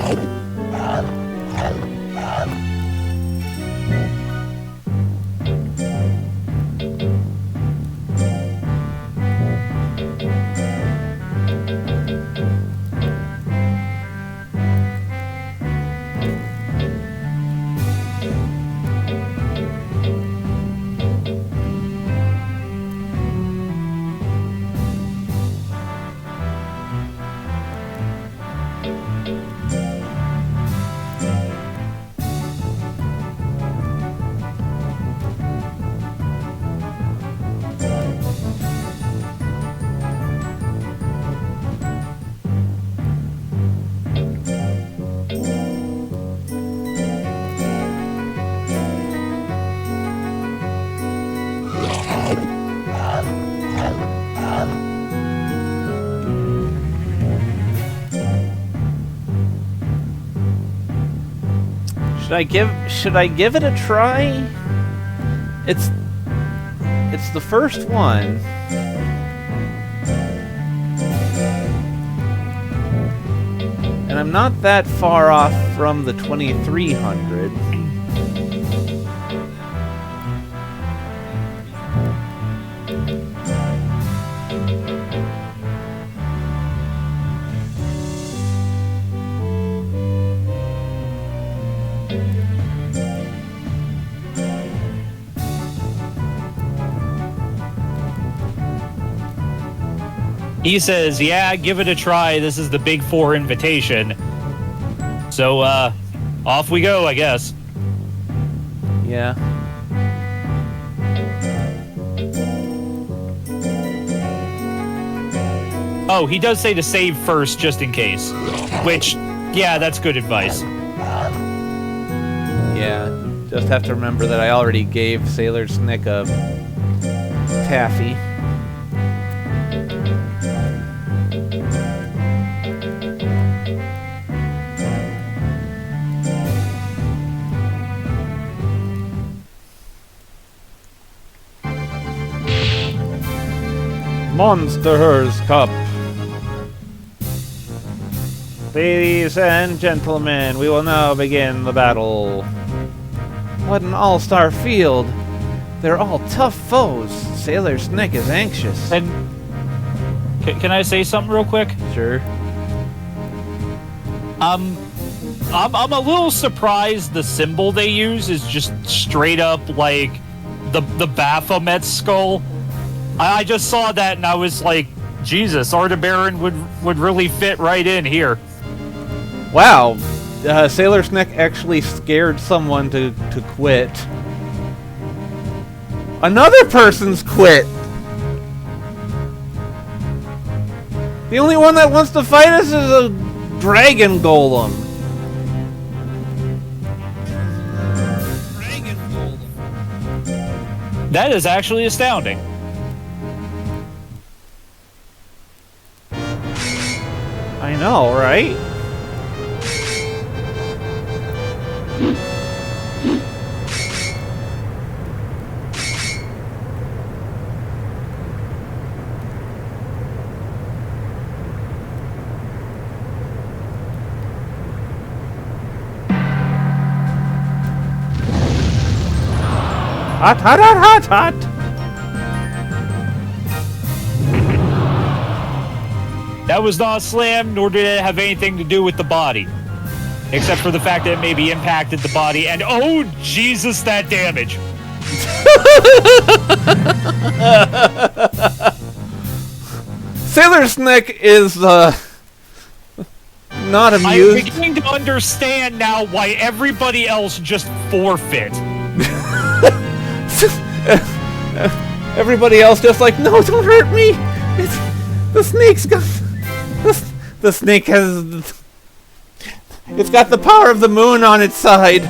Should I give it a try? It's the first one. And I'm not that far off from the 2300. He says, yeah, give it a try. This is the Big Four invitation. So, off we go, I guess. Yeah. Oh, he does say to save first, just in case. Which, yeah, that's good advice. Yeah. Just have to remember that I already gave Sailor Snick a taffy. Monster's Cup. Ladies and gentlemen, we will now begin the battle. What an all-star field. They're all tough foes. Sailor Snick is anxious. And can I say something real quick? Sure. I'm a little surprised the symbol they use is just straight up like the Baphomet skull. I just saw that and I was like, Jesus, Artabaran would really fit right in here. Wow. Sailor Snick actually scared someone to quit. Another person's quit! The only one that wants to fight us is a dragon golem. That is actually astounding. I know, right? Hot, hot, hot, hot, hot! That was not a slam, nor did it have anything to do with the body. Except for the fact that it maybe impacted the body, and oh, Jesus, that damage! Sailor Snick is, not I'm amused. beginning to understand now why everybody else just forfeit. Everybody else just like, no, don't hurt me! The snake's got... The snake has... It's got the power of the moon on its side.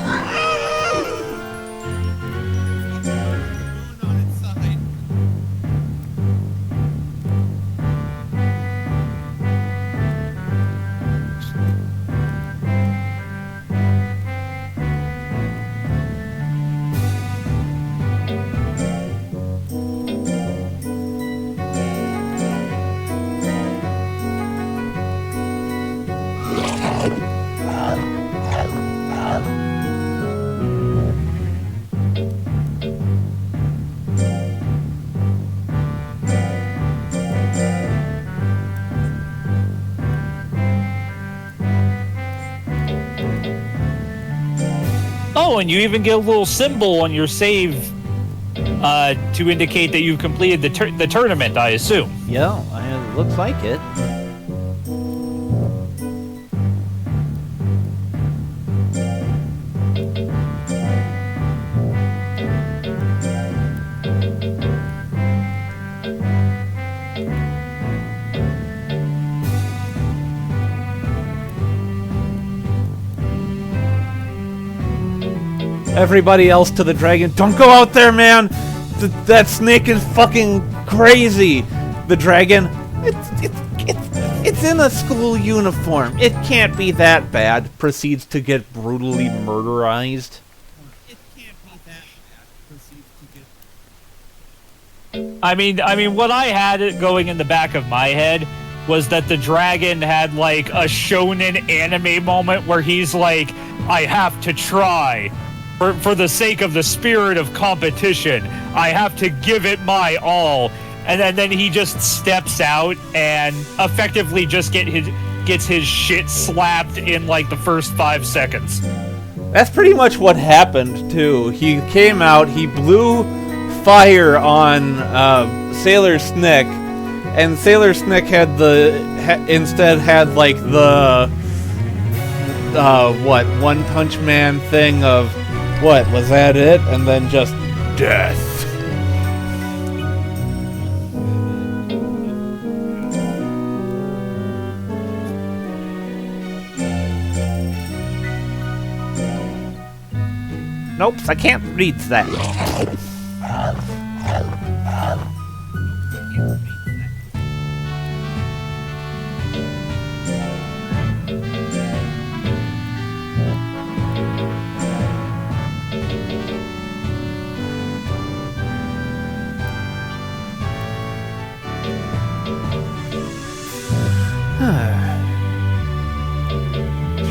Oh, and you even get a little symbol on your save to indicate that you've completed the tournament, I assume. Yeah, it looks like it. Everybody else to the dragon. Don't go out there, man! That snake is fucking crazy! The dragon, it's in a school uniform. It can't be that bad. Proceeds to get brutally murderized. I mean, what I had it going in the back of my head was that the dragon had like a shonen anime moment where he's like, I have to try. For the sake of the spirit of competition, I have to give it my all. And then he just steps out and effectively just gets his shit slapped in like the first 5 seconds. That's pretty much what happened, too. He came out, he blew fire on Sailor Snick, and Sailor Snick had instead had like the One Punch Man thing of, what, was that it? And then just death. Nope, I can't read that.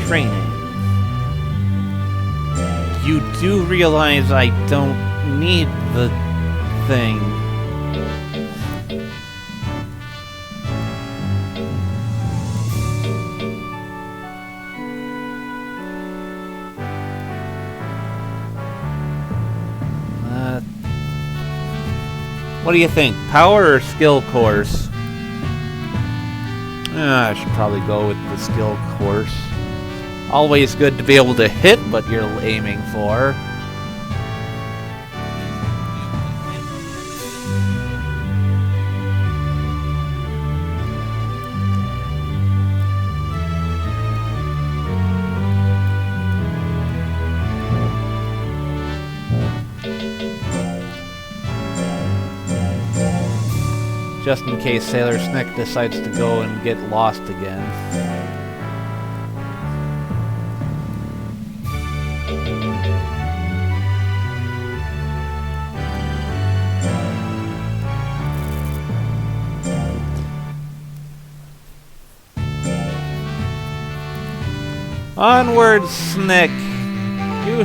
training. You do realize I don't need the thing. What do you think? Power or skill course? I should probably go with the skill course. Always good to be able to hit what you're aiming for. Just in case Sailor Snick decides to go and get lost again. Onward, Snick! You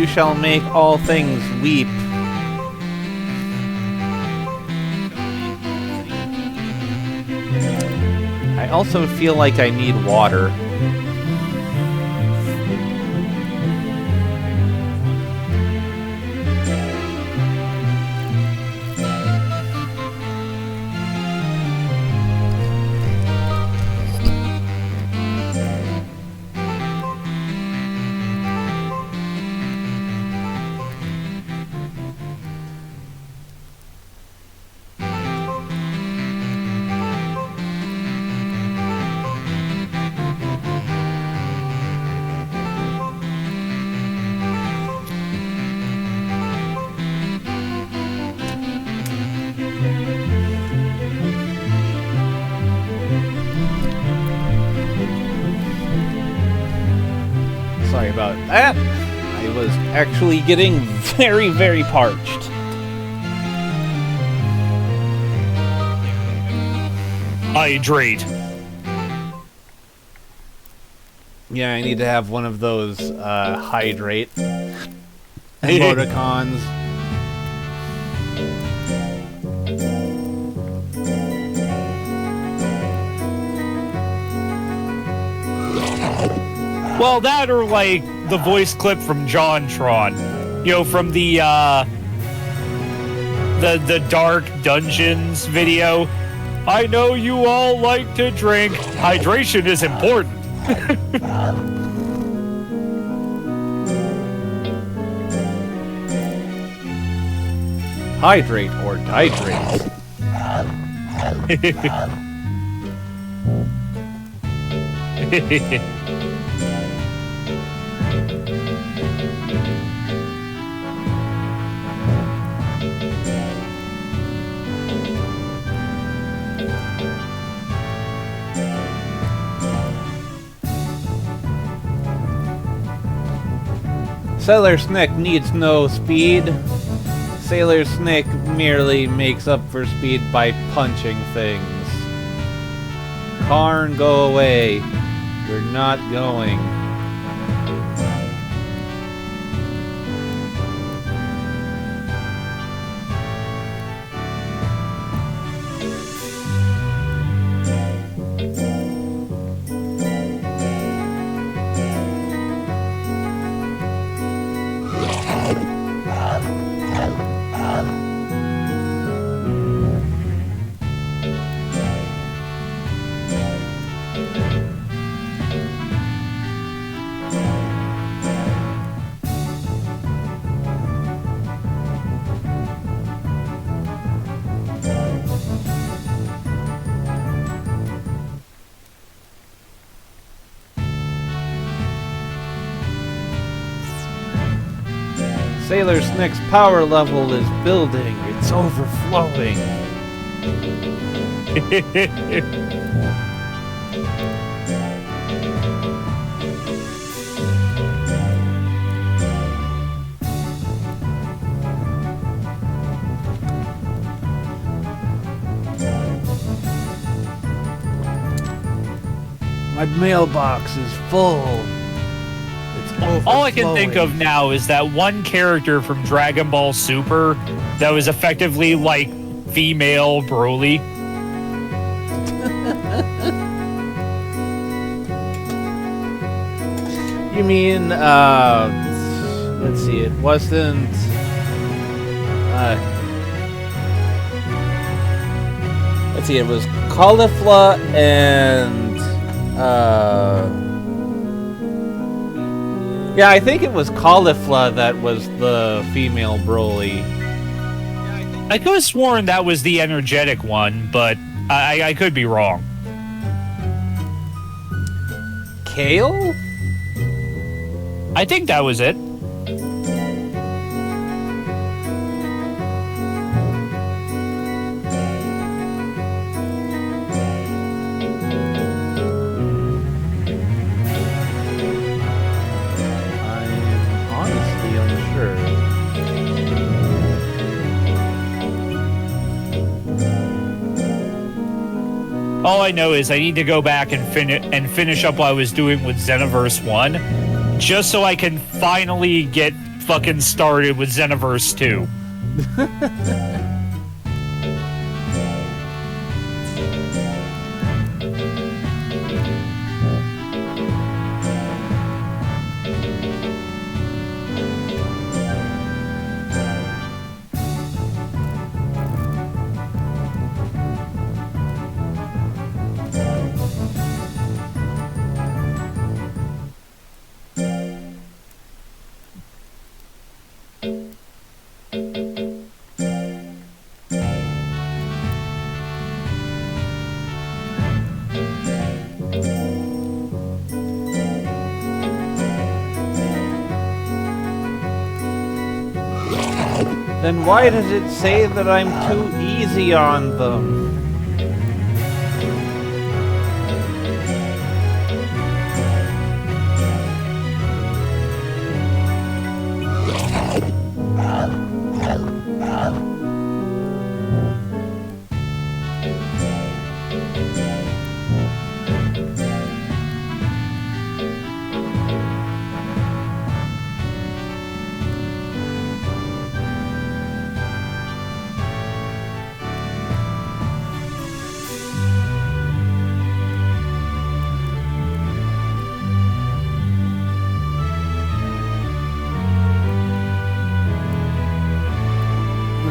shall make all things weep. I also feel like I need water. Sorry about that. I was actually getting very, very parched. Hydrate. Yeah, I need to have one of those hydrate emoticons. Well, that or like the voice clip from JonTron, you know, from the Dark Dungeons video. I know you all like to drink. Hydration is important. Hydrate or dihydrate. Sailor Snick needs no speed. Sailor Snick merely makes up for speed by punching things. Karn, go away. You're not going. Sailor Snick's power level is building. It's overflowing. My mailbox is full. It's All I can think of now is that one character from Dragon Ball Super that was effectively like female Broly. You mean, let's see, it wasn't, let's see, it was Caulifla and, yeah, I think it was Caulifla that was the female Broly. I could have sworn that was the energetic one, but I could be wrong. Kale? I think that was it. I'm honestly unsure. All I know is I need to go back and finish up what I was doing with Xenoverse 1, just so I can finally get fucking started with Xenoverse 2. Then why does it say that I'm too easy on them?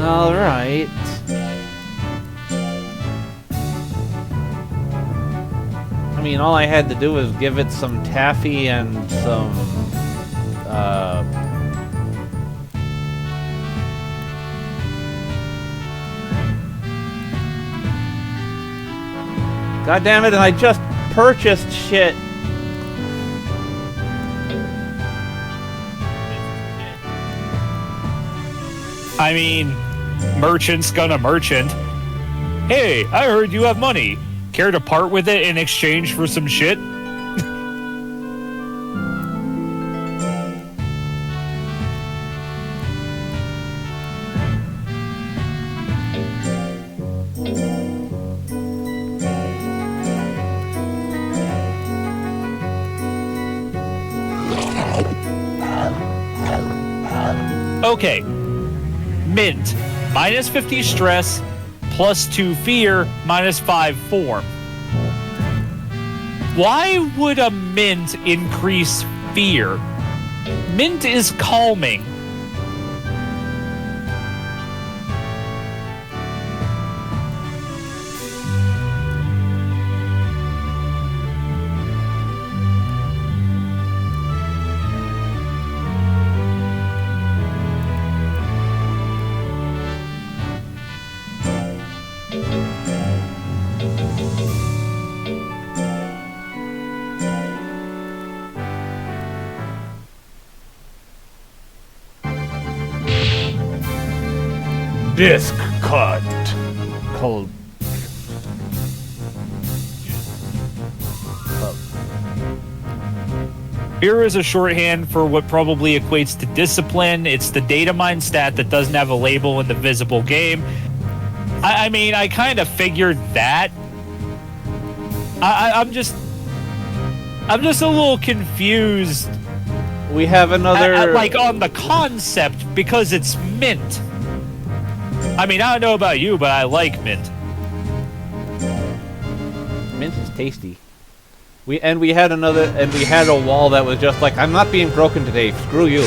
Alright. I mean, all I had to do was give it some taffy and some, God damn it, and I just purchased shit. I mean, merchant's gonna merchant. Hey, I heard you have money. Care to part with it in exchange for some shit? Okay. Mint. Minus 50 stress, plus 2 fear, minus 5 form. Why would a mint increase fear? Mint is calming. Disc cut. Cold. Fear is a shorthand for what probably equates to discipline. It's the data mine stat that doesn't have a label in the visible game. I mean, I kind of figured that. I'm just... I'm just a little confused We have another... like on the concept because it's mint. I mean, I don't know about you, but I like mint. Mint is tasty. We had a wall that was just like, I'm not being broken today, screw you.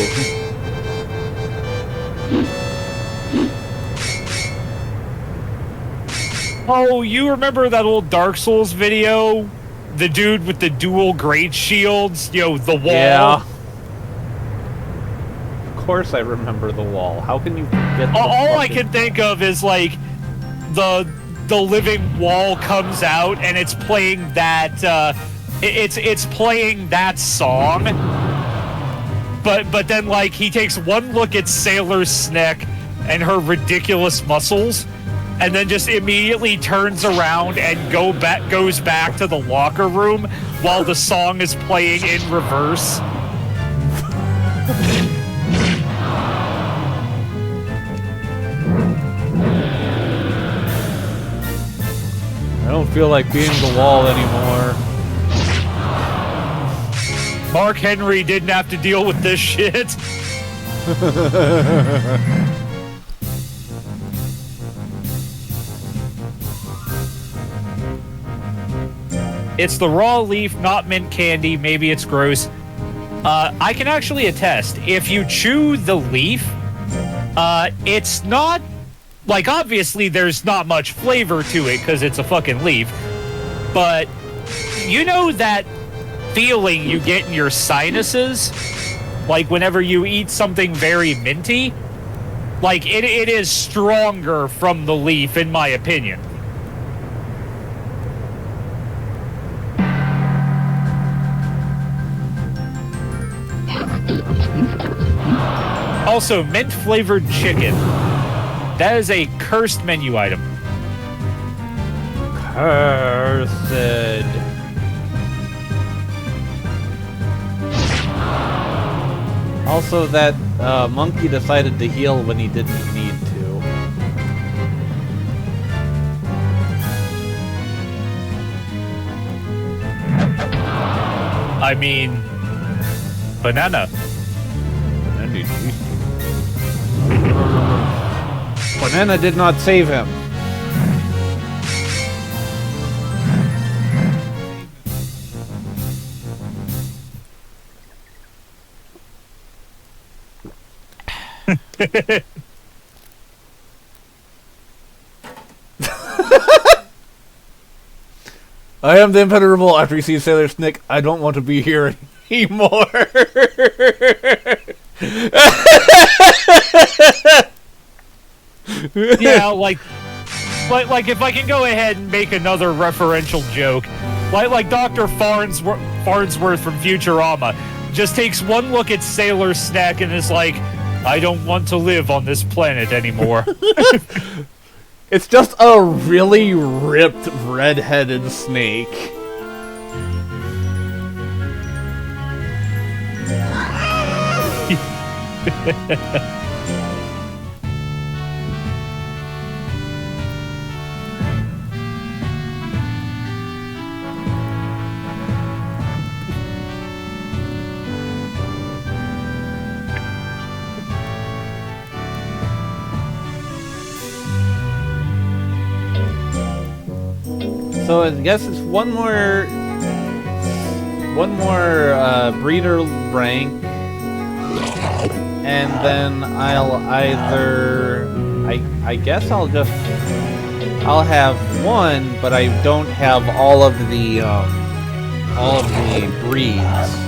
Oh, you remember that old Dark Souls video? The dude with the dual great shields, the wall? Yeah. Of course I remember the wall. How can you forget the All I fucking- can think of is like the living wall comes out and it's playing that it's playing that song. But then like he takes one look at Sailor Snick and her ridiculous muscles and then just immediately turns around and goes back to the locker room while the song is playing in reverse. I don't feel like being the wall anymore. Mark Henry didn't have to deal with this shit. It's the raw leaf, not mint candy. Maybe it's gross. I can actually attest. If you chew the leaf, it's not... Like, obviously, there's not much flavor to it because it's a fucking leaf. But you know that feeling you get in your sinuses? Like, whenever you eat something very minty? Like, it is stronger from the leaf, in my opinion. Also, mint-flavored chicken. That is a cursed menu item. Cursed. Also, that monkey decided to heal when he didn't need to. I mean, banana. Banana did not save him. I am the Impenetrable. After you see Sailor Snick, I don't want to be here anymore. Yeah, like if I can go ahead and make another referential joke, like Dr. Farnsworth from Futurama just takes one look at Sailor Snack and is like, I don't want to live on this planet anymore. It's just a really ripped red-headed snake. So I guess it's one more breeder rank, and then I'll either I guess I'll have one, but I don't have all of the breeds.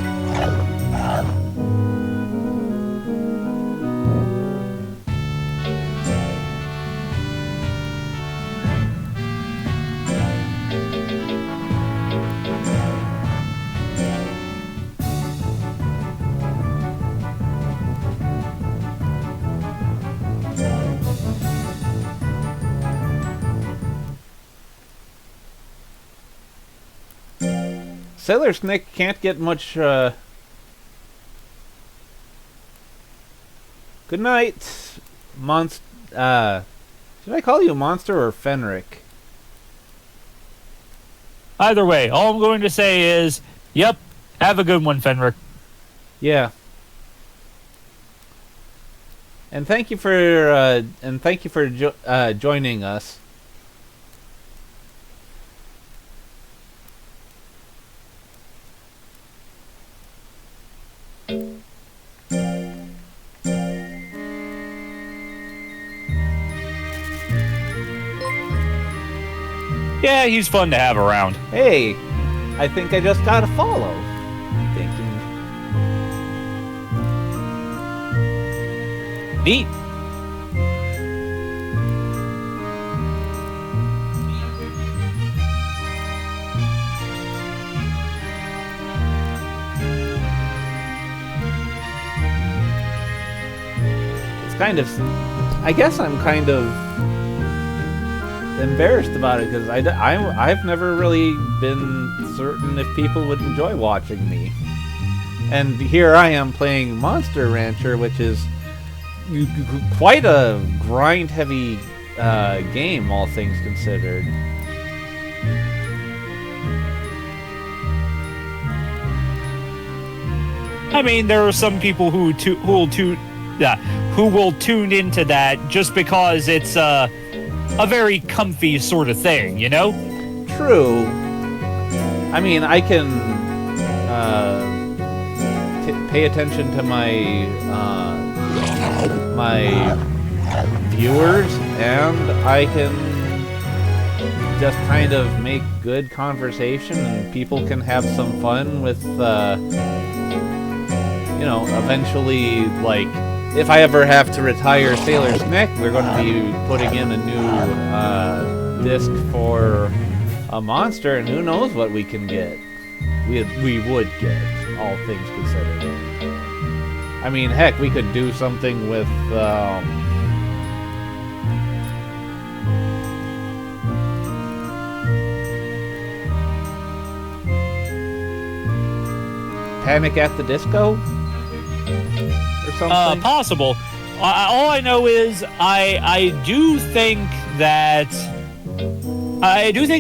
Sailor Snick can't get much, Good night, should I call you Monster or Fenric? Either way, all I'm going to say is, yep, Have a good one, Fenric. Yeah. And thank you for joining us. Yeah, he's fun to have around. Hey, I think I just got a follow. Thinking. Neat. It's kind of. I guess I'm kind of embarrassed about it because I've never really been certain if people would enjoy watching me. And here I am playing Monster Rancher, which is quite a grind-heavy game, all things considered. I mean, there are some people who will tune into that just because it's a very comfy sort of thing, you know? True. I mean, I can pay attention to my my viewers, and I can just kind of make good conversation, and people can have some fun with, you know, eventually, like, if I ever have to retire Sailor's Neck, we're going to be putting in a new disc for a monster, and who knows what we can get. We would get, all things considered. I mean, heck, we could do something with, Panic at the Disco? Or something? Possible. All I know is I do think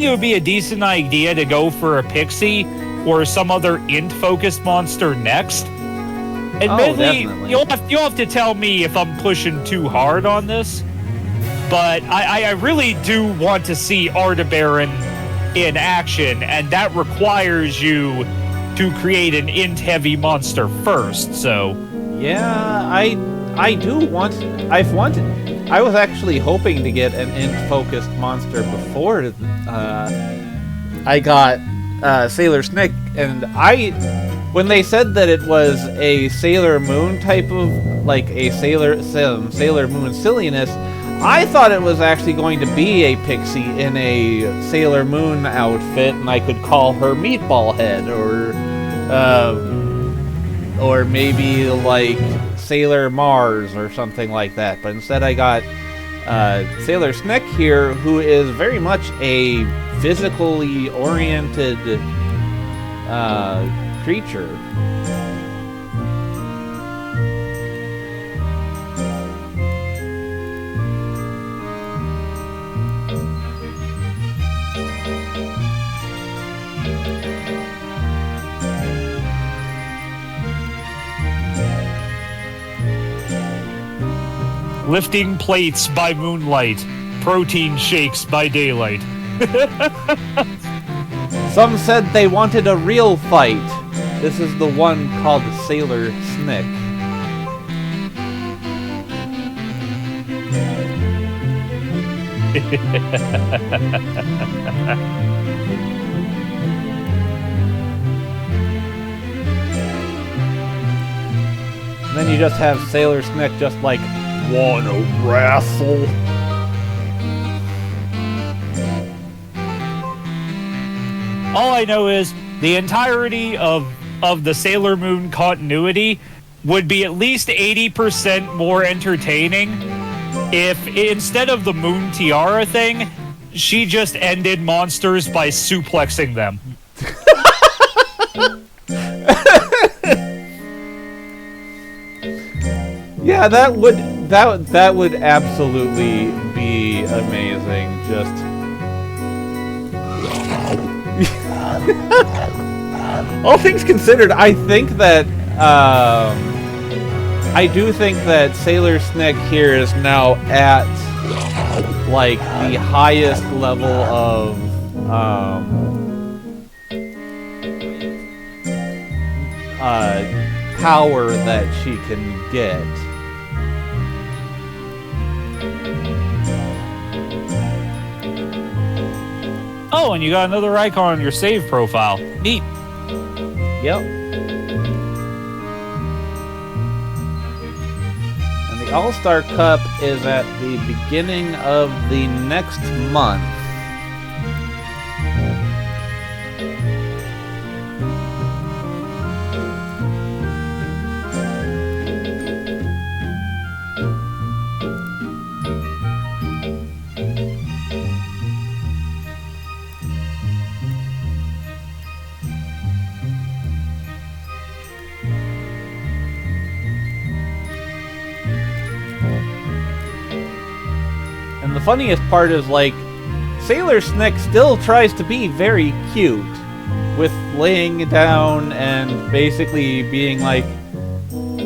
it would be a decent idea to go for a Pixie or some other int-focused monster next. Admittedly, definitely. you'll have to tell me if I'm pushing too hard on this, but I really do want to see Artabaran in action, and that requires you to create an int-heavy monster first, so... Yeah, I do want... I was actually hoping to get an int-focused monster before I got Sailor Snick, and when they said that it was a Sailor Moon type of, like, a Sailor Moon silliness, I thought it was actually going to be a pixie in a Sailor Moon outfit, and I could call her Meatball Head, or maybe, like, Sailor Mars or something like that. But instead I got Sailor Snick here, who is very much a physically oriented creature. Lifting plates by moonlight, protein shakes by daylight. Some said they wanted a real fight. This is the one called Sailor Snick. And then you just have Sailor Snick just like, wanna wrestle? All I know is the entirety of the Sailor Moon continuity would be at least 80% more entertaining if, instead of the Moon Tiara thing, she just ended monsters by suplexing them. Yeah, that would absolutely be amazing. Just all things considered, I think that I do think that Sailor Snick here is now at like the highest level of power that she can get. Oh, and you got another icon on your save profile. Neat. Yep. And the All-Star Cup is at the beginning of the next month. And the funniest part is, like, Sailor Snick still tries to be very cute with laying down and basically being like,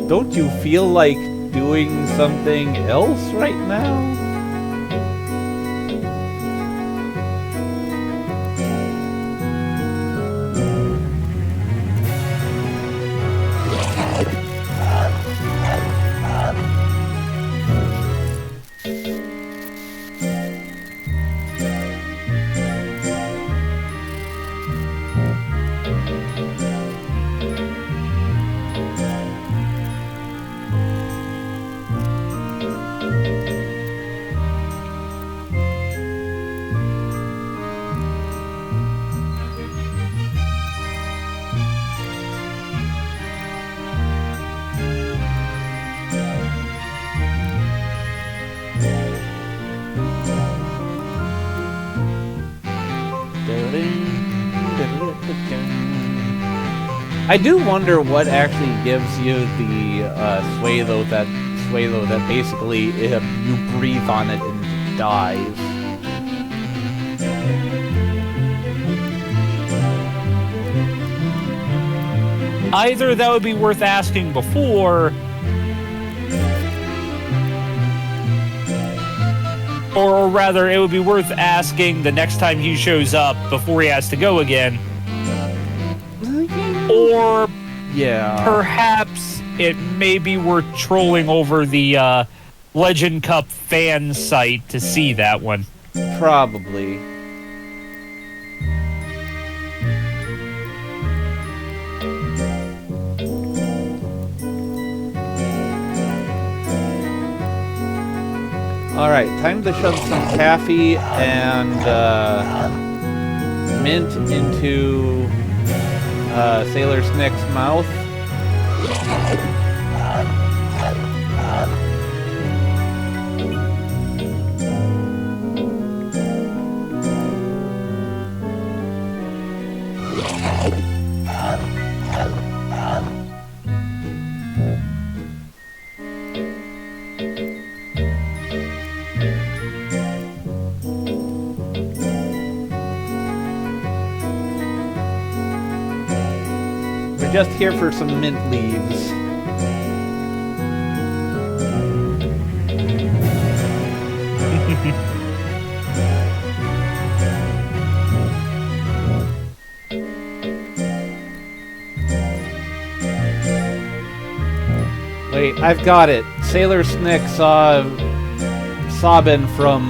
don't you feel like doing something else right now? I do wonder what actually gives you the Suelo that basically you breathe on it and it dies. Either that would be worth asking before, or rather, it would be worth asking the next time he shows up before he has to go again. Or Yeah. perhaps it may be worth trolling over the Legend Cup fan site to see that one. Probably. Alright, time to shove some taffy and mint into Sailor Snick's mouth. We're just here for some mint leaves. Wait, I've got it. Sailor Snick saw Sabin from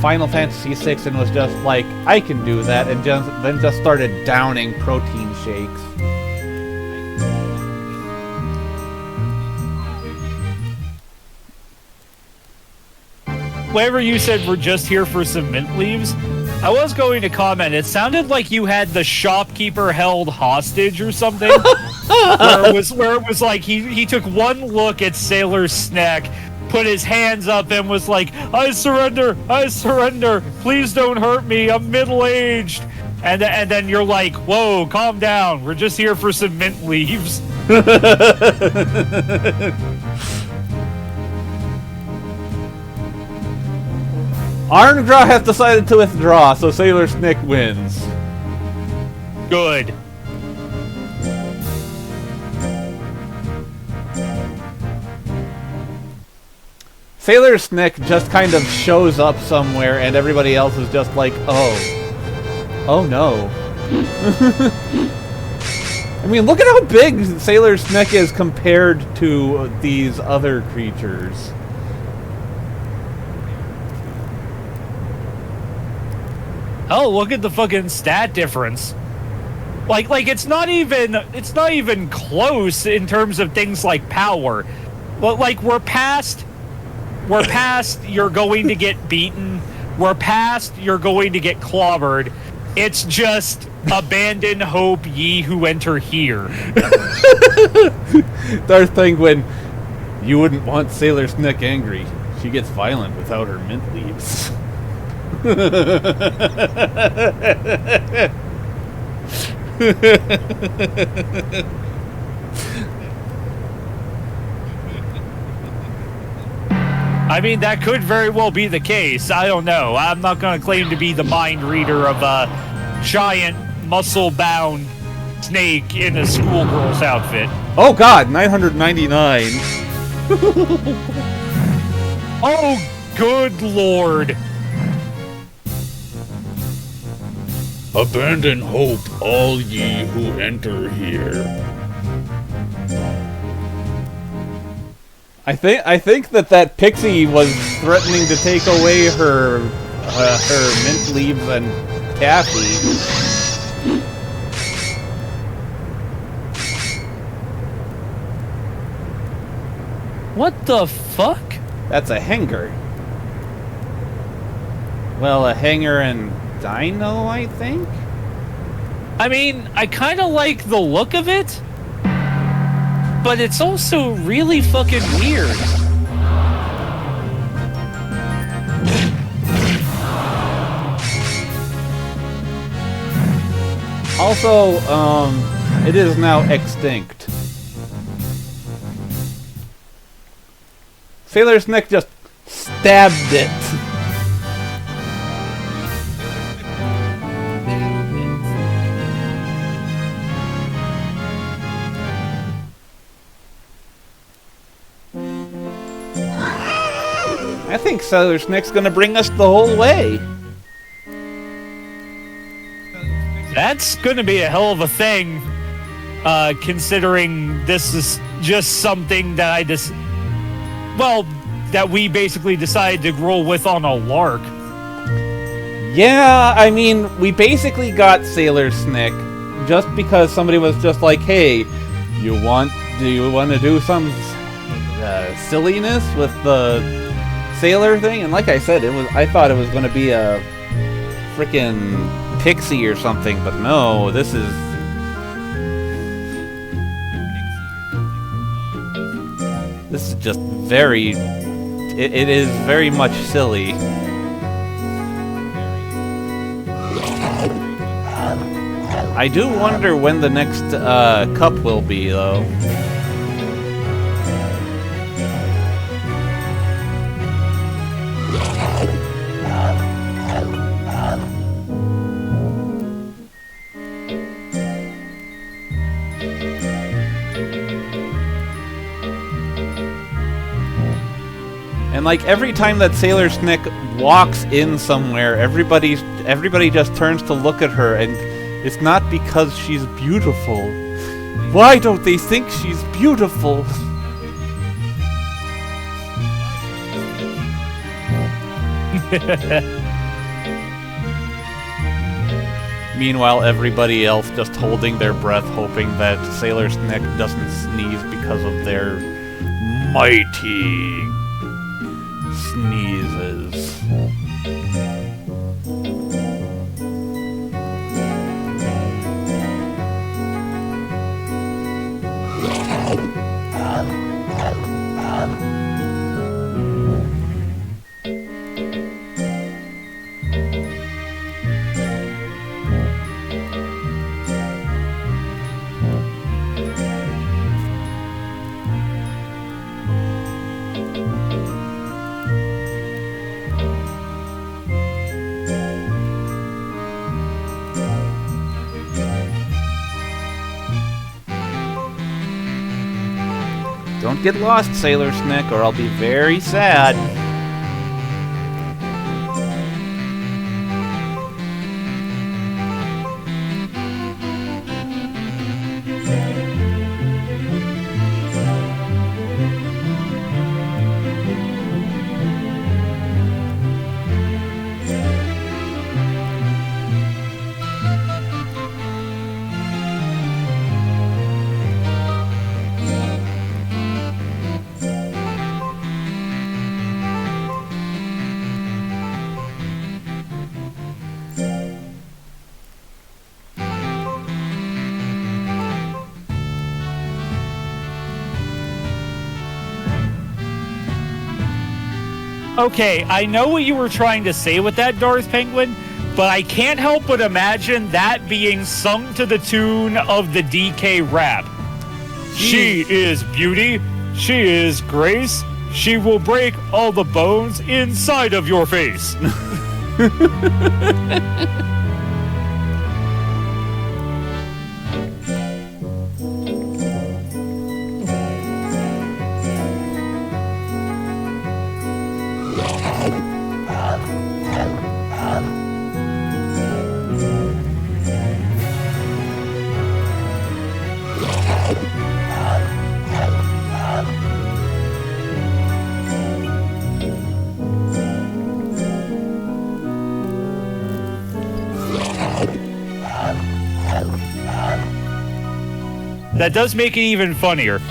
Final Fantasy VI and was just like, I can do that, and then just started downing protein shakes. Whenever you said we're just here for some mint leaves, I was going to comment. It sounded like you had the shopkeeper held hostage or something. where it was like he took one look at Sailor Snick, put his hands up, and was like, I surrender, please don't hurt me, I'm middle-aged. And then you're like, whoa, calm down, we're just here for some mint leaves. Arngra has decided to withdraw, so Sailor Snick wins. Good. Sailor Snick just kind of shows up somewhere, and everybody else is just like, oh no. I mean, look at how big Sailor Snick is compared to these other creatures. Oh, look at the fucking stat difference. Like it's not even close in terms of things like power. But like we're past you're going to get beaten. We're past you're going to get clobbered. It's just abandon hope, ye who enter here. Darth Penguin, you wouldn't want Sailor Snick angry. She gets violent without her mint leaves. I mean, that could very well be the case. I don't know. I'm not going to claim to be the mind reader of a giant, muscle-bound snake in a schoolgirl's outfit. Oh god, 999. Oh, good lord. Abandon hope, all ye who enter here. I think that pixie was threatening to take away her mint leaves and taffy. What the fuck? That's a hanger. Well, a hanger and dino, I think? I mean, I kind of like the look of it, but it's also really fucking weird. Also, it is now extinct. Sailor Snick just stabbed it. I think Sailor Snick's gonna bring us the whole way. That's gonna be a hell of a thing, considering this is just something that that we basically decided to roll with on a lark. Yeah, I mean, we basically got Sailor Snick just because somebody was just like, hey, do you want to do some silliness with the sailor thing? And like I said, I thought it was going to be a freaking pixie or something, but no, this is just very, it is very much silly. I do wonder when the next cup will be, though. And like every time that Sailor Snick walks in somewhere, everybody just turns to look at her, and it's not because she's beautiful. Why don't they think she's beautiful? Meanwhile, everybody else just holding their breath, hoping that Sailor Snick doesn't sneeze because of their mighty sneezes. Don't get lost, Sailor Snick, or I'll be very sad. Okay, I know what you were trying to say with that, Darth Penguin, but I can't help but imagine that being sung to the tune of the DK rap. She is beauty, she is grace, she will break all the bones inside of your face. That does make it even funnier.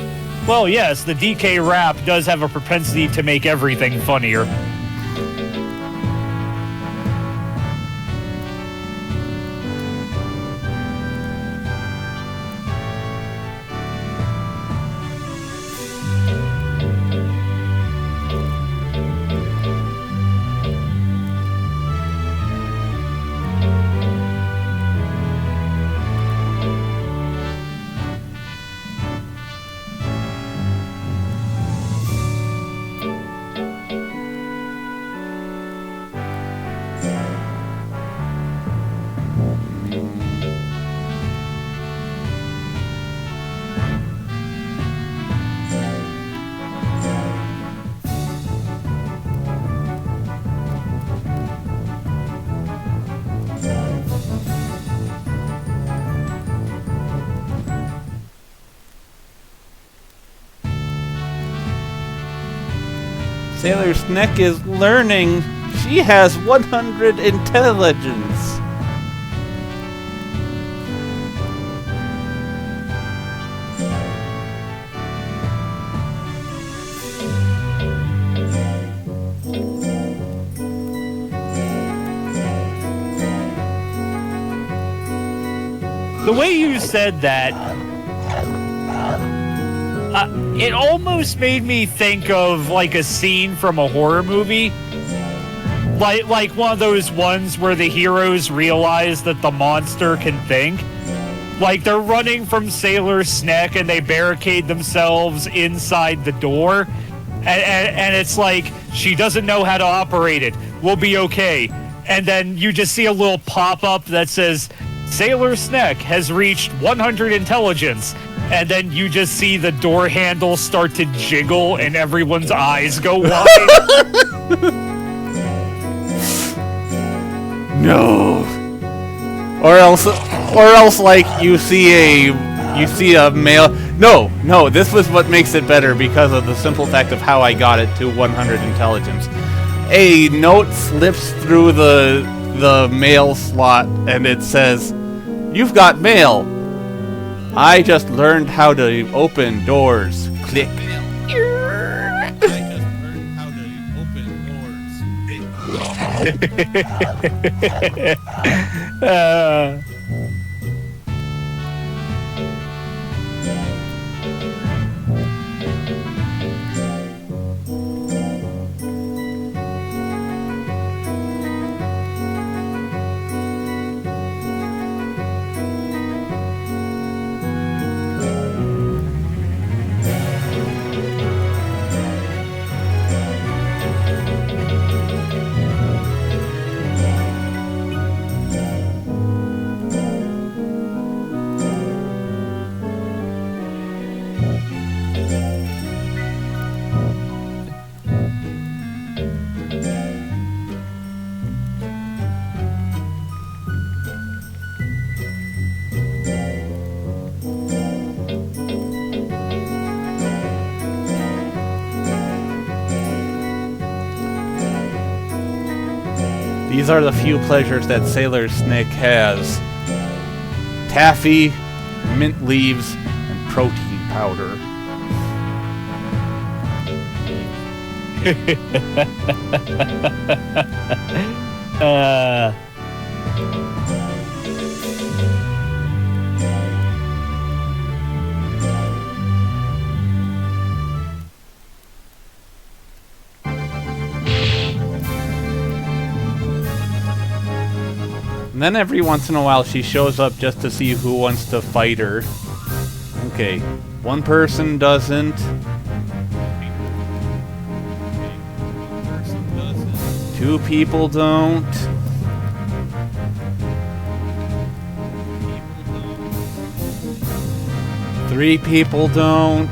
Well, yes, the DK rap does have a propensity to make everything funnier. Sailor Snick is learning. She has 100 intelligence. The way you said that, it almost made me think of like a scene from a horror movie. Like one of those ones where the heroes realize that the monster can think. Like they're running from Sailor Snick and they barricade themselves inside the door. And it's like, she doesn't know how to operate it. We'll be okay. And then you just see a little pop-up that says, Sailor Snick has reached 100 intelligence. And then you just see the door handle start to jiggle and everyone's eyes go wide. No. Or else like you see a male. No, this was what makes it better because of the simple fact of how I got it to 100 intelligence. A note slips through the mail slot and it says, "You've got mail. I just learned how to open doors." Click. I just learned how to open doors. These are the few pleasures that Sailor Snick has. Taffy, mint leaves, and protein powder. And then every once in a while she shows up just to see who wants to fight her. Okay, one person doesn't. Two people don't. Three people don't.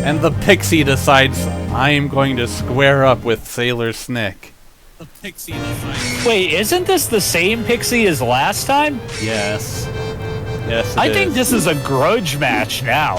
And the pixie decides, I am going to square up with Sailor Snick. The pixie decides. Wait, isn't this the same pixie as last time? Yes. Yes, I think this is a grudge match now.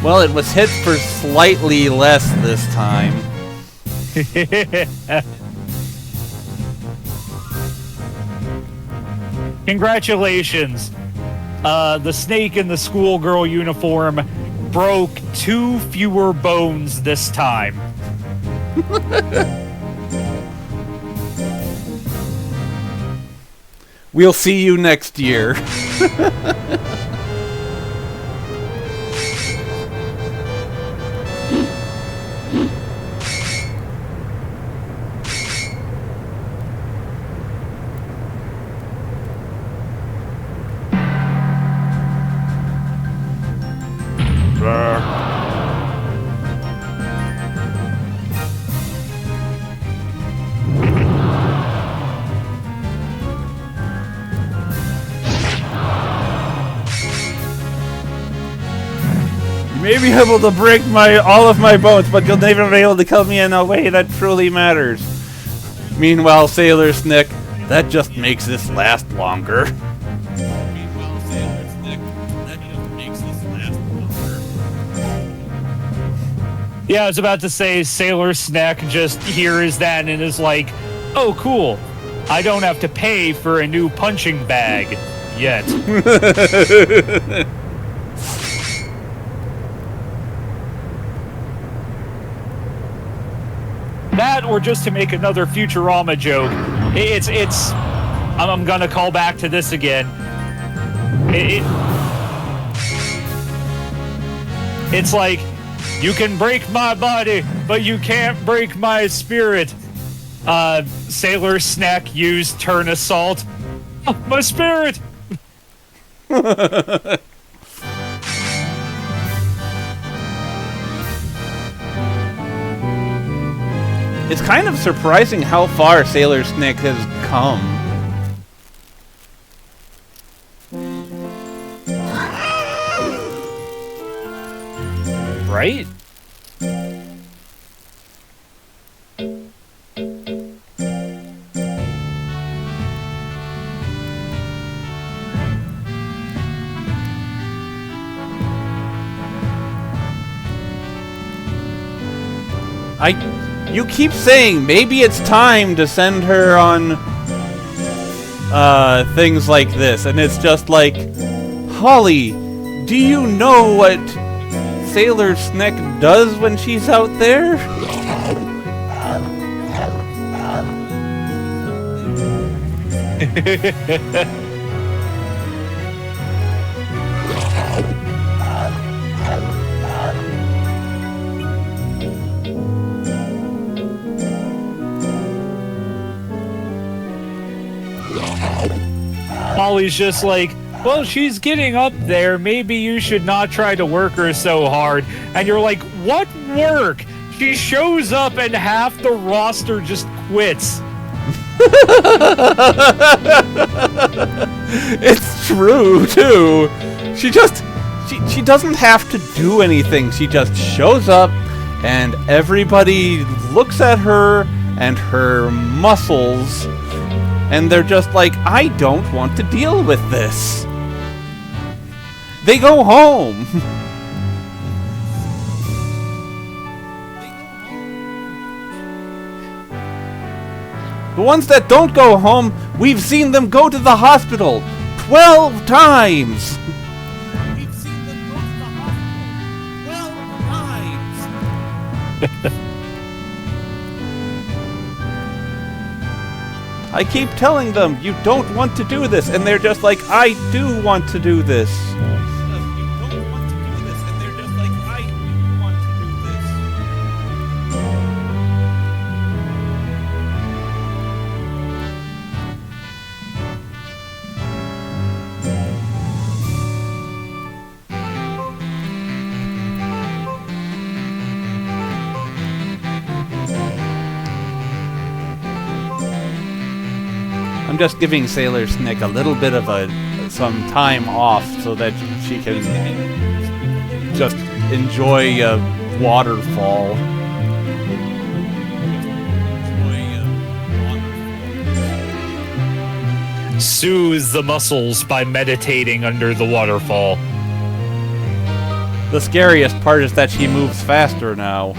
Well, it was hit for slightly less this time. Congratulations. The snake in the schoolgirl uniform broke 2 fewer bones this time. We'll see you next year. You may be able to break all of my bones, but you'll never be able to kill me in a way that truly matters. Meanwhile, Sailor Snick, that just makes this last longer. Yeah, I was about to say Sailor Snack just hears that and is like, oh, cool. I don't have to pay for a new punching bag yet. That, or just to make another Futurama joke, I'm gonna call back to this again. It's like, you can break my body, but you can't break my spirit. Sailor Snack used turn assault. Oh, my spirit! It's kind of surprising how far Sailor Snick has come. Right? You keep saying maybe it's time to send her on things like this, and it's just like, Holly, do you know what Sailor Snick does when she's out there? Molly's just like, well, she's getting up there. Maybe you should not try to work her so hard. And you're like, what work? She shows up and half the roster just quits. It's true, too. She doesn't have to do anything. She just shows up, and everybody looks at her and her muscles, and they're just like, I don't want to deal with this. They go home. The ones that don't go home, we've seen them go to the hospital 12 times. We've seen them go to the hospital 12 times. I keep telling them, you don't want to do this, and they're just like, I do want to do this. You don't want to do this, and they're just like, I do want to do this. I'm just giving Sailor Snick a little bit of some time off so that she can just enjoy a waterfall. Soothe the muscles by meditating under the waterfall. The scariest part is that she moves faster now.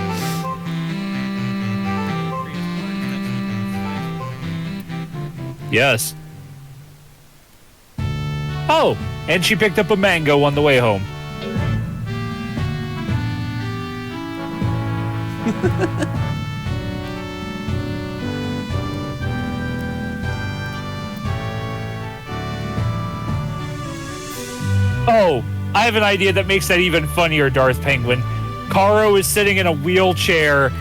Yes. Oh, and she picked up a mango on the way home. Oh, I have an idea that makes that even funnier, Darth Penguin. Karo is sitting in a wheelchair,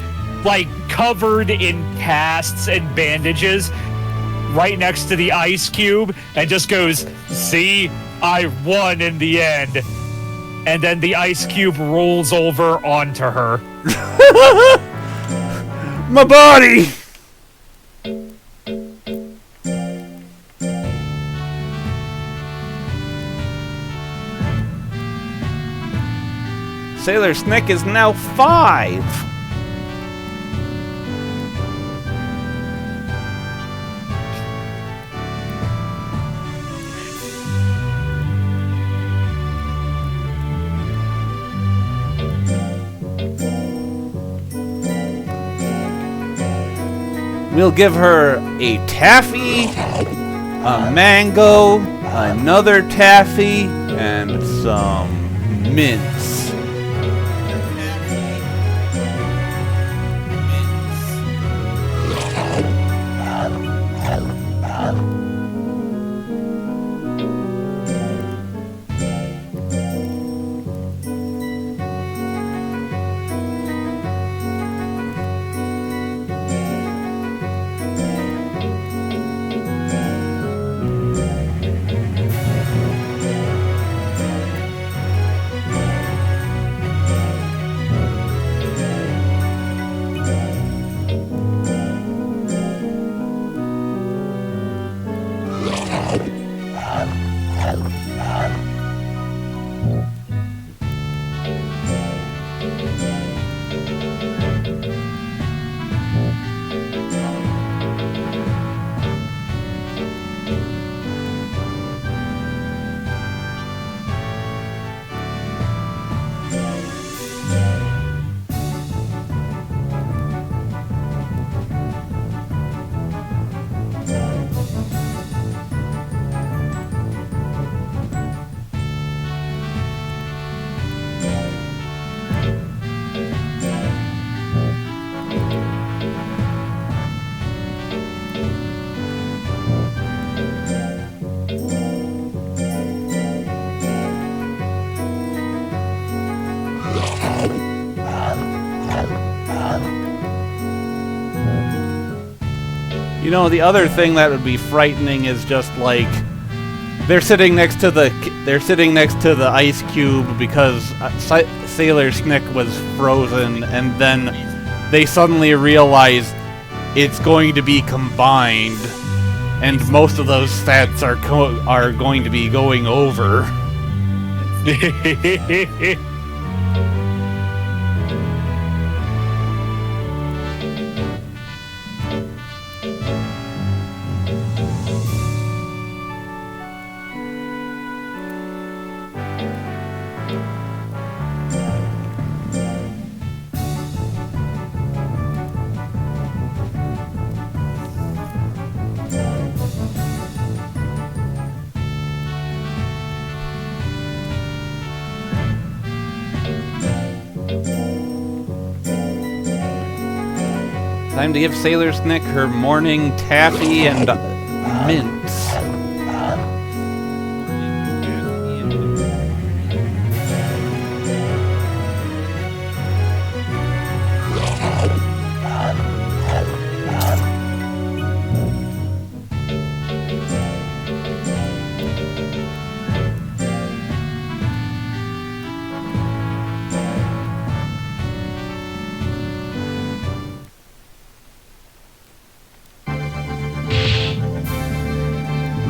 like covered in casts and bandages, right next to the ice cube, and just goes, "See, I won in the end." And then the ice cube rolls over onto her. My body! Sailor Snick is now 5. We'll give her a taffy, a mango, another taffy, and some mints. You know, the other thing that would be frightening is just like they're sitting next to the ice cube because Sailor Snick was frozen, and then they suddenly realize it's going to be combined, and most of those stats are going to be going over. Time to give Sailor Snick her morning taffy and mints.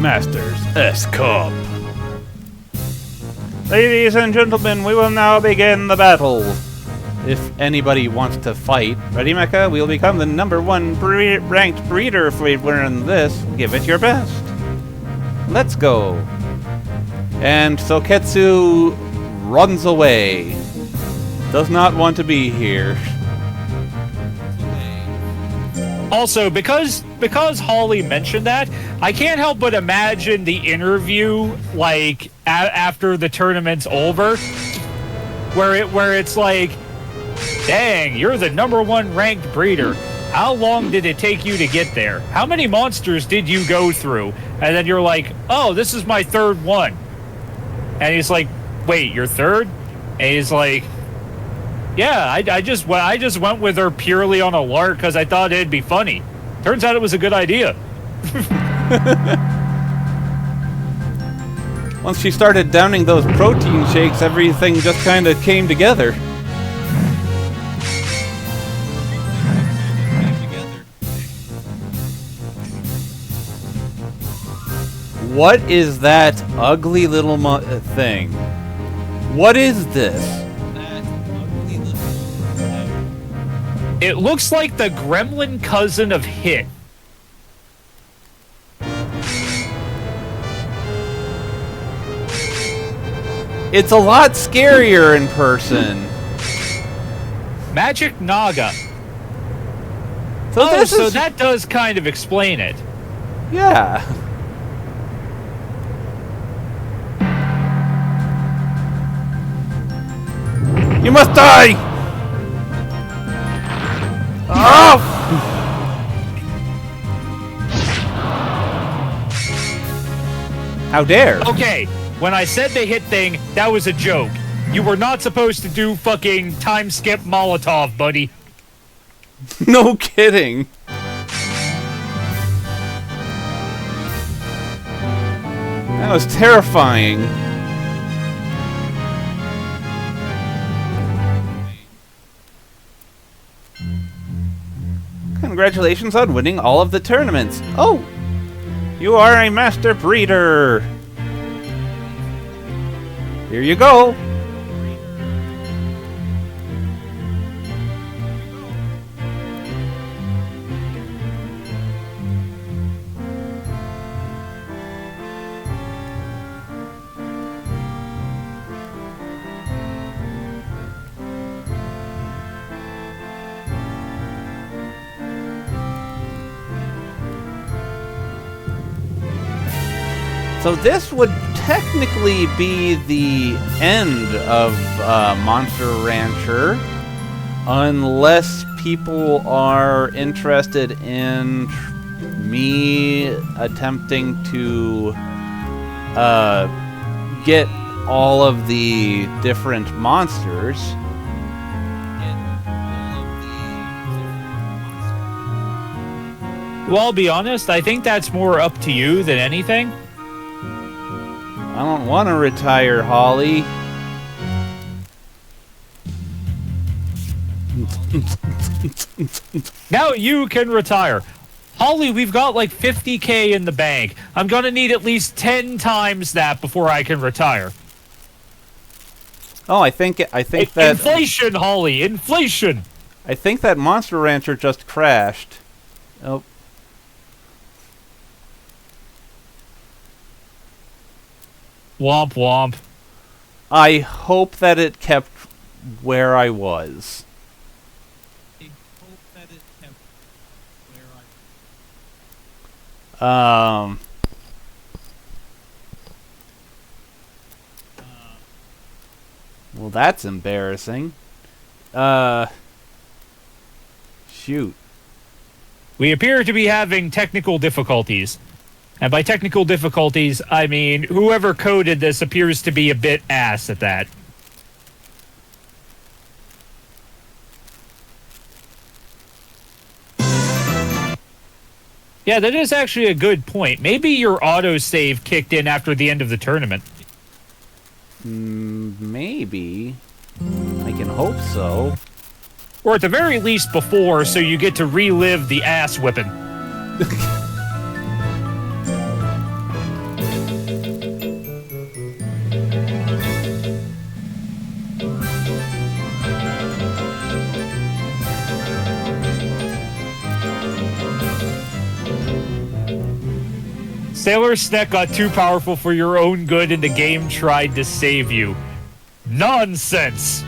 Masters S-Cup. Ladies and gentlemen, we will now begin the battle. If anybody wants to fight, ready, Mecha? We'll become the #1 ranked breeder if we win this. Give it your best. Let's go. And Soketsu runs away. Does not want to be here. Also, because Holly mentioned that, I can't help but imagine the interview like after the tournament's over, where it's like, "Dang, you're the #1 ranked breeder. How long did it take you to get there? How many monsters did you go through?" And then you're like, "Oh, this is my 3rd one." And he's like, "Wait, you're 3rd?" And he's like, "Yeah, I just went with her purely on a lark because I thought it'd be funny. Turns out it was a good idea." Once she started downing those protein shakes, everything just kind of came together. What is that ugly little thing? What is this? It looks like the gremlin cousin of Hit. It's a lot scarier in person. Magic Naga. So So that does kind of explain it. Yeah. You must die! Oh! How dare? Okay, when I said the Hit thing, that was a joke. You were not supposed to do fucking time skip Molotov, buddy. No kidding. That was terrifying. Congratulations on winning all of the tournaments. Oh, you are a master breeder. Here you go. So this would technically be the end of Monster Rancher, unless people are interested in me attempting to get all of the different monsters. Well, I'll be honest, I think that's more up to you than anything. I don't want to retire, Holly. Now you can retire. Holly, we've got like 50K in the bank. I'm gonna need at least 10 times that before I can retire. Oh, I think that Inflation, Holly, inflation. I think that Monster Rancher just crashed. Oh. Womp womp. I hope that it kept where I was. Well, that's embarrassing. Shoot. We appear to be having technical difficulties. And by technical difficulties, I mean whoever coded this appears to be a bit ass at that. Yeah, that is actually a good point. Maybe your autosave kicked in after the end of the tournament. Maybe. I can hope so. Or at the very least before, so you get to relive the ass whipping. Sailor Sneck got too powerful for your own good and the game tried to save you. Nonsense!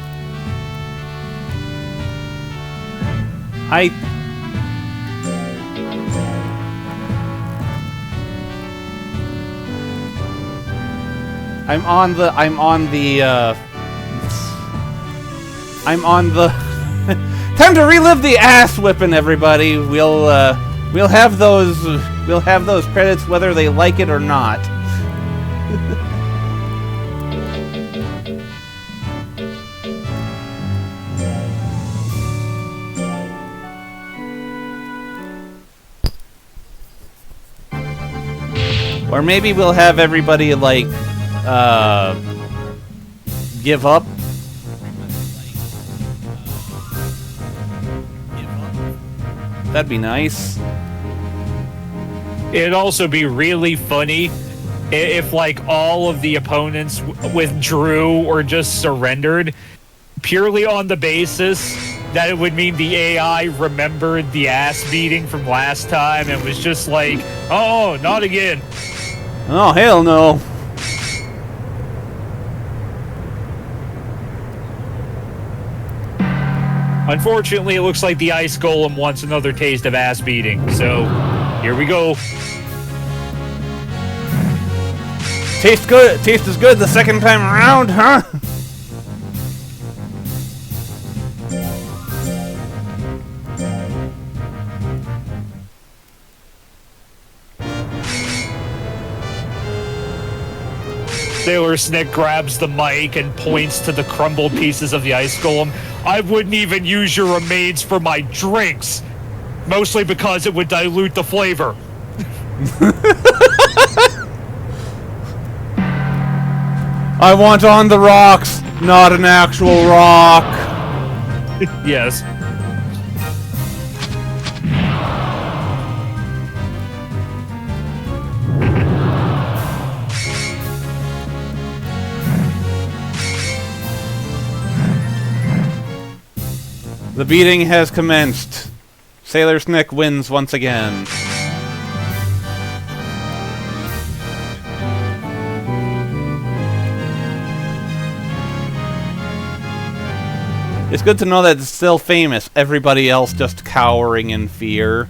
I'm on the time to relive the ass whipping, everybody. We'll have those credits whether they like it or not. Or maybe we'll have everybody like give up. That'd be nice. It'd also be really funny if, like, all of the opponents withdrew or just surrendered purely on the basis that it would mean the AI remembered the ass beating from last time and was just like, oh, not again. Oh, hell no. Unfortunately, it looks like the Ice Golem wants another taste of ass beating, so here we go. Tastes good. Taste is good the second time around, huh? Sailor Snick grabs the mic and points to the crumbled pieces of the Ice Golem. I wouldn't even use your remains for my drinks. Mostly because it would dilute the flavor. I want on the rocks, not an actual rock. Yes. The beating has commenced. Sailor Snick wins once again. It's good to know that it's still famous. Everybody else just cowering in fear.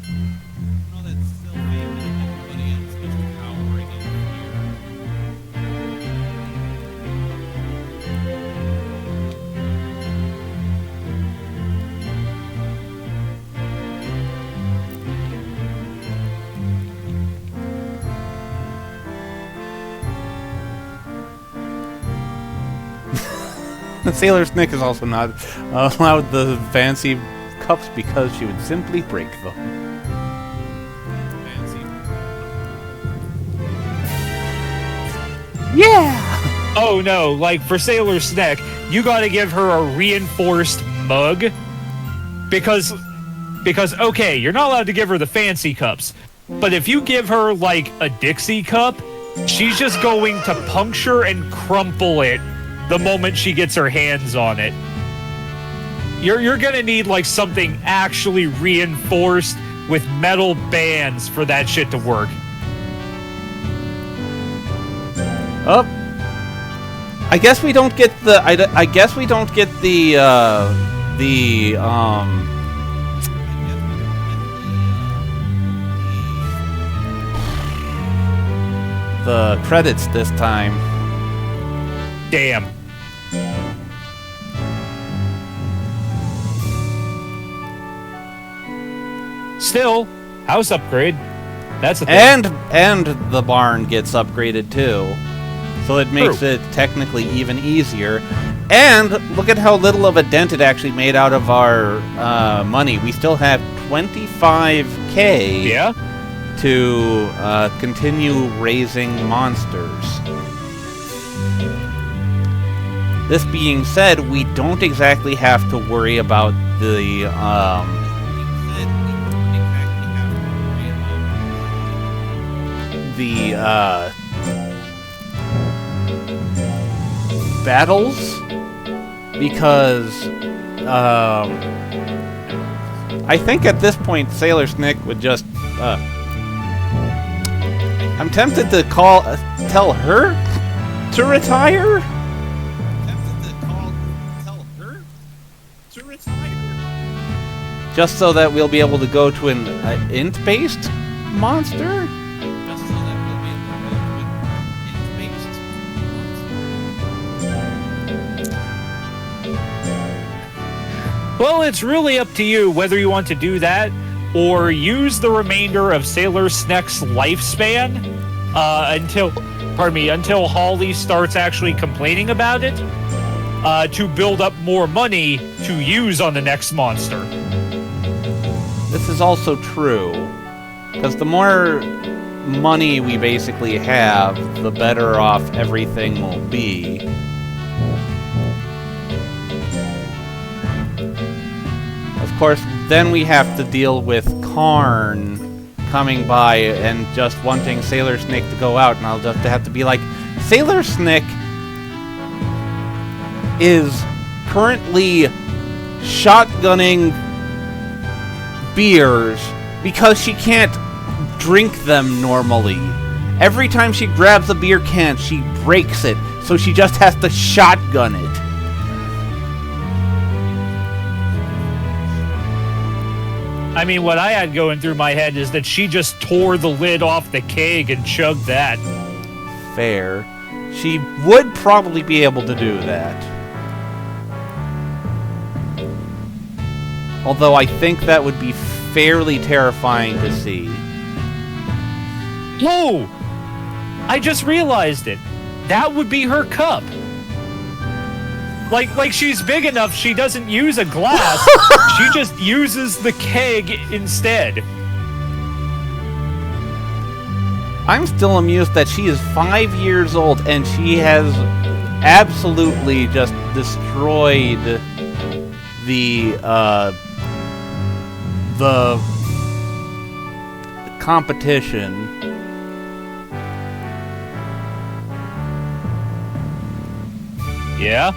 Sailor Snick is also not allowed the fancy cups because she would simply break them. Yeah! Oh no, like for Sailor Snick, you gotta give her a reinforced mug because okay, you're not allowed to give her the fancy cups, but if you give her like a Dixie cup, she's just going to puncture and crumple it the moment she gets her hands on it. You're gonna need like something actually reinforced with metal bands for that shit to work. Oh, I guess we don't get the. I guess we don't get the credits this time. Damn. Still, house upgrade. That's a thing. And the barn gets upgraded too. So it makes it technically even easier. And look at how little of a dent it actually made out of our money. We still have 25K Yeah? to continue raising monsters. This being said, we don't exactly have to worry about the battles, because I think at this point Sailor Snick would just I'm tempted to tell her to retire. Just so that we'll be able to go to an int-based monster? Well, it's really up to you whether you want to do that or use the remainder of Sailor Sneck's lifespan until Holly starts actually complaining about it to build up more money to use on the next monster. This is also true, because the more money we basically have, the better off everything will be. Of course, then we have to deal with Karn coming by and just wanting Sailor Snake to go out, and I'll just have to be like, Sailor Snake is currently shotgunning beers because she can't drink them normally. Every time she grabs a beer can, she breaks it, so she just has to shotgun it. I mean, what I had going through my head is that she just tore the lid off the keg and chugged that. Fair. She would probably be able to do that. Although I think that would be fairly terrifying to see. Whoa! I just realized it. That would be her cup. Like she's big enough she doesn't use a glass. She just uses the keg instead. I'm still amused that she is 5 years old and she has absolutely just destroyed the competition. Yeah?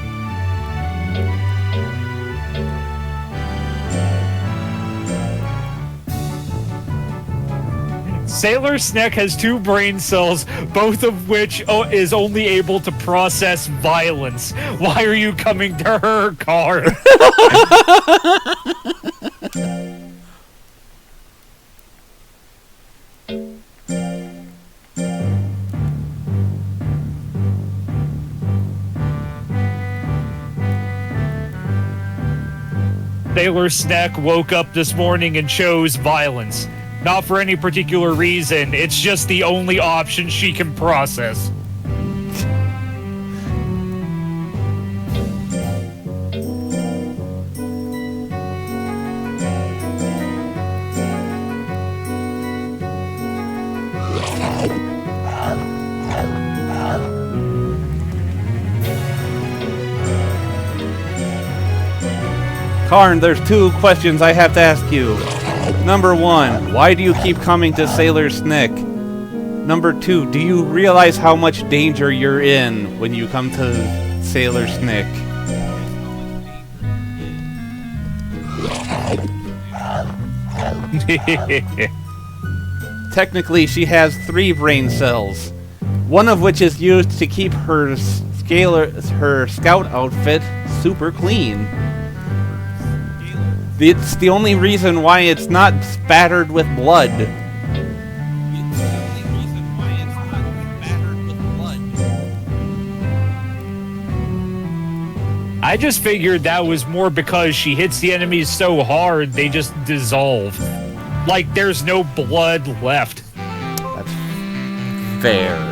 Sailor Snack has 2 brain cells, both of which is only able to process violence. Why are you coming to her car? Sailor Snack woke up this morning and chose violence. Not for any particular reason, it's just the only option she can process. Karn, there's 2 questions I have to ask you. Number 1, why do you keep coming to Sailor Snick? Number 2, do you realize how much danger you're in when you come to Sailor Snick? Technically, she has 3 brain cells, one of which is used to keep her scout outfit super clean. It's the only reason why it's not spattered with blood. I just figured that was more because she hits the enemies so hard they just dissolve. Like there's no blood left. That's fair.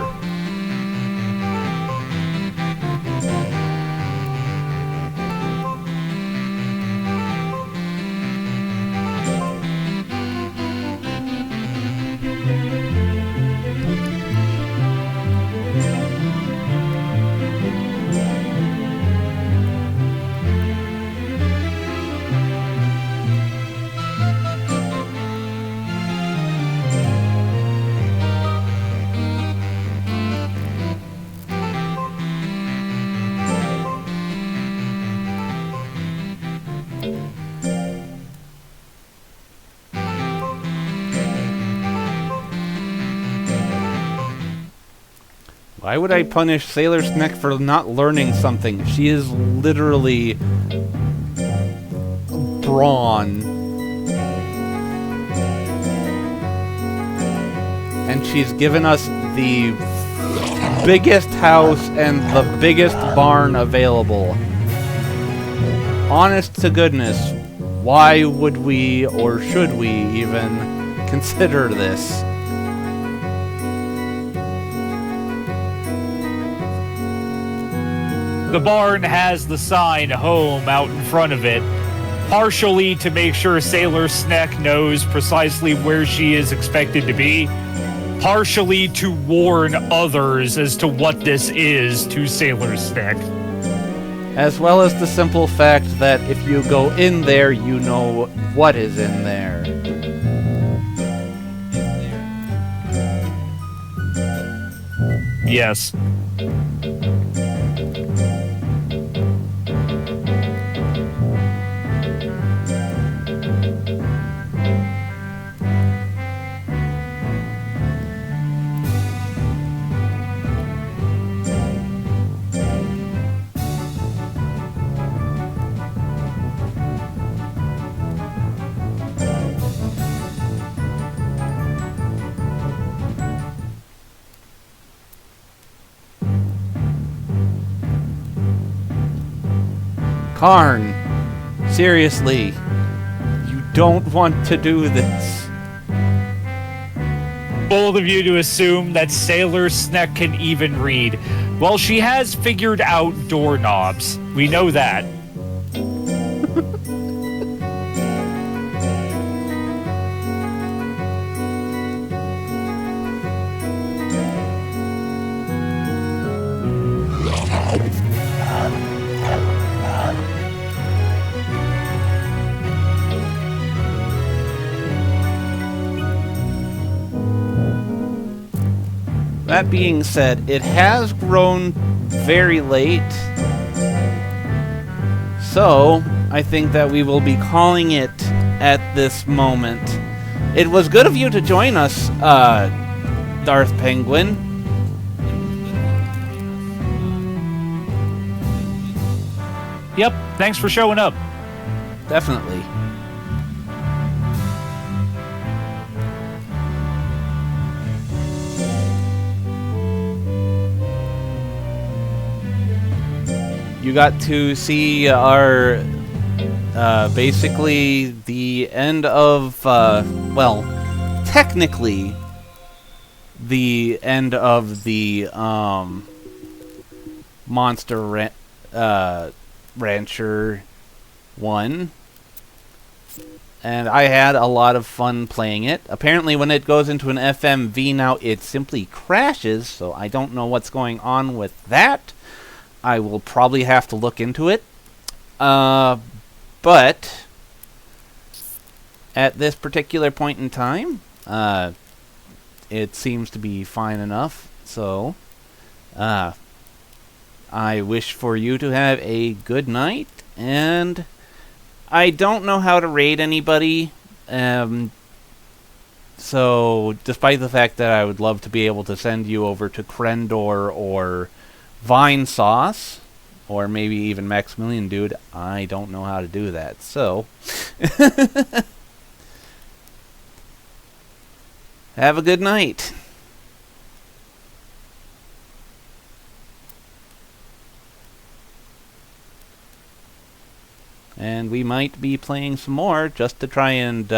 Why would I punish Sailor Snick for not learning something? She is literally brawn. And she's given us the biggest house and the biggest barn available. Honest to goodness, why would we, or should we even, consider this? The barn has the sign home out in front of it, partially to make sure Sailor Snick knows precisely where she is expected to be, partially to warn others as to what this is to Sailor Snick. As well as the simple fact that if you go in there, you know what is in there. Yes. Karn, seriously, you don't want to do this. Bold of you to assume that Sailor Snick can even read. Well, she has figured out doorknobs. We know that. That being said, it has grown very late, so I think that we will be calling it at this moment. It was good of you to join us, Darth Penguin. Yep, thanks for showing up. Definitely. You got to see our, basically the end of, well, technically the end of the, Monster Rancher 1. And I had a lot of fun playing it. Apparently when it goes into an FMV now, it simply crashes, so I don't know what's going on with that. I will probably have to look into it. But at this particular point in time, it seems to be fine enough. So, I wish for you to have a good night, and I don't know how to raid anybody. So, despite the fact that I would love to be able to send you over to Krendor or Vine Sauce, or maybe even Maximilian Dude, I don't know how to do that. So, have a good night. And we might be playing some more just to try and,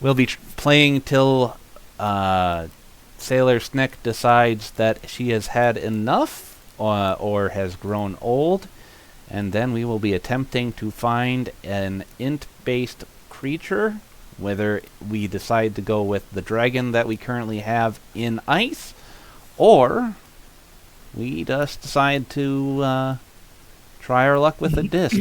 we'll be playing till Sailor Snick decides that she has had enough or has grown old. And then we will be attempting to find an int-based creature, whether we decide to go with the dragon that we currently have in ice, or we just decide to try our luck with a disc.